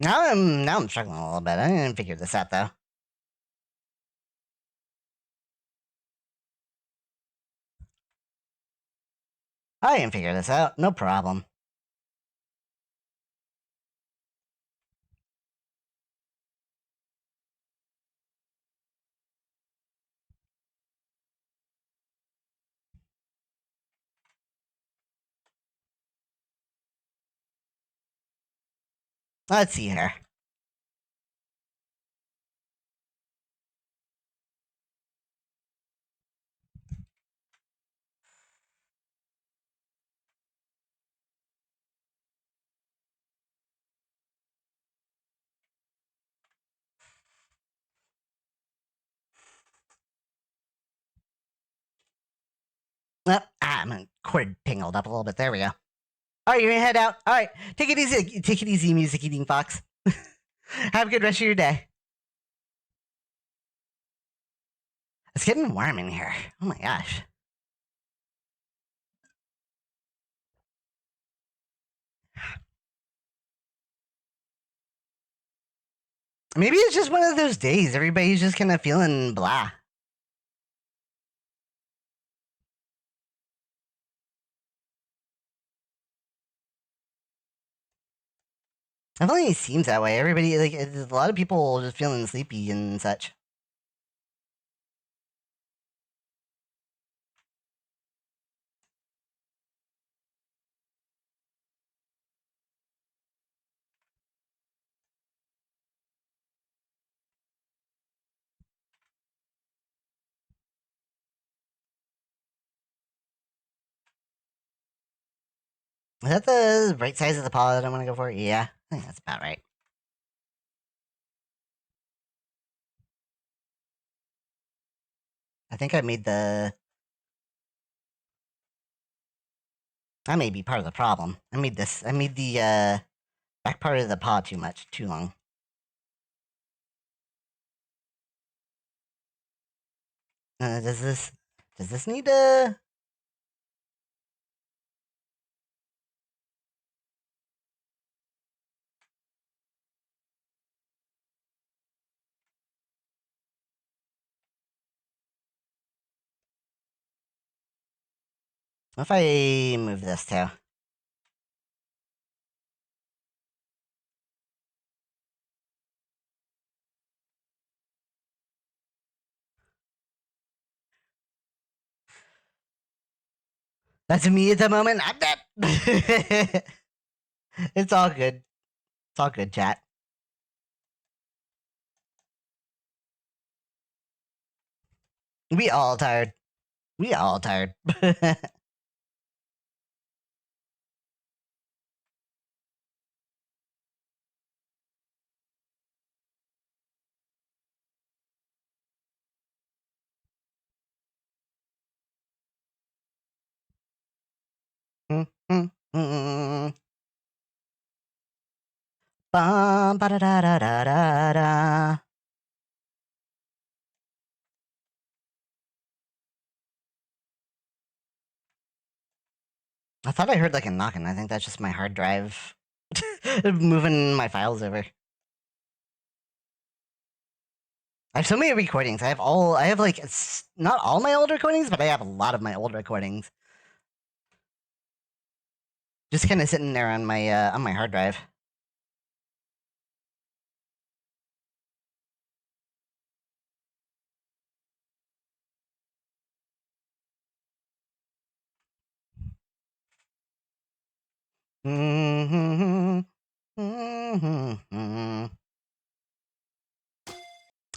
Now I'm struggling a little bit. I didn't figure this out though. I didn't figure this out. No problem. Let's see here. I'm cord pingled up a little bit. There we go. All right, you're gonna head out. All right, take it easy. Take it easy, music eating fox. Have a good rest of your day. It's getting warm in here. Oh my gosh. Maybe it's just one of those days. Everybody's just kind of feeling blah. Definitely seems that way. Everybody, like, a lot of people just feeling sleepy and such. Is that the right size of the paw that I want to go for? Yeah, I think that's about right. I think I made the... That may be part of the problem. I made the back part of the paw too long. Does this need to? What if I move this too? That's me at the moment. I'm dead. It's all good. It's all good, chat. We all tired. We all tired. Bum, ba-da-da-da-da-da-da. I thought I heard like a knocking. I think that's just my hard drive moving my files over. I have so many recordings. I have like not all my old recordings, but I have a lot of my old recordings. Just kind of sitting there on my hard drive.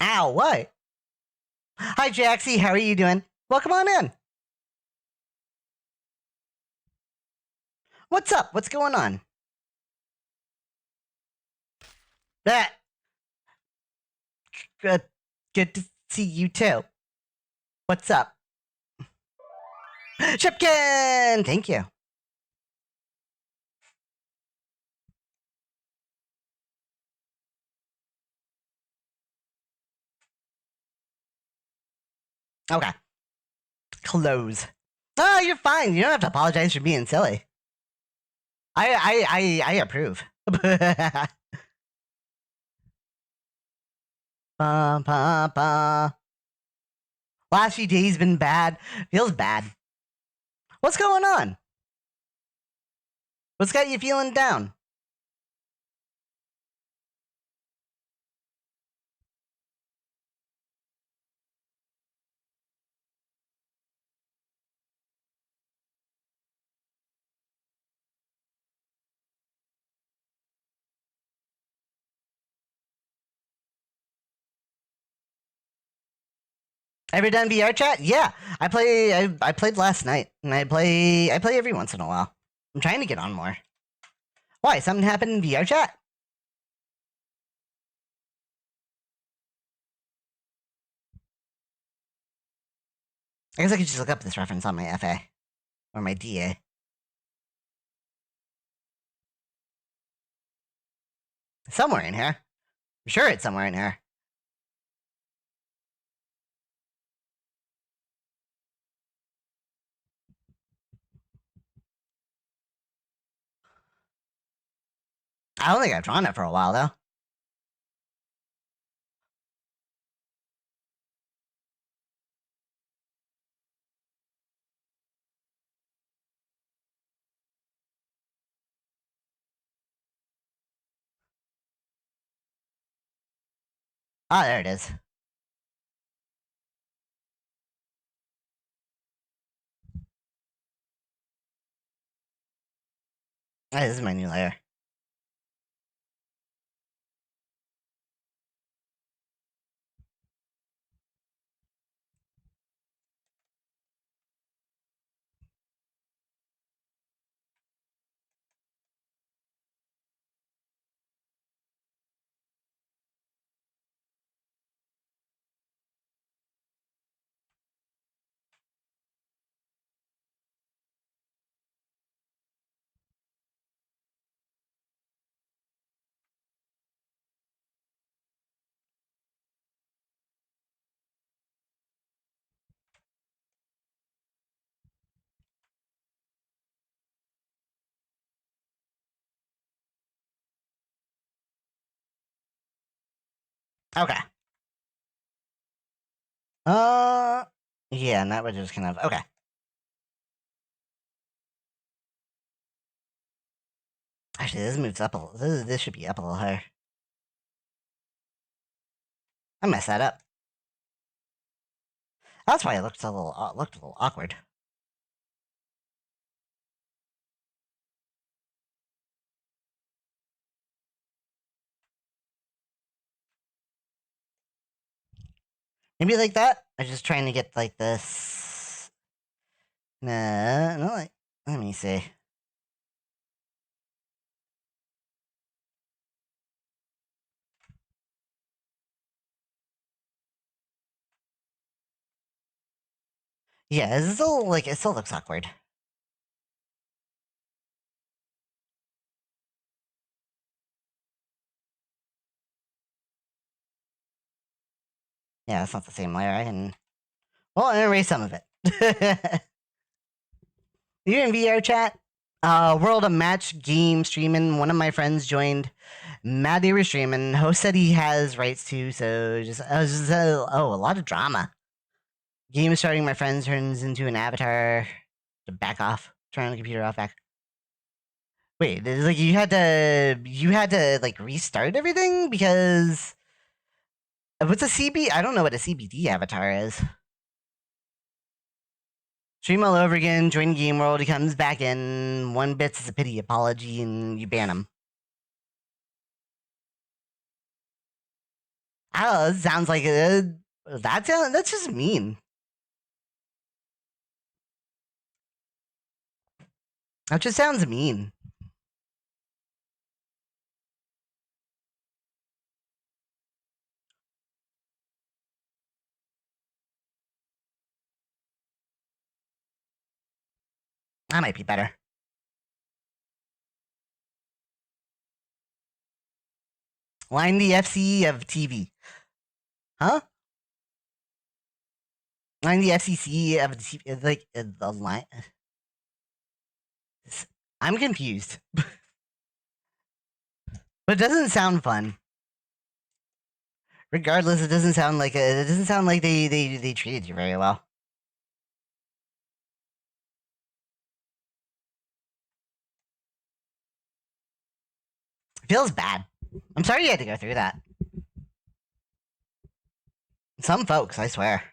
Ow, what? Hi, Jaxie. How are you doing? Welcome on in. What's up? What's going on? That. Good to see you too. What's up? Shipkin! Thank you. Okay. Close. Oh, you're fine. You don't have to apologize for being silly. I approve. Ba, ba, ba. Last few days been bad. Feels bad. What's going on? What's got you feeling down? Ever done VR chat? Yeah, I played last night, and I play every once in a while. I'm trying to get on more. Why? Something happened in VR chat? I guess I could just look up this reference on my FA or my DA. Somewhere in here. I'm sure it's somewhere in here. I don't think I've drawn it for a while though. Ah, there it is. Ah, this is my new layer. Okay. Yeah, and that would just kind of okay. Actually, this moves up a little. This should be up a little higher. I messed that up. That's why it looked looked a little awkward. Maybe like that. I'm just trying to get like this. Nah, no, like, let me see. Yeah, it's still like it still looks awkward. Yeah, it's not the same layer. I can. Well, I erase some of it. You in VR chat? World of Match game streaming. One of my friends joined. Mad they were streaming. Host said he has rights to, so just I was just oh, a lot of drama. Game is starting. My friend turns into an avatar. To back off. Turn the computer off. Back. Wait, like you had to like restart everything because what's a CB? I don't know what a CBD avatar is. Stream all over again. Join game world. He comes back in. One bits is a pity apology, and you ban him. I don't know. It sounds like that's just mean. That just sounds mean. That might be better. Line the FCE of TV. Huh? Line the FCC of like the line. I'm confused. But it doesn't sound fun. Regardless, it doesn't sound like it doesn't sound like they treated you very well. It feels bad. I'm sorry you had to go through that. Some folks, I swear.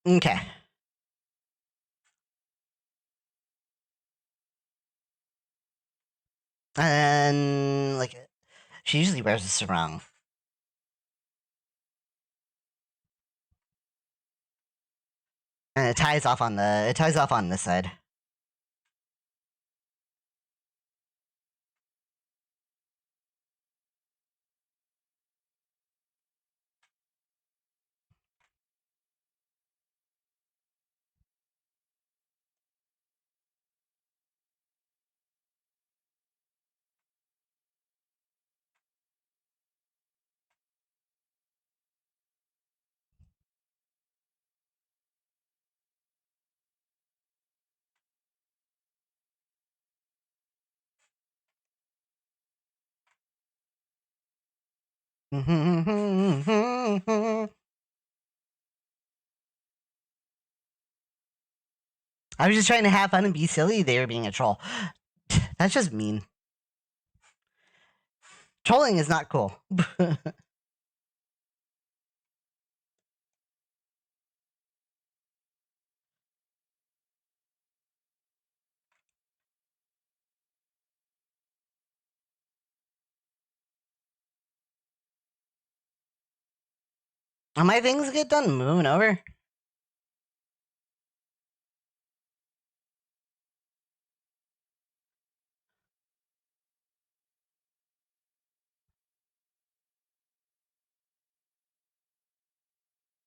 Okay. And like she usually wears a sarong. And it ties off on this side. I was just trying to have fun and be silly. They were being a troll. That's just mean. Trolling is not cool. My things get done moving over.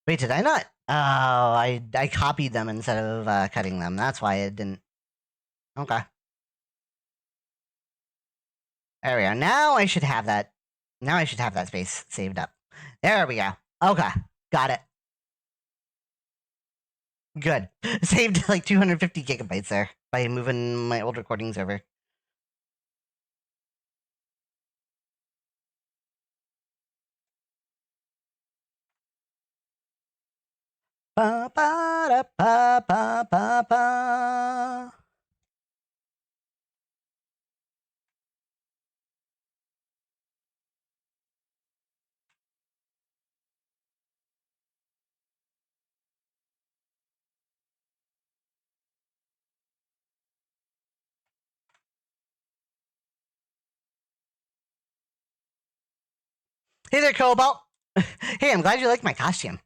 Wait, did I not? Oh, I copied them instead of cutting them. That's why it didn't. Okay. There we go. Now I should have that. Now I should have that space saved up. There we go. Okay. Got it. Good. Saved like 250 gigabytes there by moving my old recordings over. Ba ba da ba ba ba ba. Hey there, Cobalt. Hey, I'm glad you like my costume.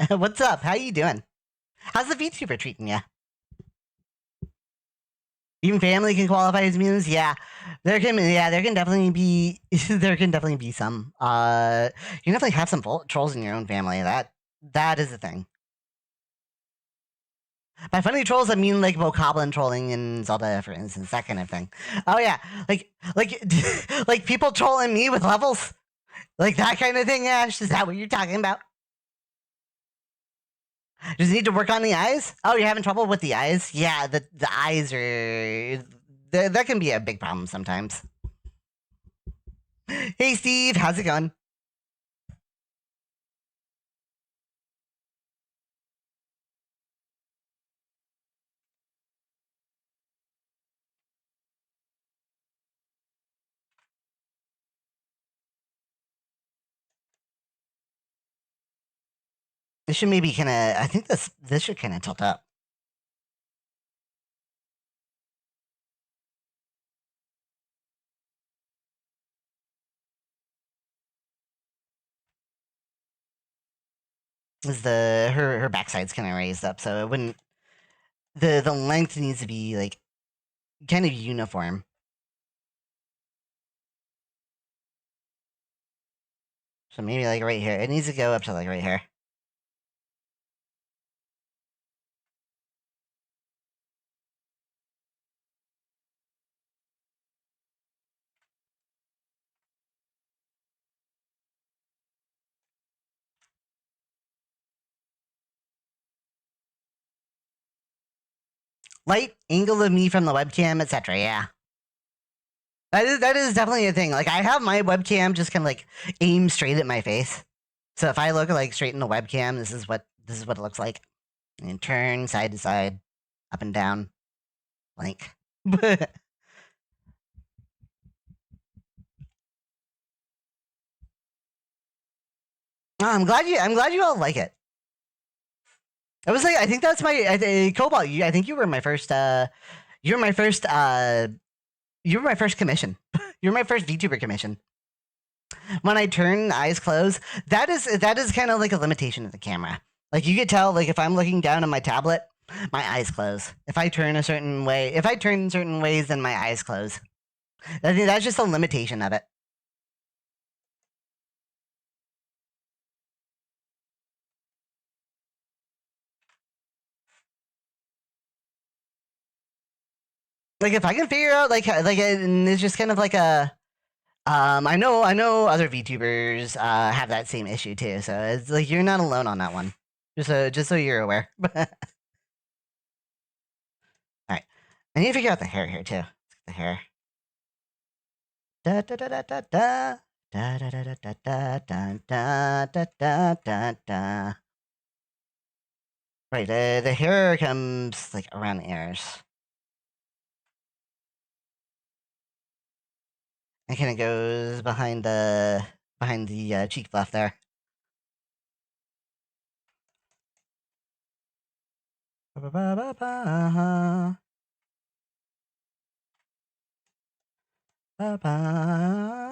What's up? How you doing? How's the VTuber treating you? Even family can qualify as mutants. Yeah, there can definitely be there can definitely be some. You can definitely have some trolls in your own family. That is the thing. By funny trolls, I mean like Bokoblin trolling in Zelda, for instance, that kind of thing. Oh yeah, like like people trolling me with levels, like that kind of thing. Ash, is that what you're talking about? Does he need to work on the eyes? Oh, you're having trouble with the eyes? Yeah, the eyes are that can be a big problem sometimes. Hey Steve, how's it going? This should maybe kind of. I think this should kind of tilt up. Is her backside's kind of raised up, so it wouldn't. The length needs to be like kind of uniform. So maybe like right here. It needs to go up to like right here. Light angle of me from the webcam, etc. Yeah. That is definitely a thing. Like I have my webcam just kind of like aim straight at my face. So if I look like straight in the webcam, this is what it looks like. And turn side to side, up and down, blank. Oh, I'm glad you all like it. I was like, I think that's my Cobalt. I think you were my first. You were my first. You were my first commission. You're my first VTuber commission. When I turn eyes closed, that is kind of like a limitation of the camera. Like you could tell, like if I'm looking down on my tablet, my eyes close. If I turn a certain way, if I turn in certain ways, then my eyes close. I think that's just a limitation of it. Like if I can figure out and it's just kind of like a I know other VTubers have that same issue too. So it's like you're not alone on that one. Just so you're aware. All right. I need to figure out the hair here too. Let's get the hair. Da da da da da da. Da da da da da da da da da da da. Right, the hair comes like around the ears. It kind of goes behind the cheek fluff there. Ba, ba, ba, ba, ba. Ba, ba.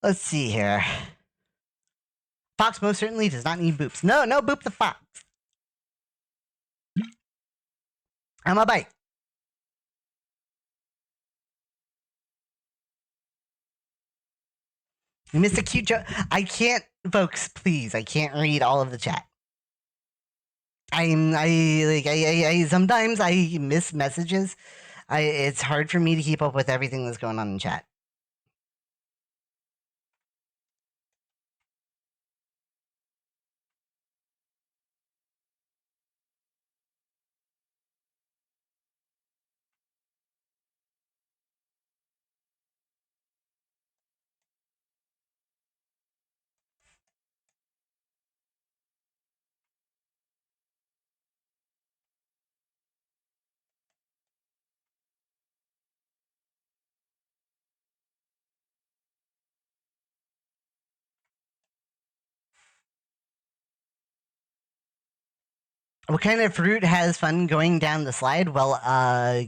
Let's see here. Fox most certainly does not need boops. No, no boop the fox. I'm a bite. You missed a cute joke. I can't, folks, please. I can't read all of the chat. Sometimes I miss messages. It's hard for me to keep up with everything that's going on in chat. What kind of fruit has fun going down the slide? Well,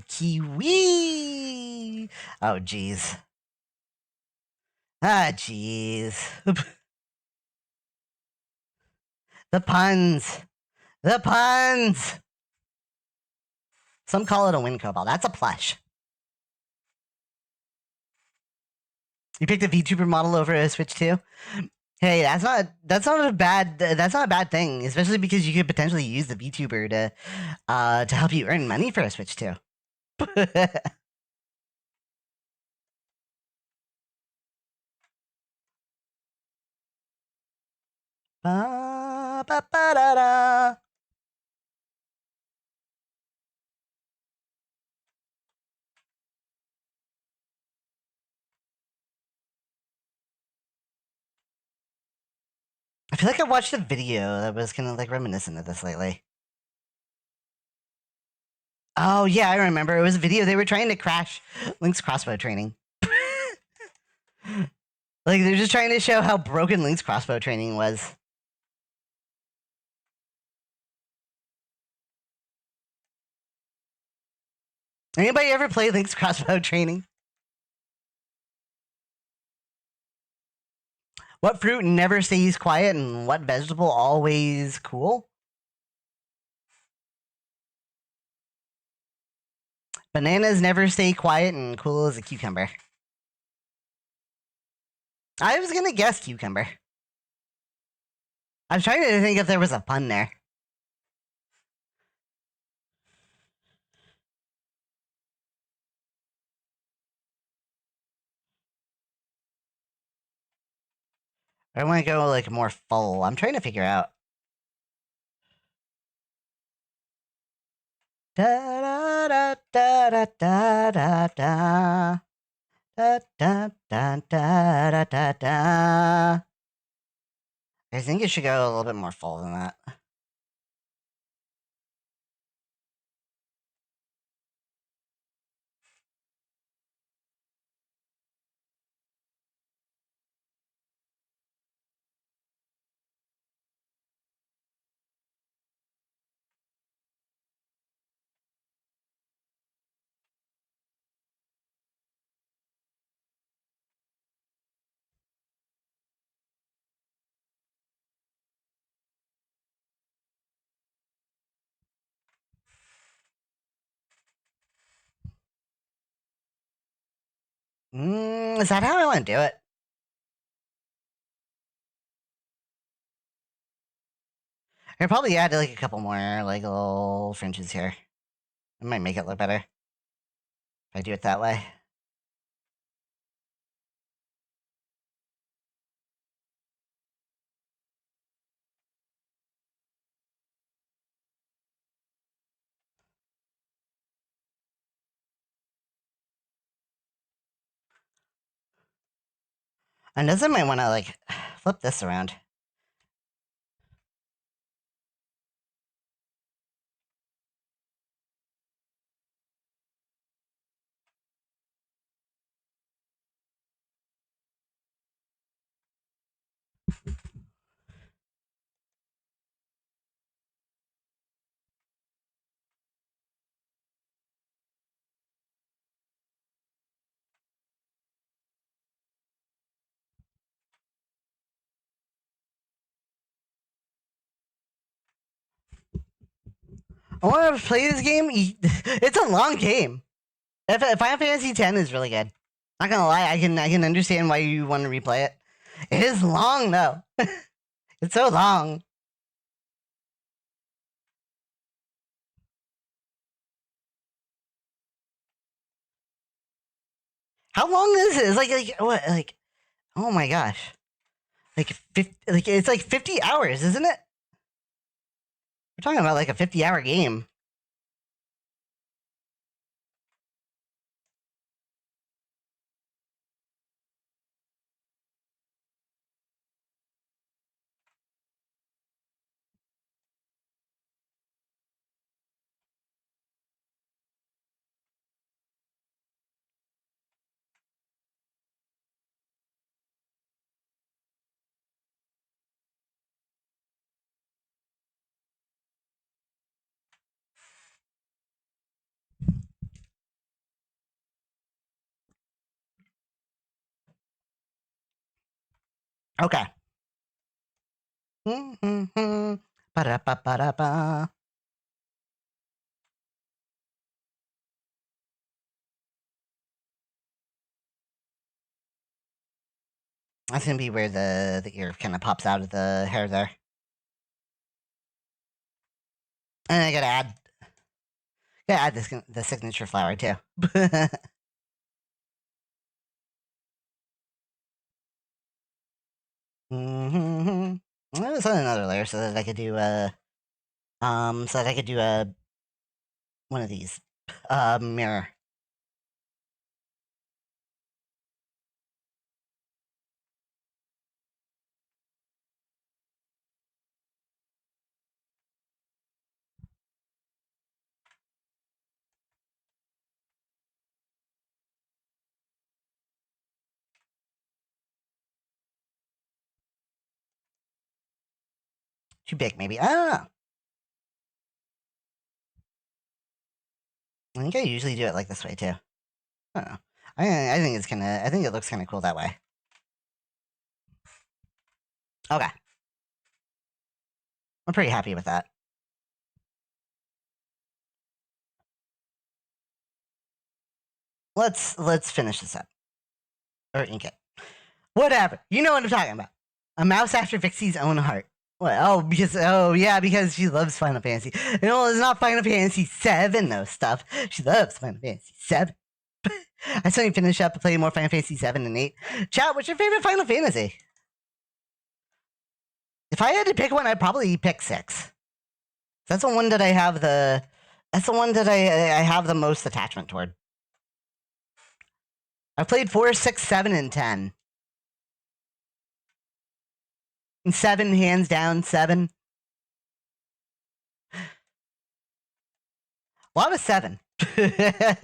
kiwi. Oh, jeez. Ah, jeez. The puns. The puns. Some call it a wind cobalt. That's a plush. You picked a VTuber model over a Switch 2? Hey, that's not a bad thing, especially because you could potentially use the VTuber to help you earn money for a Switch 2. Ba, ba, ba, da, da. I feel like I watched a video that was kind of like reminiscent of this lately. Oh yeah, I remember. It was a video they were trying to crash Link's crossbow training. Like they're just trying to show how broken Link's crossbow training was. Anybody ever play Link's crossbow training? What fruit never stays quiet and what vegetable always cool? Bananas never stay quiet and cool as a cucumber. I was gonna guess cucumber. I was trying to think if there was a pun there. I want to go like more full. I'm trying to figure out. Da da da da da da da da. Da, da, da, da, da, da, da. I think it should go a little bit more full than that. Is that how I want to do it? I'll probably add like a couple more like little fringes here. It might make it look better if I do it that way. And this I might want to like flip this around. I want to play this game. It's a long game. Final Fantasy X is really good. Not gonna lie, I can understand why you want to replay it. It is long though. It's so long. How long is it? It's like what? Like, oh my gosh, like 50, like it's like 50 hours, isn't it? We're talking about like a 50-hour game. Okay. Ba-da-ba-ba-da-ba. That's gonna be where the ear kind of pops out of the hair there. And I gotta add the signature flower too. I was on another layer so that I could do one of these mirror. Too big, maybe. I don't know. I think I usually do it like this way too. I don't know. I think it's kinda. I think it looks kind of cool that way. Okay. I'm pretty happy with that. Let's finish this up. Or ink it. Whatever. You know what I'm talking about. A mouse after Vixie's own heart. What? Because she loves Final Fantasy. No, it's not Final Fantasy 7 though stuff. She loves Final Fantasy 7. I still need to finish up and play more Final Fantasy 7 and 8. Chat, what's your favorite Final Fantasy? If I had to pick one, I'd probably pick 6. That's the one that I have the. That's the one that I have the most attachment toward. I've played 4, 6, 7, and 10. And 7, hands down, 7. A lot of 7. A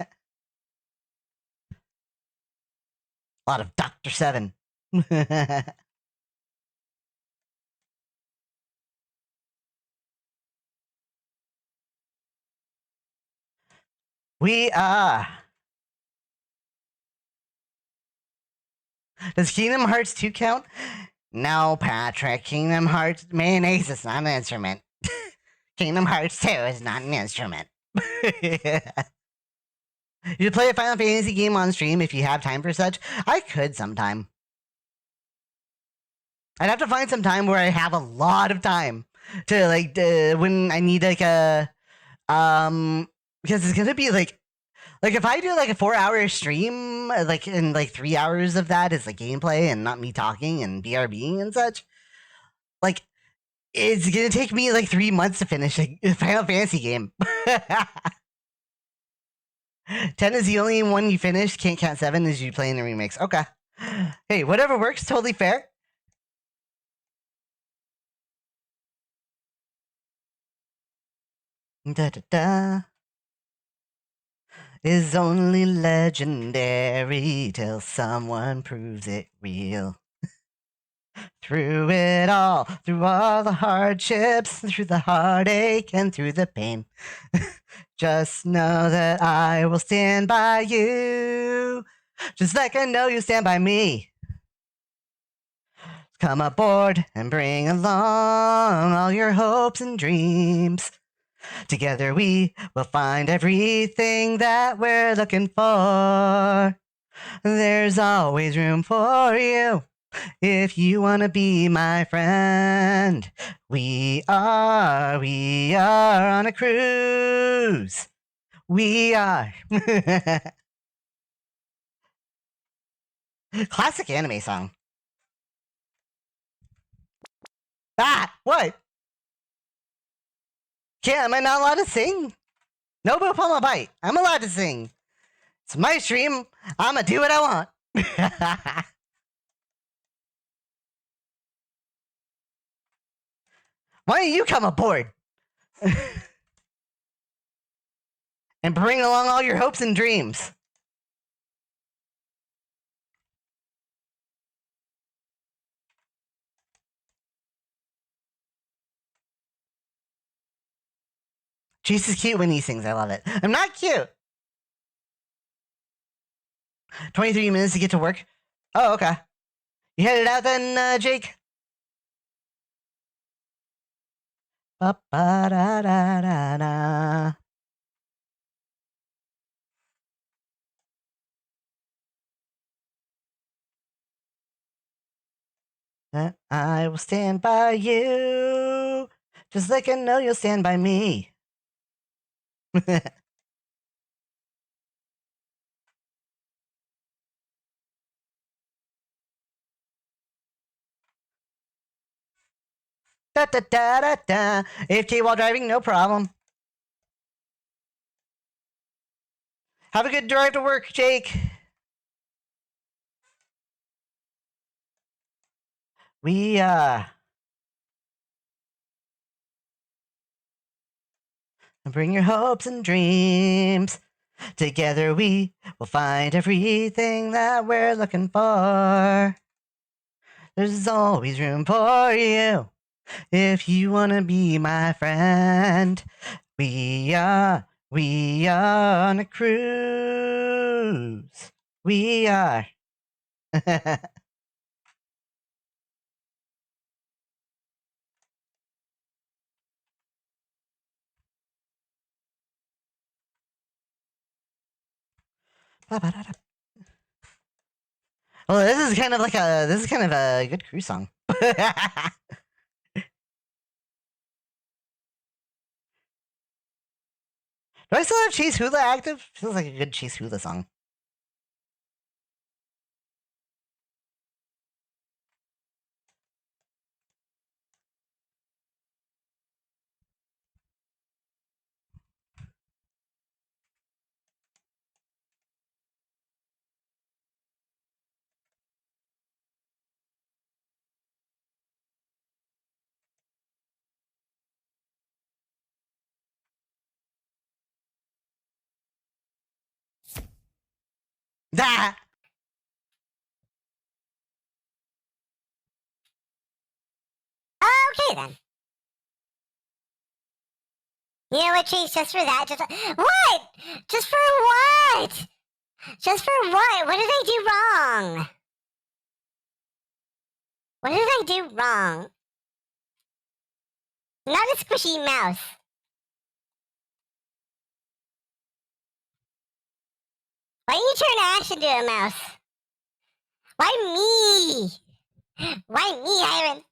lot of Dr. 7. We are. Does Kingdom Hearts 2 count? No, Patrick. Kingdom Hearts mayonnaise is not an instrument. Kingdom Hearts 2 is not an instrument. You play a Final Fantasy game on stream if you have time for such? I could sometime. I'd have to find some time where I have a lot of time to like when I need like a because it's gonna be like if I do like a 4-hour stream, like in like 3 hours of that is like gameplay and not me talking and BRBing and such, like it's gonna take me like 3 months to finish a Final Fantasy game. 10 is the only one you finished. Can't count 7 as you playing the remakes. Okay. Hey, whatever works, totally fair. Da da da. Is only legendary till someone proves it real. Through it all, through all the hardships, through the heartache and through the pain. Just know that I will stand by you. Just like I know you stand by me. Come aboard and bring along all your hopes and dreams. Together we will find everything that we're looking for. There's always room for you if you want to be my friend. We are on a cruise. We are. Classic anime song. Ah, what? Am I not allowed to sing? No boop on my bite. I'm allowed to sing. It's my stream. I'ma do what I want. Why don't you come aboard? And bring along all your hopes and dreams. Chase is cute when he sings. I love it. I'm not cute. 23 minutes to get to work. Oh, okay. You headed out then, Jake? Ba-ba-da-da-da-da. I will stand by you, just like I know you'll stand by me. Da da da da da. AFK while driving, no problem. Have a good drive to work, Jake. We bring your hopes and dreams. Together we will find everything that we're looking for. There's always room for you if you want to be my friend. We are on a cruise. We are. Well, this is kind of a good cruise song. Do I still have Chase Hula active? Feels like a good Chase Hula song. Ah! Okay then. You know what, Chase? Just for that, what? Just for what? Just for what? What did I do wrong? What did I do wrong? Not a squishy mouse. Why didn't you turn Ash into a mouse? Why me? Why me, Iron?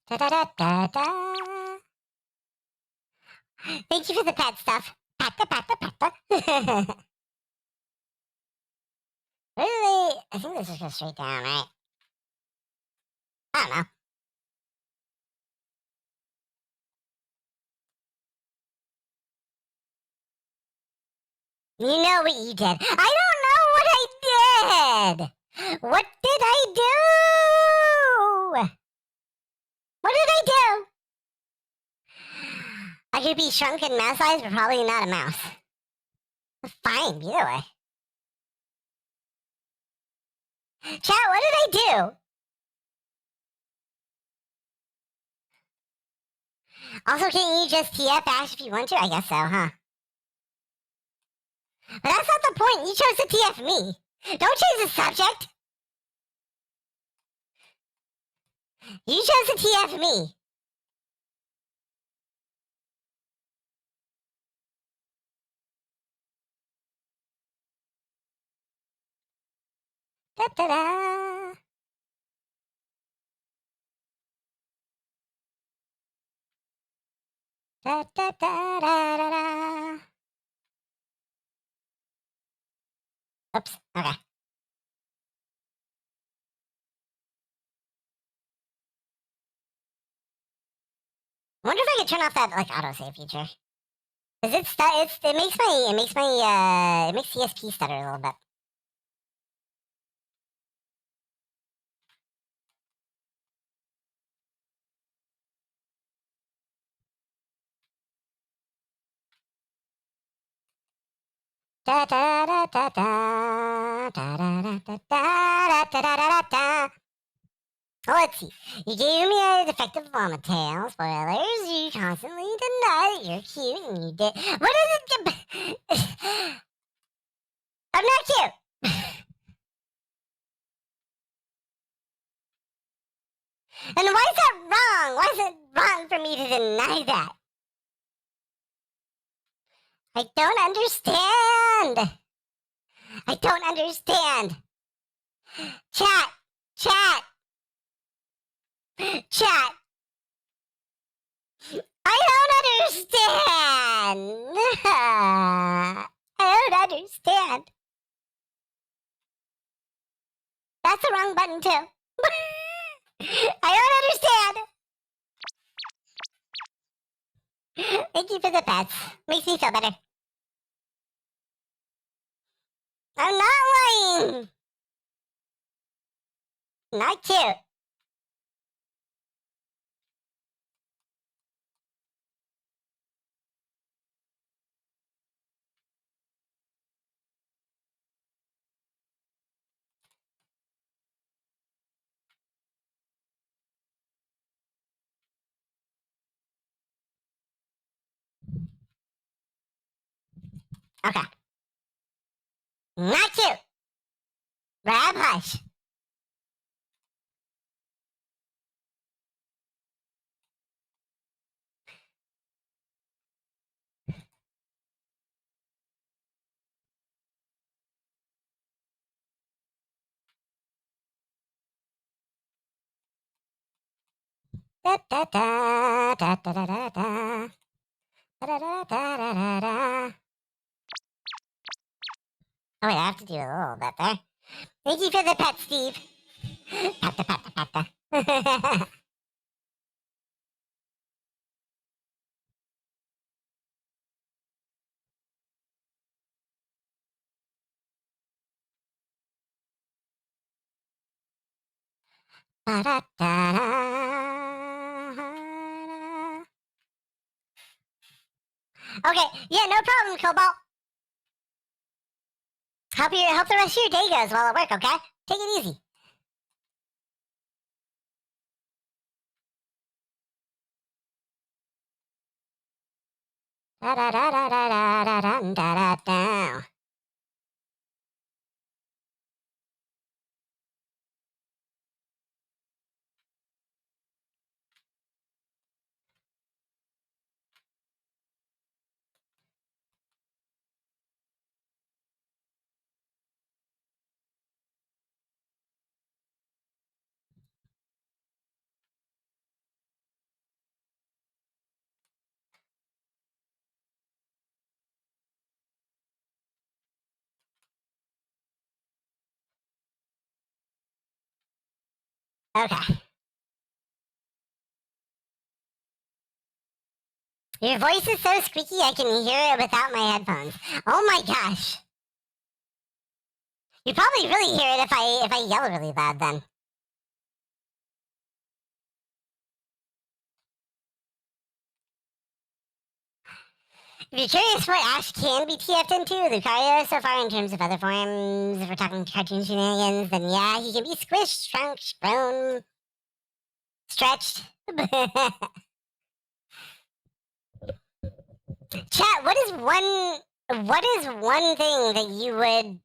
Da da da da da. Thank you for the pet stuff. Patta patta patta. Really? I think this is just straight down, right? I don't know. You know what you did. I don't know what I did. What did I do? What did I do? I could be shrunken mouse size, but probably not a mouse. Fine, either way. Chat, what did I do? Also, can you just TF Ash if you want to? I guess so, huh? But that's not the point. You chose to TF me. Don't change the subject. You chose to TF me. Da da da. Da da da da da da. Oops. Okay. I wonder if I could turn off that like autosave feature. Cause it makes CSP stutter a little bit. Da da da da da da da da da da da da da da. Oh, let's see. You gave me a defective vomit tail. Spoilers. You constantly deny that you're cute, and you did. What is it? I'm not cute. And why is that wrong? Why is it wrong for me to deny that? I don't understand. I don't understand. Chat. Chat. Chat. I don't understand. I don't understand. That's the wrong button, too. I don't understand. Thank you for the pets. Makes me feel better. I'm not lying. Not cute. Okay. Not cute. Grab hush. Da da da da da da da da. Da da da da da da. Oh wait, I have to do a little bit there. Thank you for the pet, Steve. Pata pata pata. Da da da da. Okay, yeah, no problem, Cobalt. Hope the rest of your day goes well at work, okay? Take it easy. Da da da da da da da da da da. Okay. Your voice is so squeaky I can hear it without my headphones. Oh my gosh. You probably really hear it if I yell really loud then. If you're curious what Ash can be TF'd into, Lucario so far in terms of other forms, if we're talking cartoon shenanigans, then yeah, he can be squished, shrunk, grown, stretched. Chat, what is one thing that you would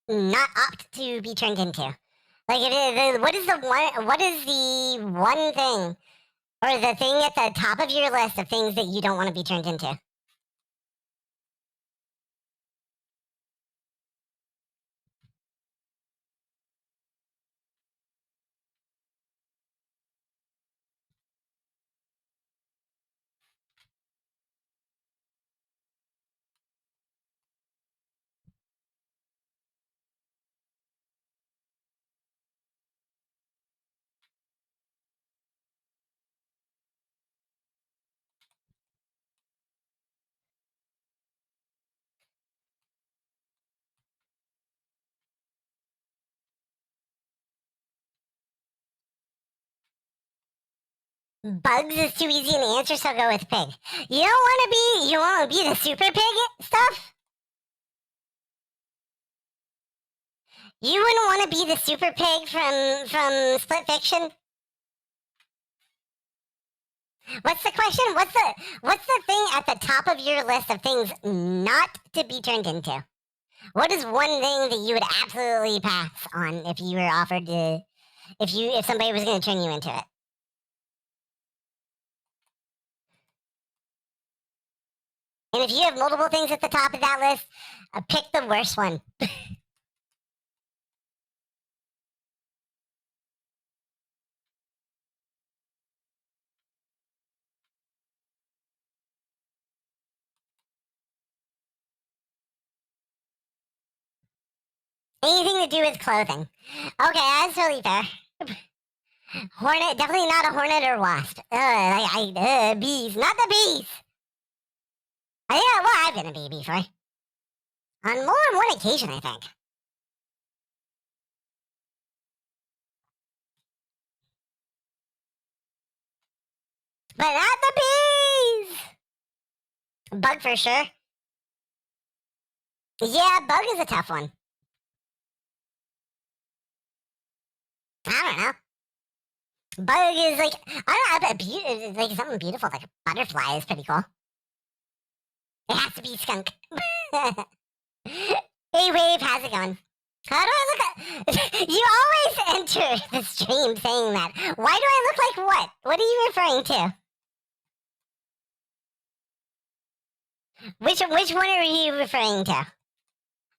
not opt to be turned into? Like, what is the one thing, or the thing at the top of your list of things that you don't want to be turned into? Bugs is too easy an answer, so I'll go with pig. You want to be the super pig stuff? You wouldn't want to be the super pig from Split Fiction? What's the question? What's the thing at the top of your list of things not to be turned into? What is one thing that you would absolutely pass on if you were offered to, if somebody was going to turn you into it? And if you have multiple things at the top of that list, pick the worst one. Anything to do with clothing. Okay, that's totally fair. Hornet, definitely not a hornet or wasp. Bees, not the bees. Yeah, well, I've been a bee before. On more than one occasion, I think. But not the bees! Bug for sure. Yeah, bug is a tough one. I don't know. Bug is like, I don't know, like something beautiful, like a butterfly is pretty cool. It has to be skunk. Hey, Wave, how's it going? How do I look at... You always enter the stream saying that. Why do I look like what? What are you referring to? Which one are you referring to?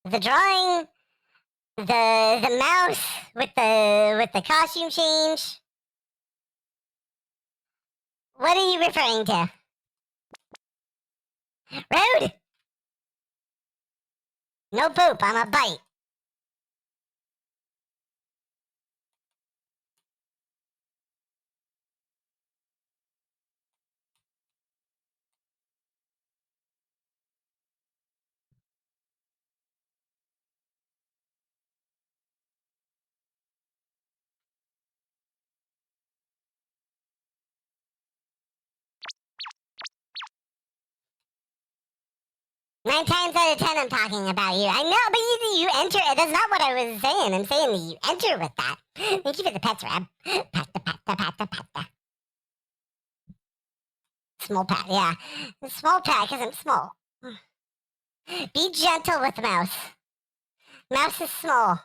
The drawing, the mouse with the costume change. What are you referring to? Rude. No poop, I'm a bite. Nine times out of 10, I'm talking about you. I know, but you enter. That's not what I was saying. I'm saying that you enter with that. Thank you for the pets, Rab. Pat. Small pat, yeah. Small pat, because I'm small. Be gentle with the mouse. Mouse is small.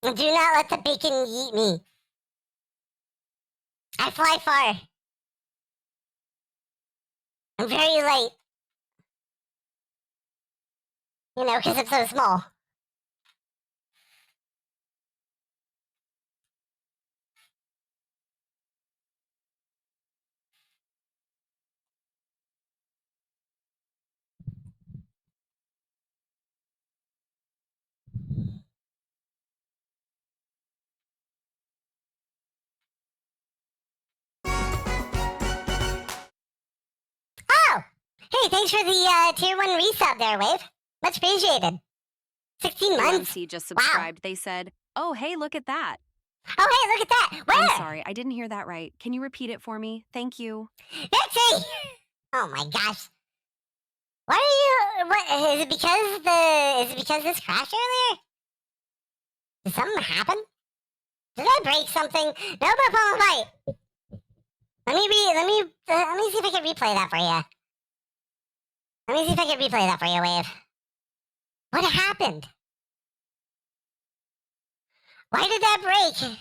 Do not let the bacon eat me. I fly far. I'm very light. You know, because I'm so small. Oh! Hey, thanks for the tier 1 resub there, Wave. Much appreciated. 16 months. MC just Wow. subscribed. They said, "Oh, hey, look at that." Oh, hey, look at that. Where? I'm sorry, I didn't hear that right. Can you repeat it for me? Thank you. Betsy! Oh my gosh. Why are you... What? Is it because this crashed earlier? Did something happen? Did I break something? No, but fight. Let me see if I can replay that for you. Let me see if I can replay that for you, Wave. What happened? Why did that break?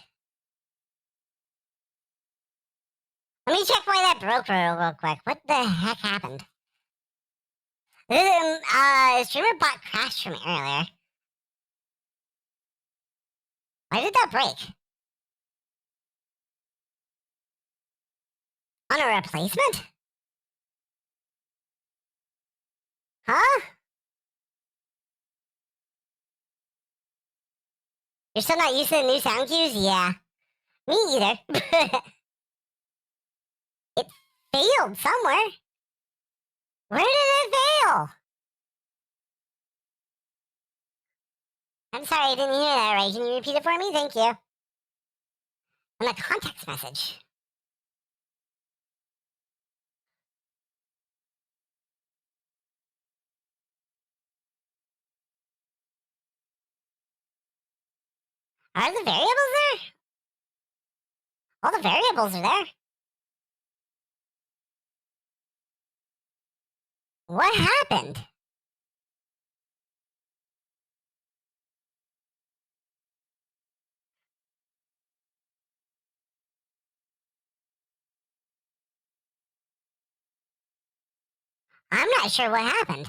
Let me check why that broke real quick. What the heck happened? Streamer bot crashed from earlier. Why did that break? On a replacement? Huh? You're still not used to the new sound cues? Yeah. Me either. It failed somewhere. Where did it fail? I'm sorry, I didn't hear that right. Can you repeat it for me? Thank you. On a context message. Are the variables there? All the variables are there. What happened? I'm not sure what happened.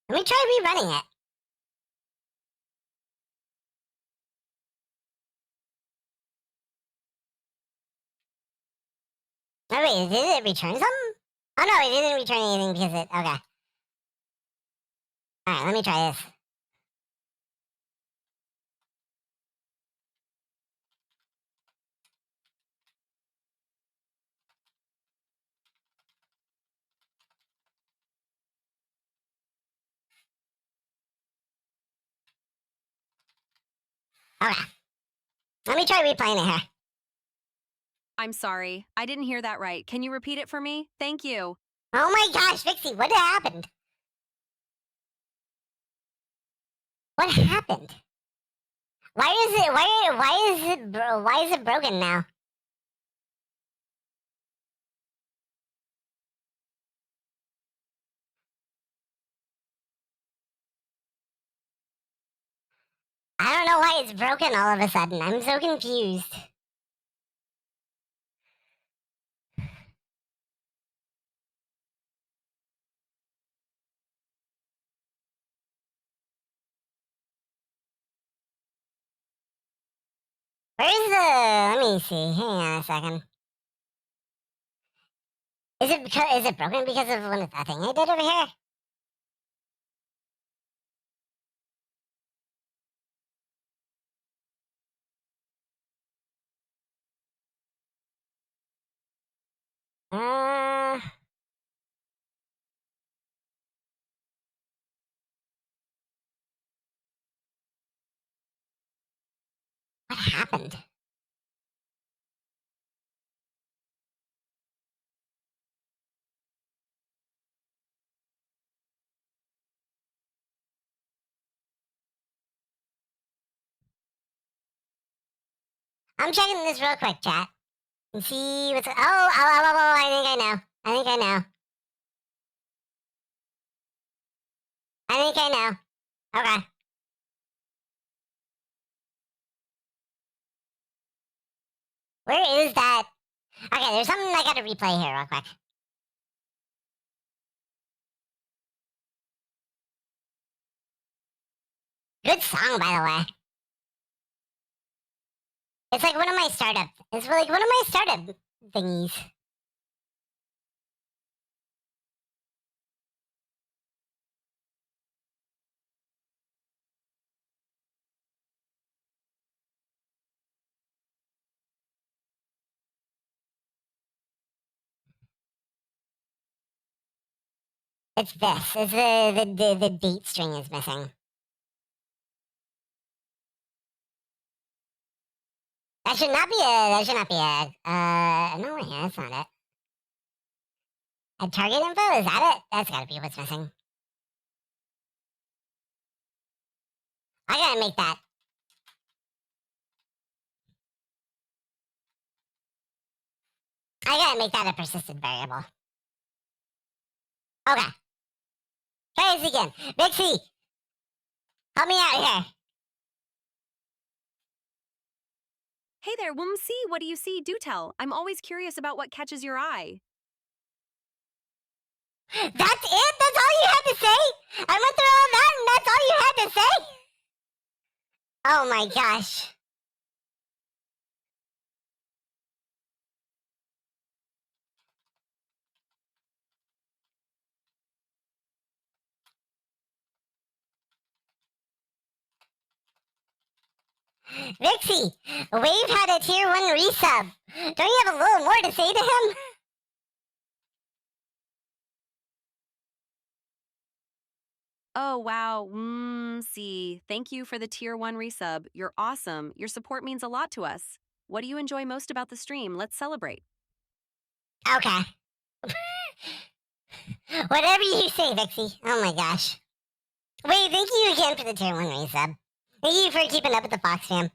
Let me try rerunning it. Oh wait, did it return something? Oh no, it didn't return anything because it... Okay. Alright, let me try this. Okay. Let me try replaying it here. I'm sorry. I didn't hear that right. Can you repeat it for me? Thank you. Oh my gosh, Vixie, what happened? What happened? Why is it broken now? I don't know why it's broken all of a sudden. I'm so confused. Where's the... Let me see. Hang on a second. Is it broken because of that thing I did over here? Uh... What happened? I'm checking this real quick, chat. And see what's... Oh, I think I know. I think I know. I think I know. Okay. Where is that? Okay, there's something I gotta replay here real quick. Good song, by the way. It's like one of my startup... It's like one of my startup thingies. It's this. It's the date string is missing. That should not be no wait, that's not it. A target info, is that it? That's gotta be what's missing. I gotta make that. I gotta make that a persistent variable. Okay. Try this again. Vixie! Help me out here. Hey there, Wumsy, what do you see? Do tell. I'm always curious about what catches your eye. That's it? That's all you had to say? I went through all that and that's all you had to say? Oh my gosh. Vixie, Wave had a tier 1 resub. Don't you have a little more to say to him? Oh, wow. See. Thank you for the tier 1 resub. You're awesome. Your support means a lot to us. What do you enjoy most about the stream? Let's celebrate. Okay. Whatever you say, Vixie. Oh my gosh. Wait, thank you again for the tier 1 resub. Thank you for keeping up with the Fox fam.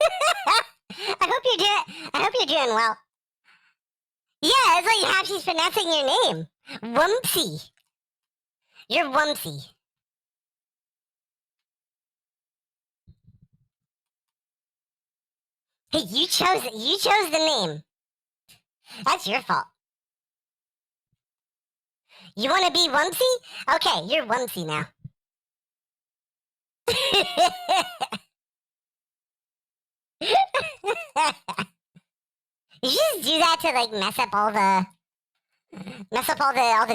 I hope you're doing well. Yeah, it's like how she's pronouncing your name. Wumpsy. You're Wumpsy. Hey, you chose the name. That's your fault. You want to be Wumpsy? Okay, you're Wumpsy now. You just do that to like mess up all the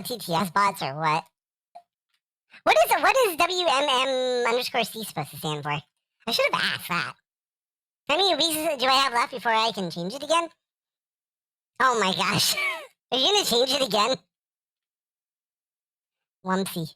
TTS bots or what? What is WMM_C supposed to stand for? I should have asked that. How many weeks do I have left before I can change it again? Oh my gosh. Are you gonna change it again? Wumpsy.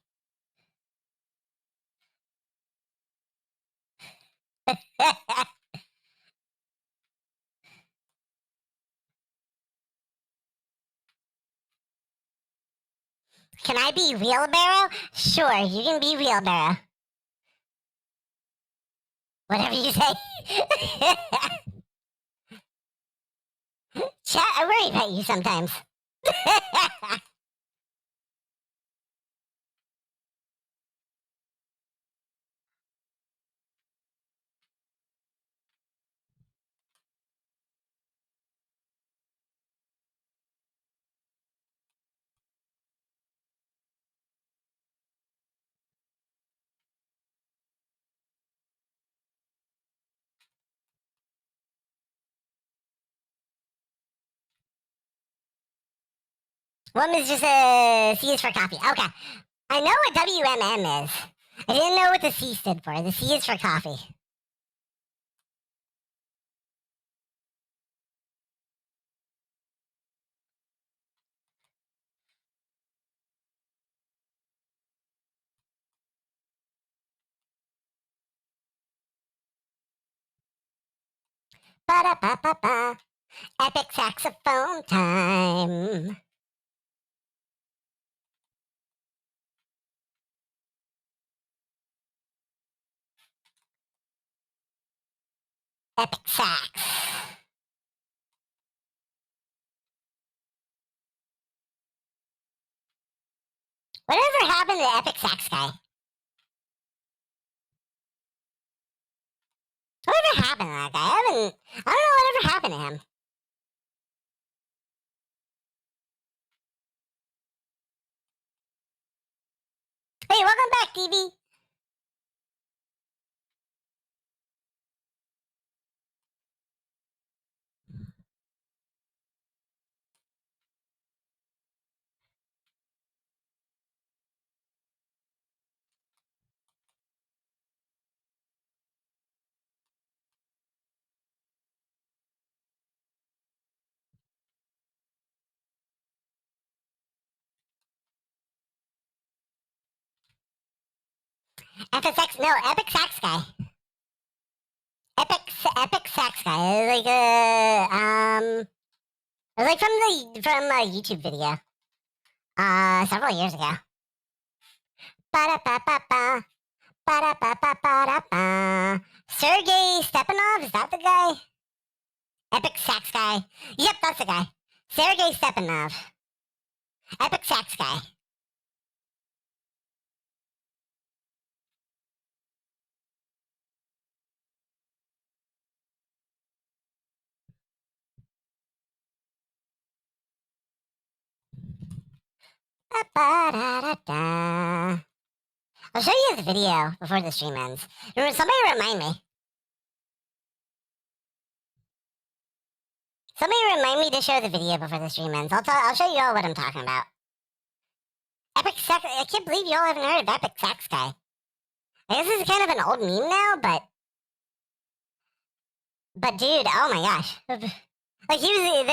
Can I be Wheelbarrow? Sure, you can be Wheelbarrow. Whatever you say. Chat, I worry about you sometimes. One is just a C is for coffee. Okay. I know what WMM is. I didn't know what the C stood for. The C is for coffee. Ba-da-ba-ba-ba. Epic saxophone time. Epic sax. Whatever happened to the epic sax guy? Whatever happened to that guy? I don't know whatever happened to him. Hey, welcome back, DB. Epic sax guy. Epic sax guy. Like it was like from a YouTube video. Several years ago. Ba-da-ba-ba-ba. Ba-da-ba-ba-ba-da-ba. Sergey Stepanov, is that the guy? Epic sax guy. Yep, that's the guy. Sergey Stepanov. Epic Sax Guy. Ba-ba-da-da-da. I'll show you the video before the stream ends. Somebody remind me. Somebody remind me to show the video before the stream ends. I'll show you all what I'm talking about. Epic Sax. I can't believe you all haven't heard of Epic Sax Guy. I guess this is kind of an old meme now, but dude, oh my gosh, like he was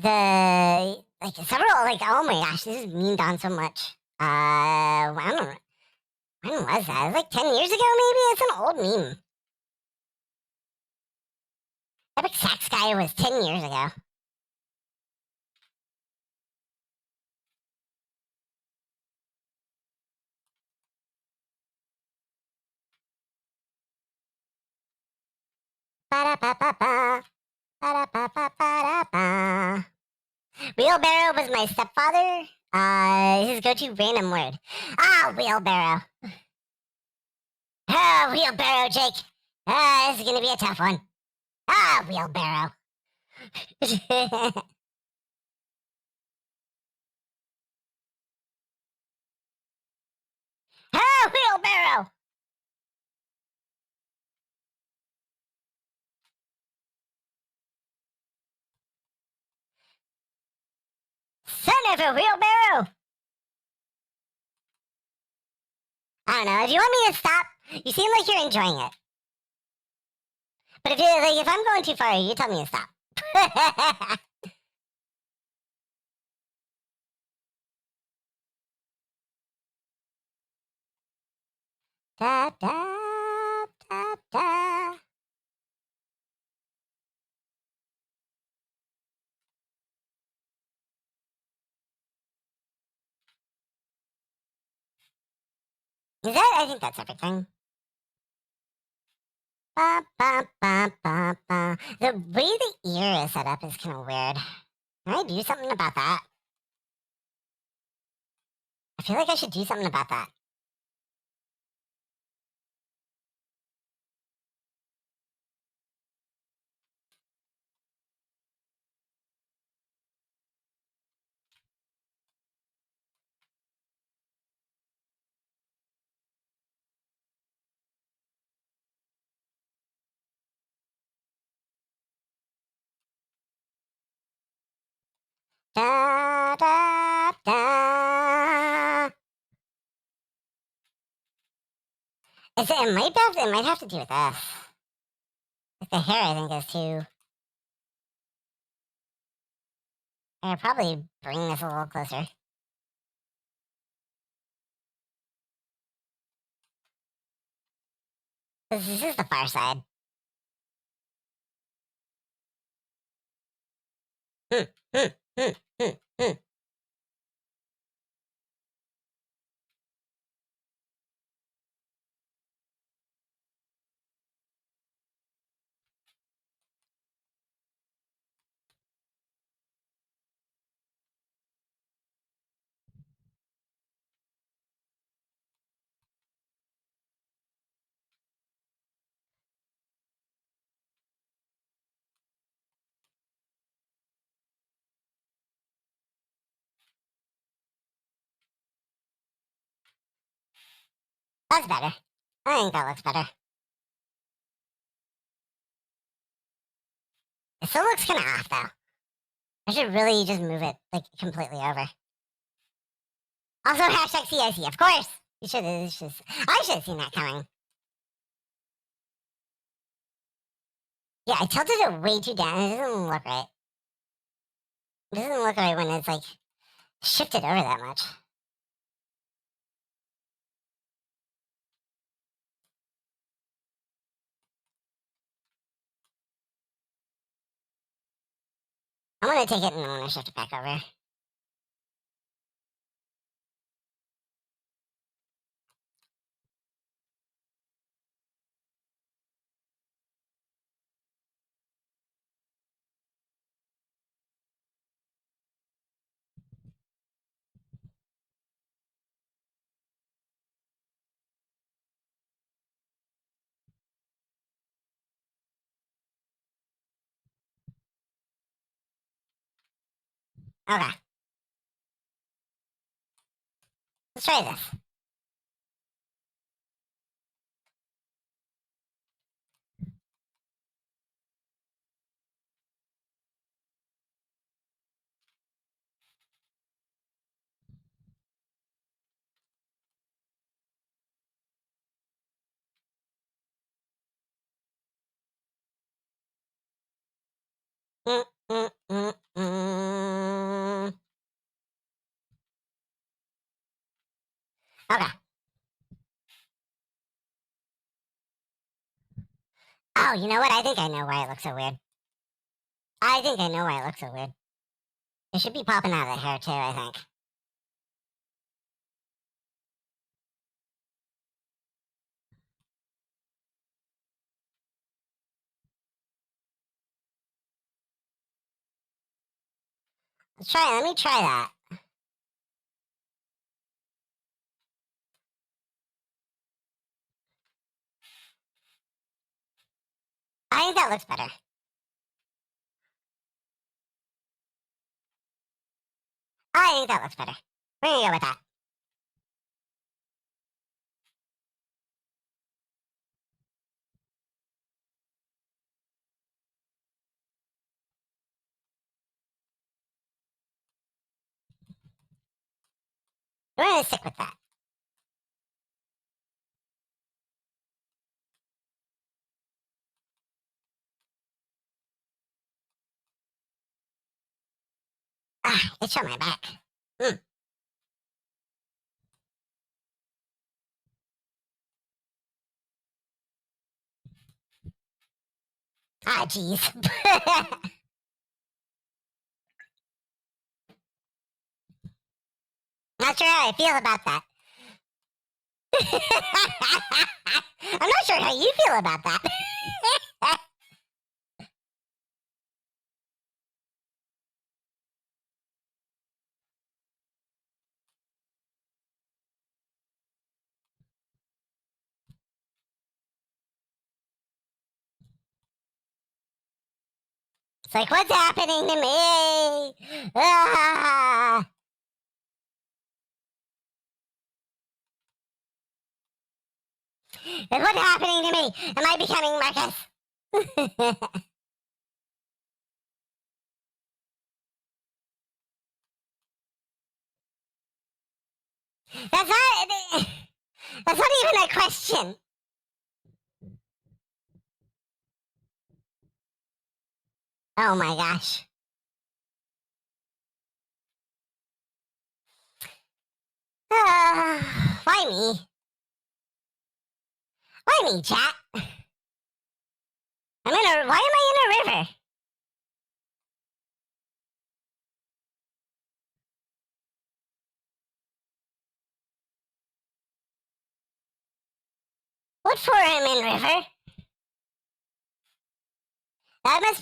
the like several like oh my gosh, this is memed on so much. I don't know. When was that? It was like 10 years ago, maybe. It's an old meme. Epic Sax Guy was 10 years ago. Ba-da-ba-ba-ba. Ba-da-ba-ba-ba-da-ba. Wheelbarrow was my stepfather. His go-to random word. Ah, wheelbarrow. Ah, wheelbarrow, Jake. Ah, this is gonna be a tough one. Ah, wheelbarrow. Ah, wheelbarrow. Son of a wheelbarrow. I don't know. If you want me to stop, you seem like you're enjoying it. But if I'm going too far, you tell me to stop. Da da da da. Is that? I think that's everything. Ba, ba, ba, ba, ba. The way the ear is set up is kind of weird. Can I do something about that? I feel like I should do something about that. Da da da. It might have to do with this. Like the hair, I think, is too. I'll probably bring this a little closer. This is the far side. Hmm, hmm, hmm, hmm, hmm. That's better. I think that looks better. It still looks kind of off, though. I should really just move it, like, completely over. Also, hashtag CIC, of course! I should have seen that coming. Yeah, I tilted it way too down. It doesn't look right. It doesn't look right when it's, like, shifted over that much. I'm gonna take it and I'm gonna shift it back over. Okay. Let's try this. Mm, mm, mm, mm. Okay. Oh, you know what? I think I know why it looks so weird. I think I know why it looks so weird. It should be popping out of the hair too, I think. Let me try that. I think that looks better. I think that looks better. We're gonna go with that. We're gonna stick with that. Ah, it's on my back. Mm. Ah, jeez. Not sure how I feel about that. I'm not sure how you feel about that. It's like, what's happening to me? Ah! Like, what's happening to me? Am I becoming Marcus? That's not. That's not even a question. Oh my gosh. Why me? Why me, chat? Why am I in a river? What for am in river? That must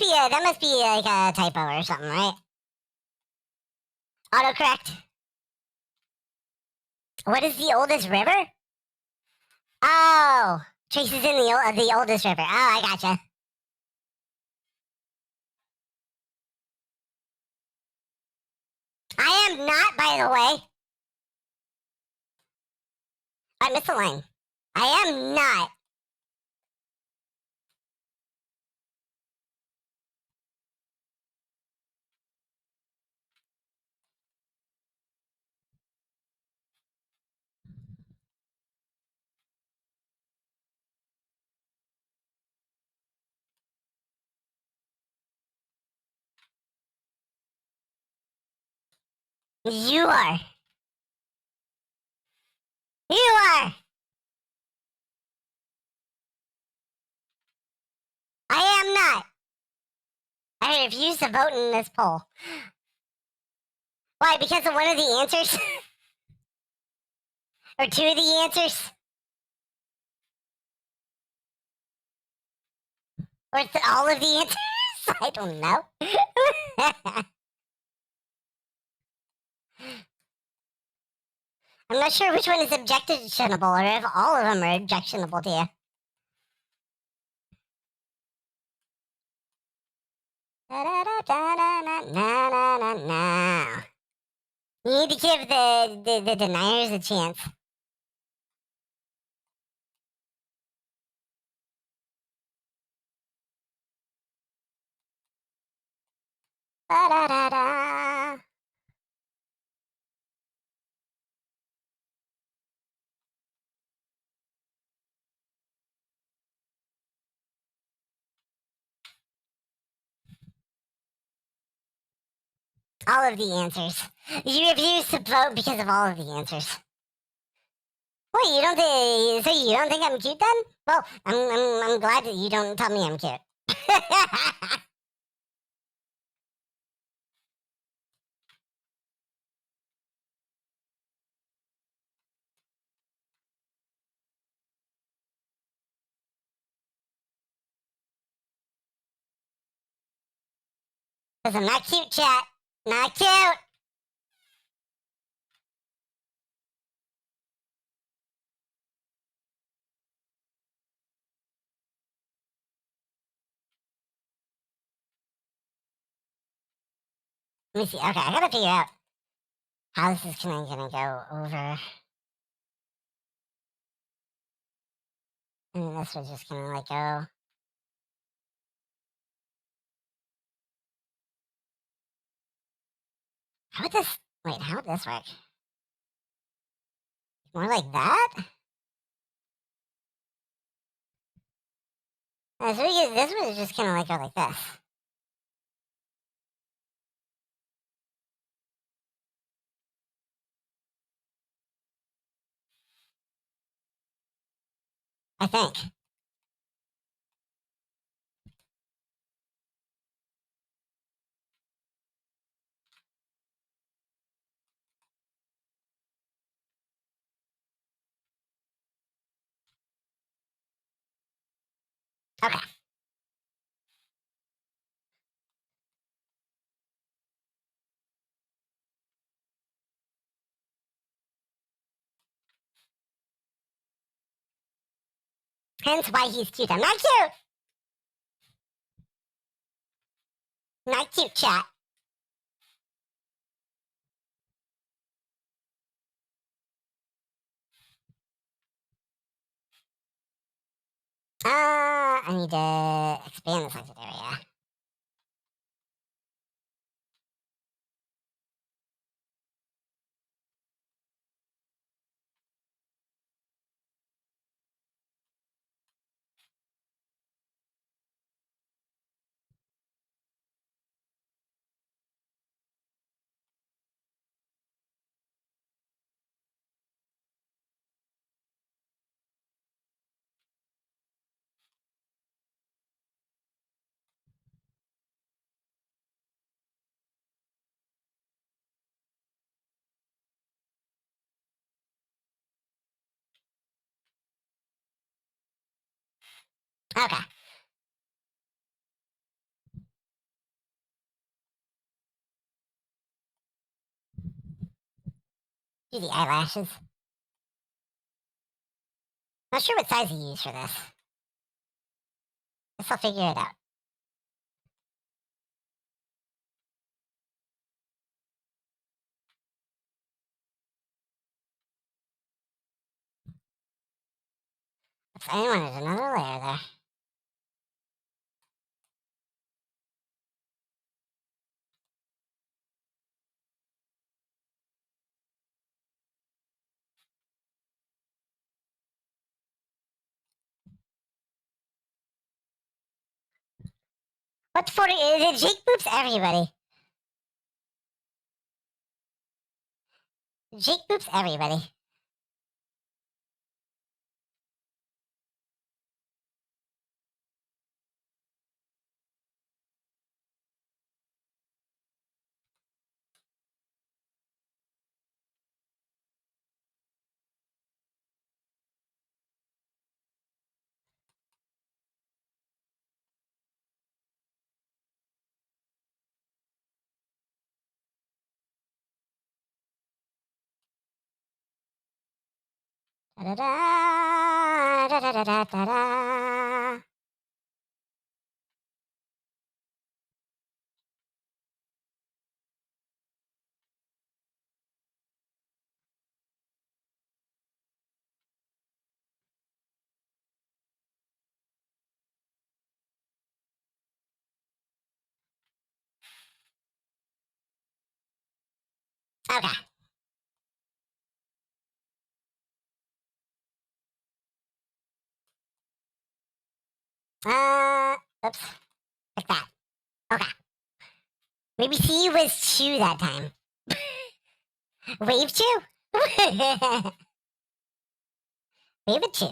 be like a typo or something, right? Autocorrect. What is the oldest river? Oh, Trace is in the oldest river. Oh, I gotcha. I am not, by the way. I missed the line. I am not. You are. You are. I am not. I refuse to vote in this poll. Why? Because of one of the answers? Or two of the answers? Or all of the answers? I don't know. I'm not sure which one is objectionable or if all of them are objectionable to you. Da-da-da-da-da-da-da-da-da. You need to give the deniers a chance. Da-da-da-da. All of the answers. You refuse to vote because of all of the answers. Wait, you don't think? So you don't think I'm cute then? Well, I'm glad that you don't tell me I'm cute. Cause I'm not cute, chat. Not cute. Let me see. Okay, I gotta figure out how this is gonna go over. And this was just gonna like go. How would this? Wait, how would this work? More like that? So this was just gonna like go like this. I think. Okay. Hence why he's cute. I'm not cute. Not cute, chat. I need to expand the selected area. Okay. Do the eyelashes. Not sure what size you use for this. Guess I'll figure it out. Oops, I wanted another layer there. What's 40? Jake boops everybody. Jake boops everybody. Da-da-da, da-da-da-da-da-da. Okay. Oops. Like that. Okay. Maybe C was 2 that time. Wave 2? Wave a 2.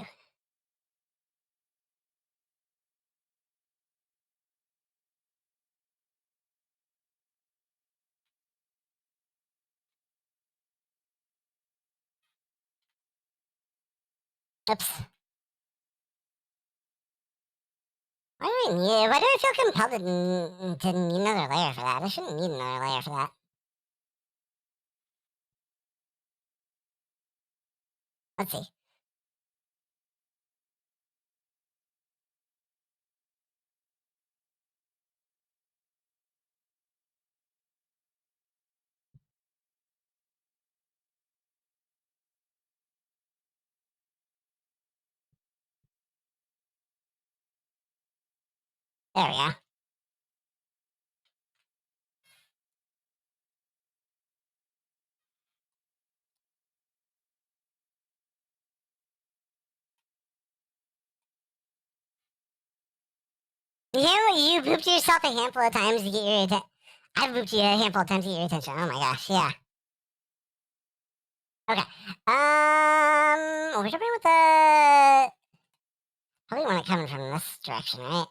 Oops. Why do I feel compelled to need another layer for that? I shouldn't need another layer for that. Let's see. There we go. You pooped yourself a handful of times to get your attention. I've pooped you a handful of times to get your attention. Oh my gosh, yeah. Okay. We're jumping with the. Probably want it coming from this direction, right?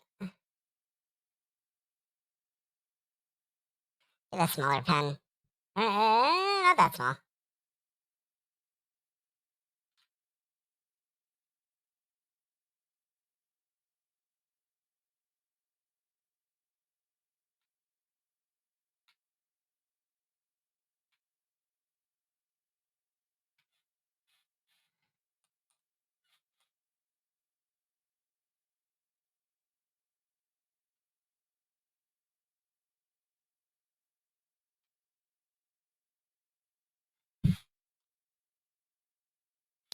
Get a smaller pen. Not that small.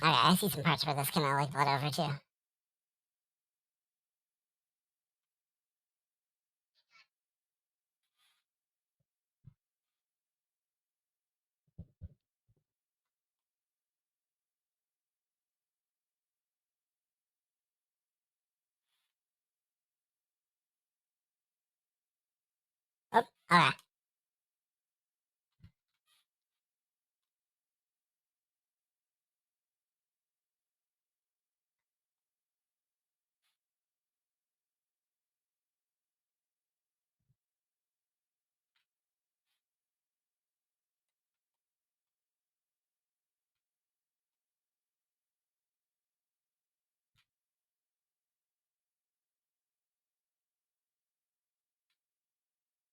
Okay, I see some parts where this can like bled over too. Oh, okay.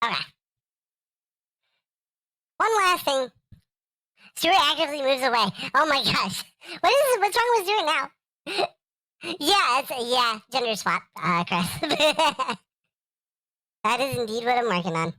Okay. One last thing. Stuart actively moves away. Oh my gosh. What's wrong with Stuart now? Yeah, gender swap, Chris. That is indeed what I'm working on.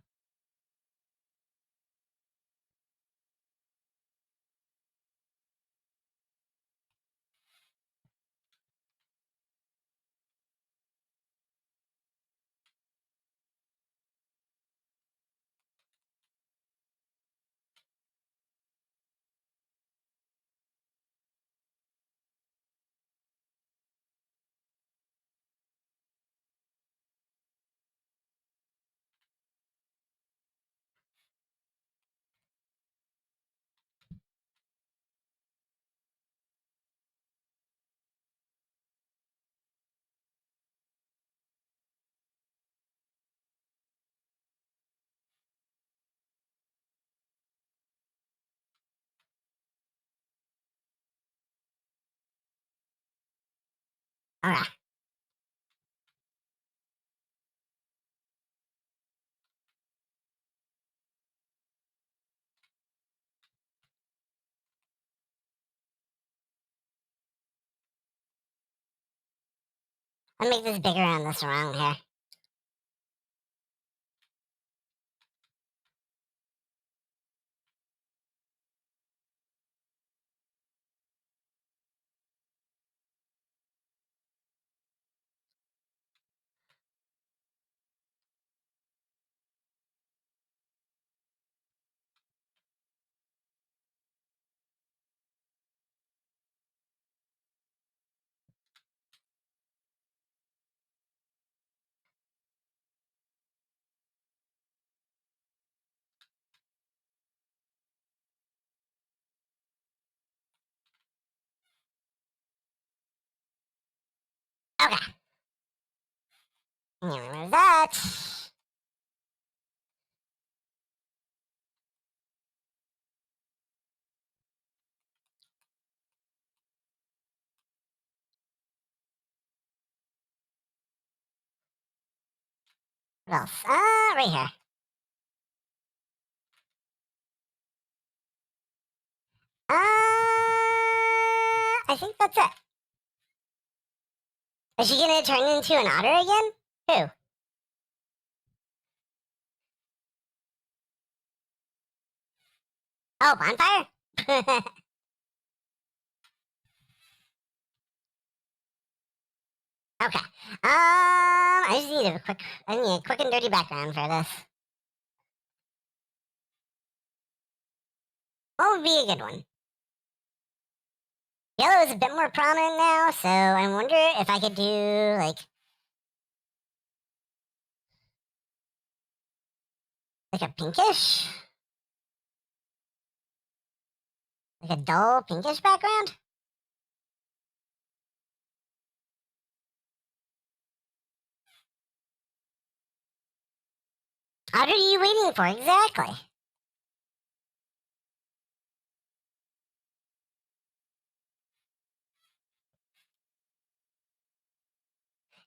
Okay. I'll make this bigger on this round here. Okay. Now remove that. What else? Right here. I think that's it. Is she gonna turn into an otter again? Who? Oh, bonfire? Okay. I just need I need a quick and dirty background for this. What would be a good one? Yellow is a bit more prominent now, so I wonder if I could do, like a pinkish? Like a dull pinkish background? What are you waiting for exactly?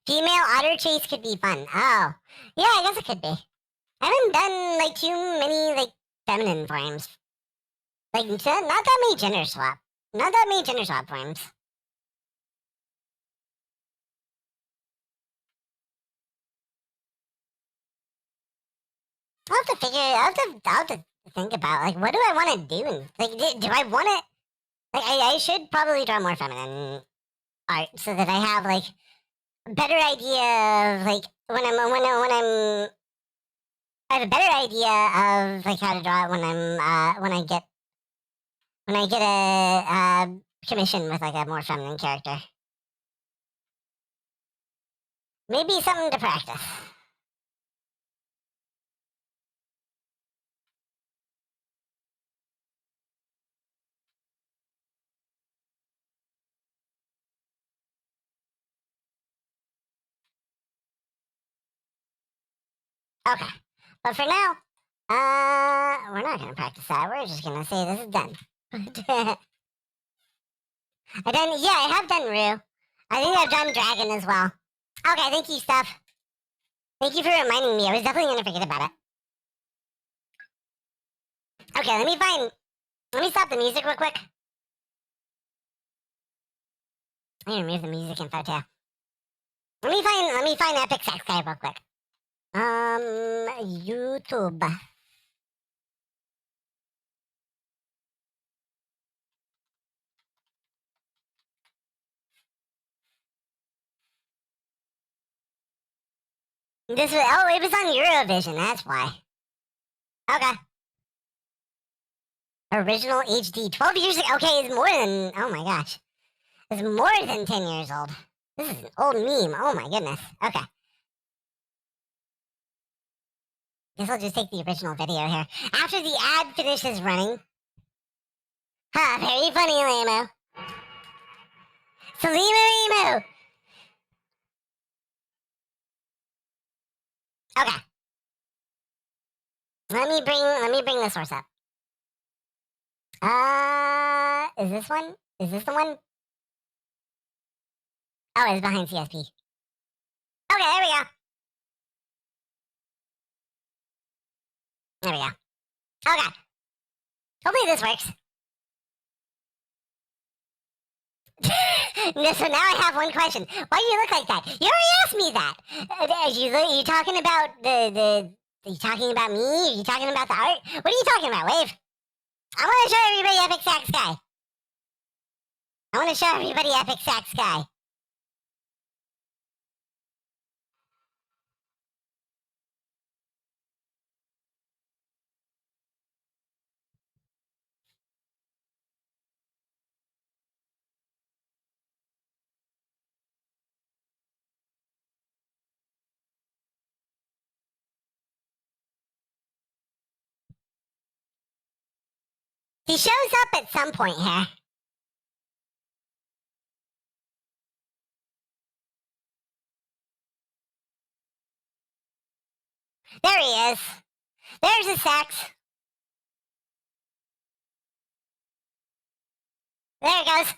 Female otter chase could be fun. Oh. Yeah, I guess it could be. I haven't done, too many, feminine forms. Not that many gender swap. Not that many gender swap forms. I'll have to think about, what do I want to do? Do I want to, I should probably draw more feminine art so that I have, a better idea of, I have a better idea of, how to draw it when I get a commission with, a more feminine character. Maybe something to practice. Okay. But for now, we're not gonna practice that. We're just gonna say this is done. Yeah, I have done Rue. I think I've done Dragon as well. Okay, thank you, Steph. Thank you for reminding me. I was definitely gonna forget about it. Okay, let me stop the music real quick. I need to remove the music info too. Let me find Epic Sex Guy real quick. YouTube. It was on Eurovision, that's why. Okay. Original HD, 12 years ago. Okay, it's more than, oh my gosh. It's more than 10 years old. This is an old meme, oh my goodness. Okay. Guess I'll just take the original video here. After the ad finishes running. Ha, very funny, Lamo. Salima Remo. Okay. Let me bring the source up. Is this one? Is this the one? Oh, it's behind CSP. Okay, there we go. There we go. Okay. Hopefully this works. So now I have one question. Why do you look like that? You already asked me that. Are you talking about are you talking about me? Are you talking about the art? What are you talking about, Wave? I want to show everybody Epic Sax Guy. I want to show everybody Epic Sax Guy. He shows up at some point here. There he is. There's his sax. There it goes.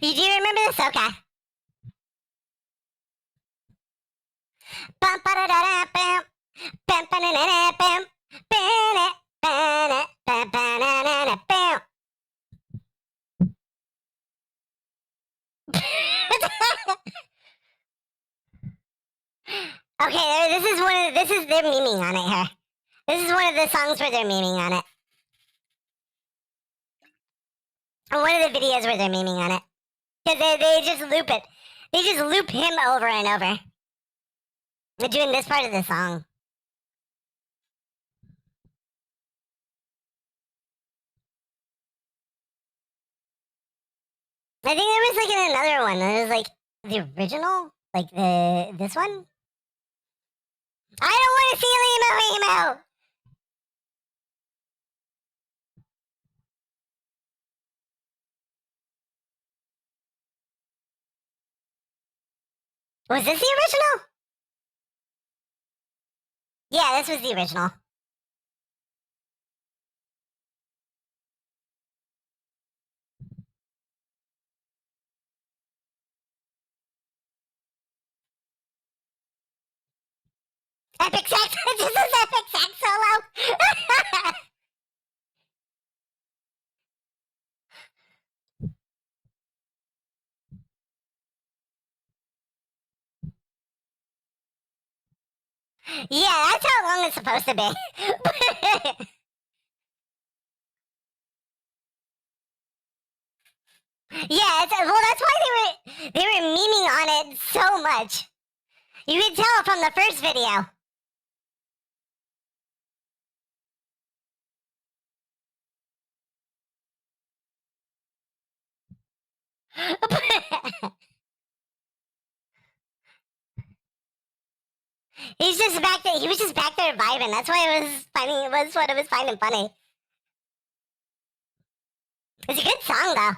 You do remember this? Okay. Bum, ba-da-da-da, bam. Bam, ba-da-da-da, bam. Ba-da, ba-da, ba-ba-da-da-da, bam. Okay, this is they're memeing on it here. This is one of the songs where they're memeing on it. Or one of the videos where they're memeing on it. Because they just loop it. They just loop him over and over. They're doing this part of the song. I think there was like another one. There was like the original, like this one. I don't want to see emo. Was this the original? Yeah, this was the original. Epic sax. This is epic sax solo. Yeah, that's how long it's supposed to be. Yeah, well, that's why they were memeing on it so much. You can tell from the first video. He's just back there. He was just back there vibing. That's why I was finding. It was what I was finding funny. It's a good song though.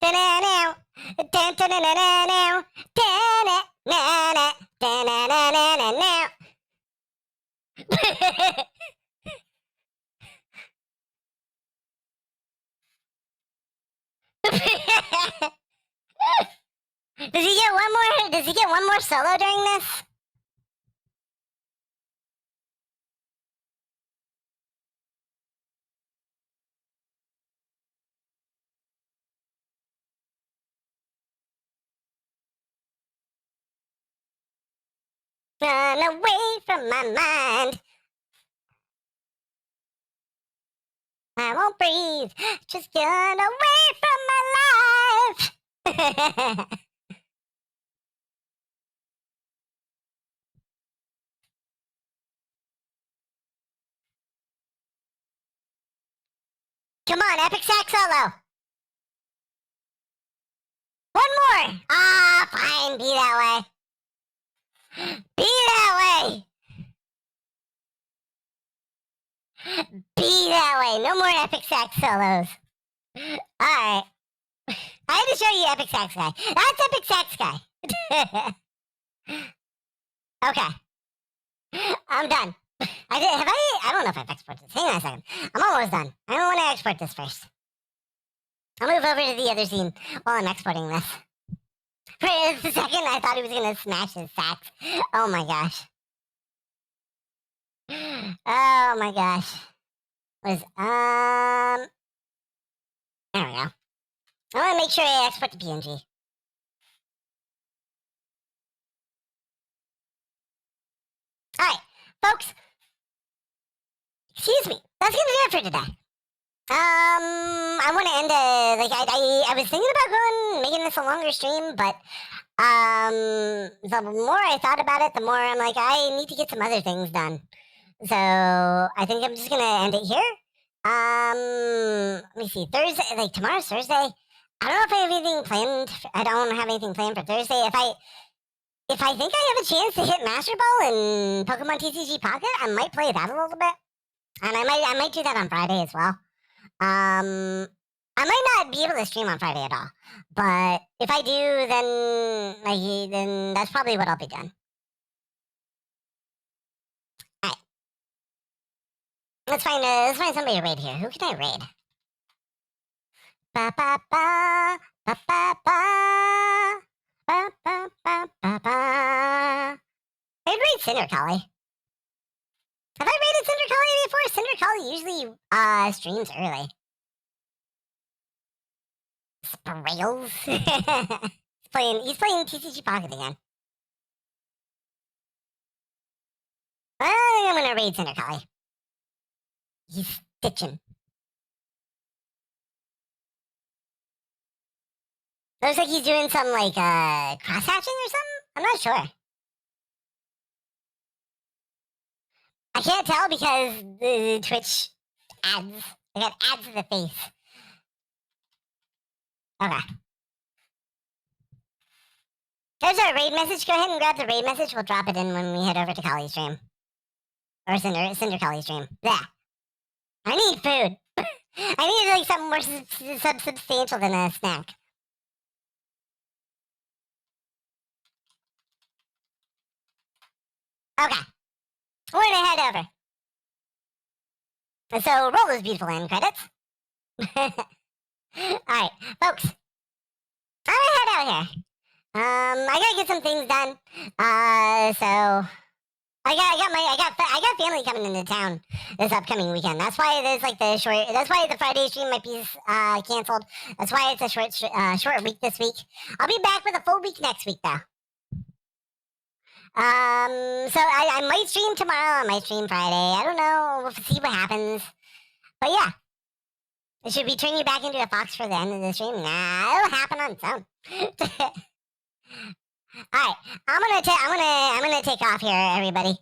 Da-na-now, da-da-na-na-now, da-na-na-na, da-na-na-na-na-now. Does he get one more? Does he get one more solo during this? Run away from my mind. I won't breathe. Just run away from my life. Come on, epic sax solo. One more. Ah, fine. Be that way. Be that way. Be that way. No more epic sax solos. Alright. I had to show you epic sax guy. That's epic sax guy. Okay. I'm done. I don't know if I've exported this. Hang on a second. I'm almost done. I don't want to export this first. I'll move over to the other scene while I'm exporting this. For a second, I thought he was going to smash his sax. Oh my gosh. Oh my gosh. There we go. I want to make sure I export the PNG. Alright, folks. Excuse me. That's going to do it for today. I want to end I was thinking about making this a longer stream, but the more I thought about it, the more I'm like, I need to get some other things done. So I think I'm just gonna end it here. Let me see. Thursday, like tomorrow's Thursday. I don't know if I have anything planned. I don't have anything planned for Thursday. If I think I have a chance to hit Master Ball in Pokemon TCG Pocket, I might play that a little bit, and I might do that on Friday as well. I might not be able to stream on Friday at all, but if I do, then that's probably what I'll be doing. All right, let's find somebody to raid here. Who can I raid? Ba ba ba ba ba ba ba ba ba ba ba. I'd raid Cinder Collie. Have I raided Cinder Collie before? Cinder Collie usually streams early. Sprails. He's playing TCG Pocket again. I think I'm gonna raid Cinder Collie. He's stitching. Looks like he's doing some like cross hatching or something. I'm not sure. I can't tell because the Twitch ads. I got ads to the face. Okay. There's our raid message. Go ahead and grab the raid message. We'll drop it in when we head over to Collie's stream. Or Cinder Collie's stream. Yeah. I need food. I need like something more substantial than a snack. Okay. We're gonna head over. And so roll those beautiful end credits. Alright, folks. I'm gonna head out here. I gotta get some things done. So I got family coming into town this upcoming weekend. That's why there's like that's why the Friday stream might be canceled. That's why it's a short week this week. I'll be back with a full week next week though. So I might stream tomorrow, I might stream Friday. I don't know. We'll see what happens. But yeah. Should we turn you back into a fox for the end of the stream? Nah, it'll happen on its own. Alright, I'm gonna take off here, everybody.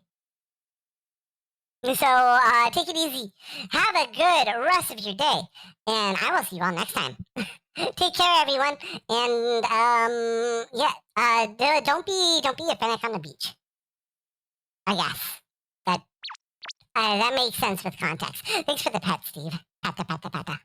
So take it easy. Have a good rest of your day. And I will see you all next time. Take care, everyone. And yeah, don't be a fennec on the beach. I guess. That makes sense with context. Thanks for the pet, Steve. Pata pata pata.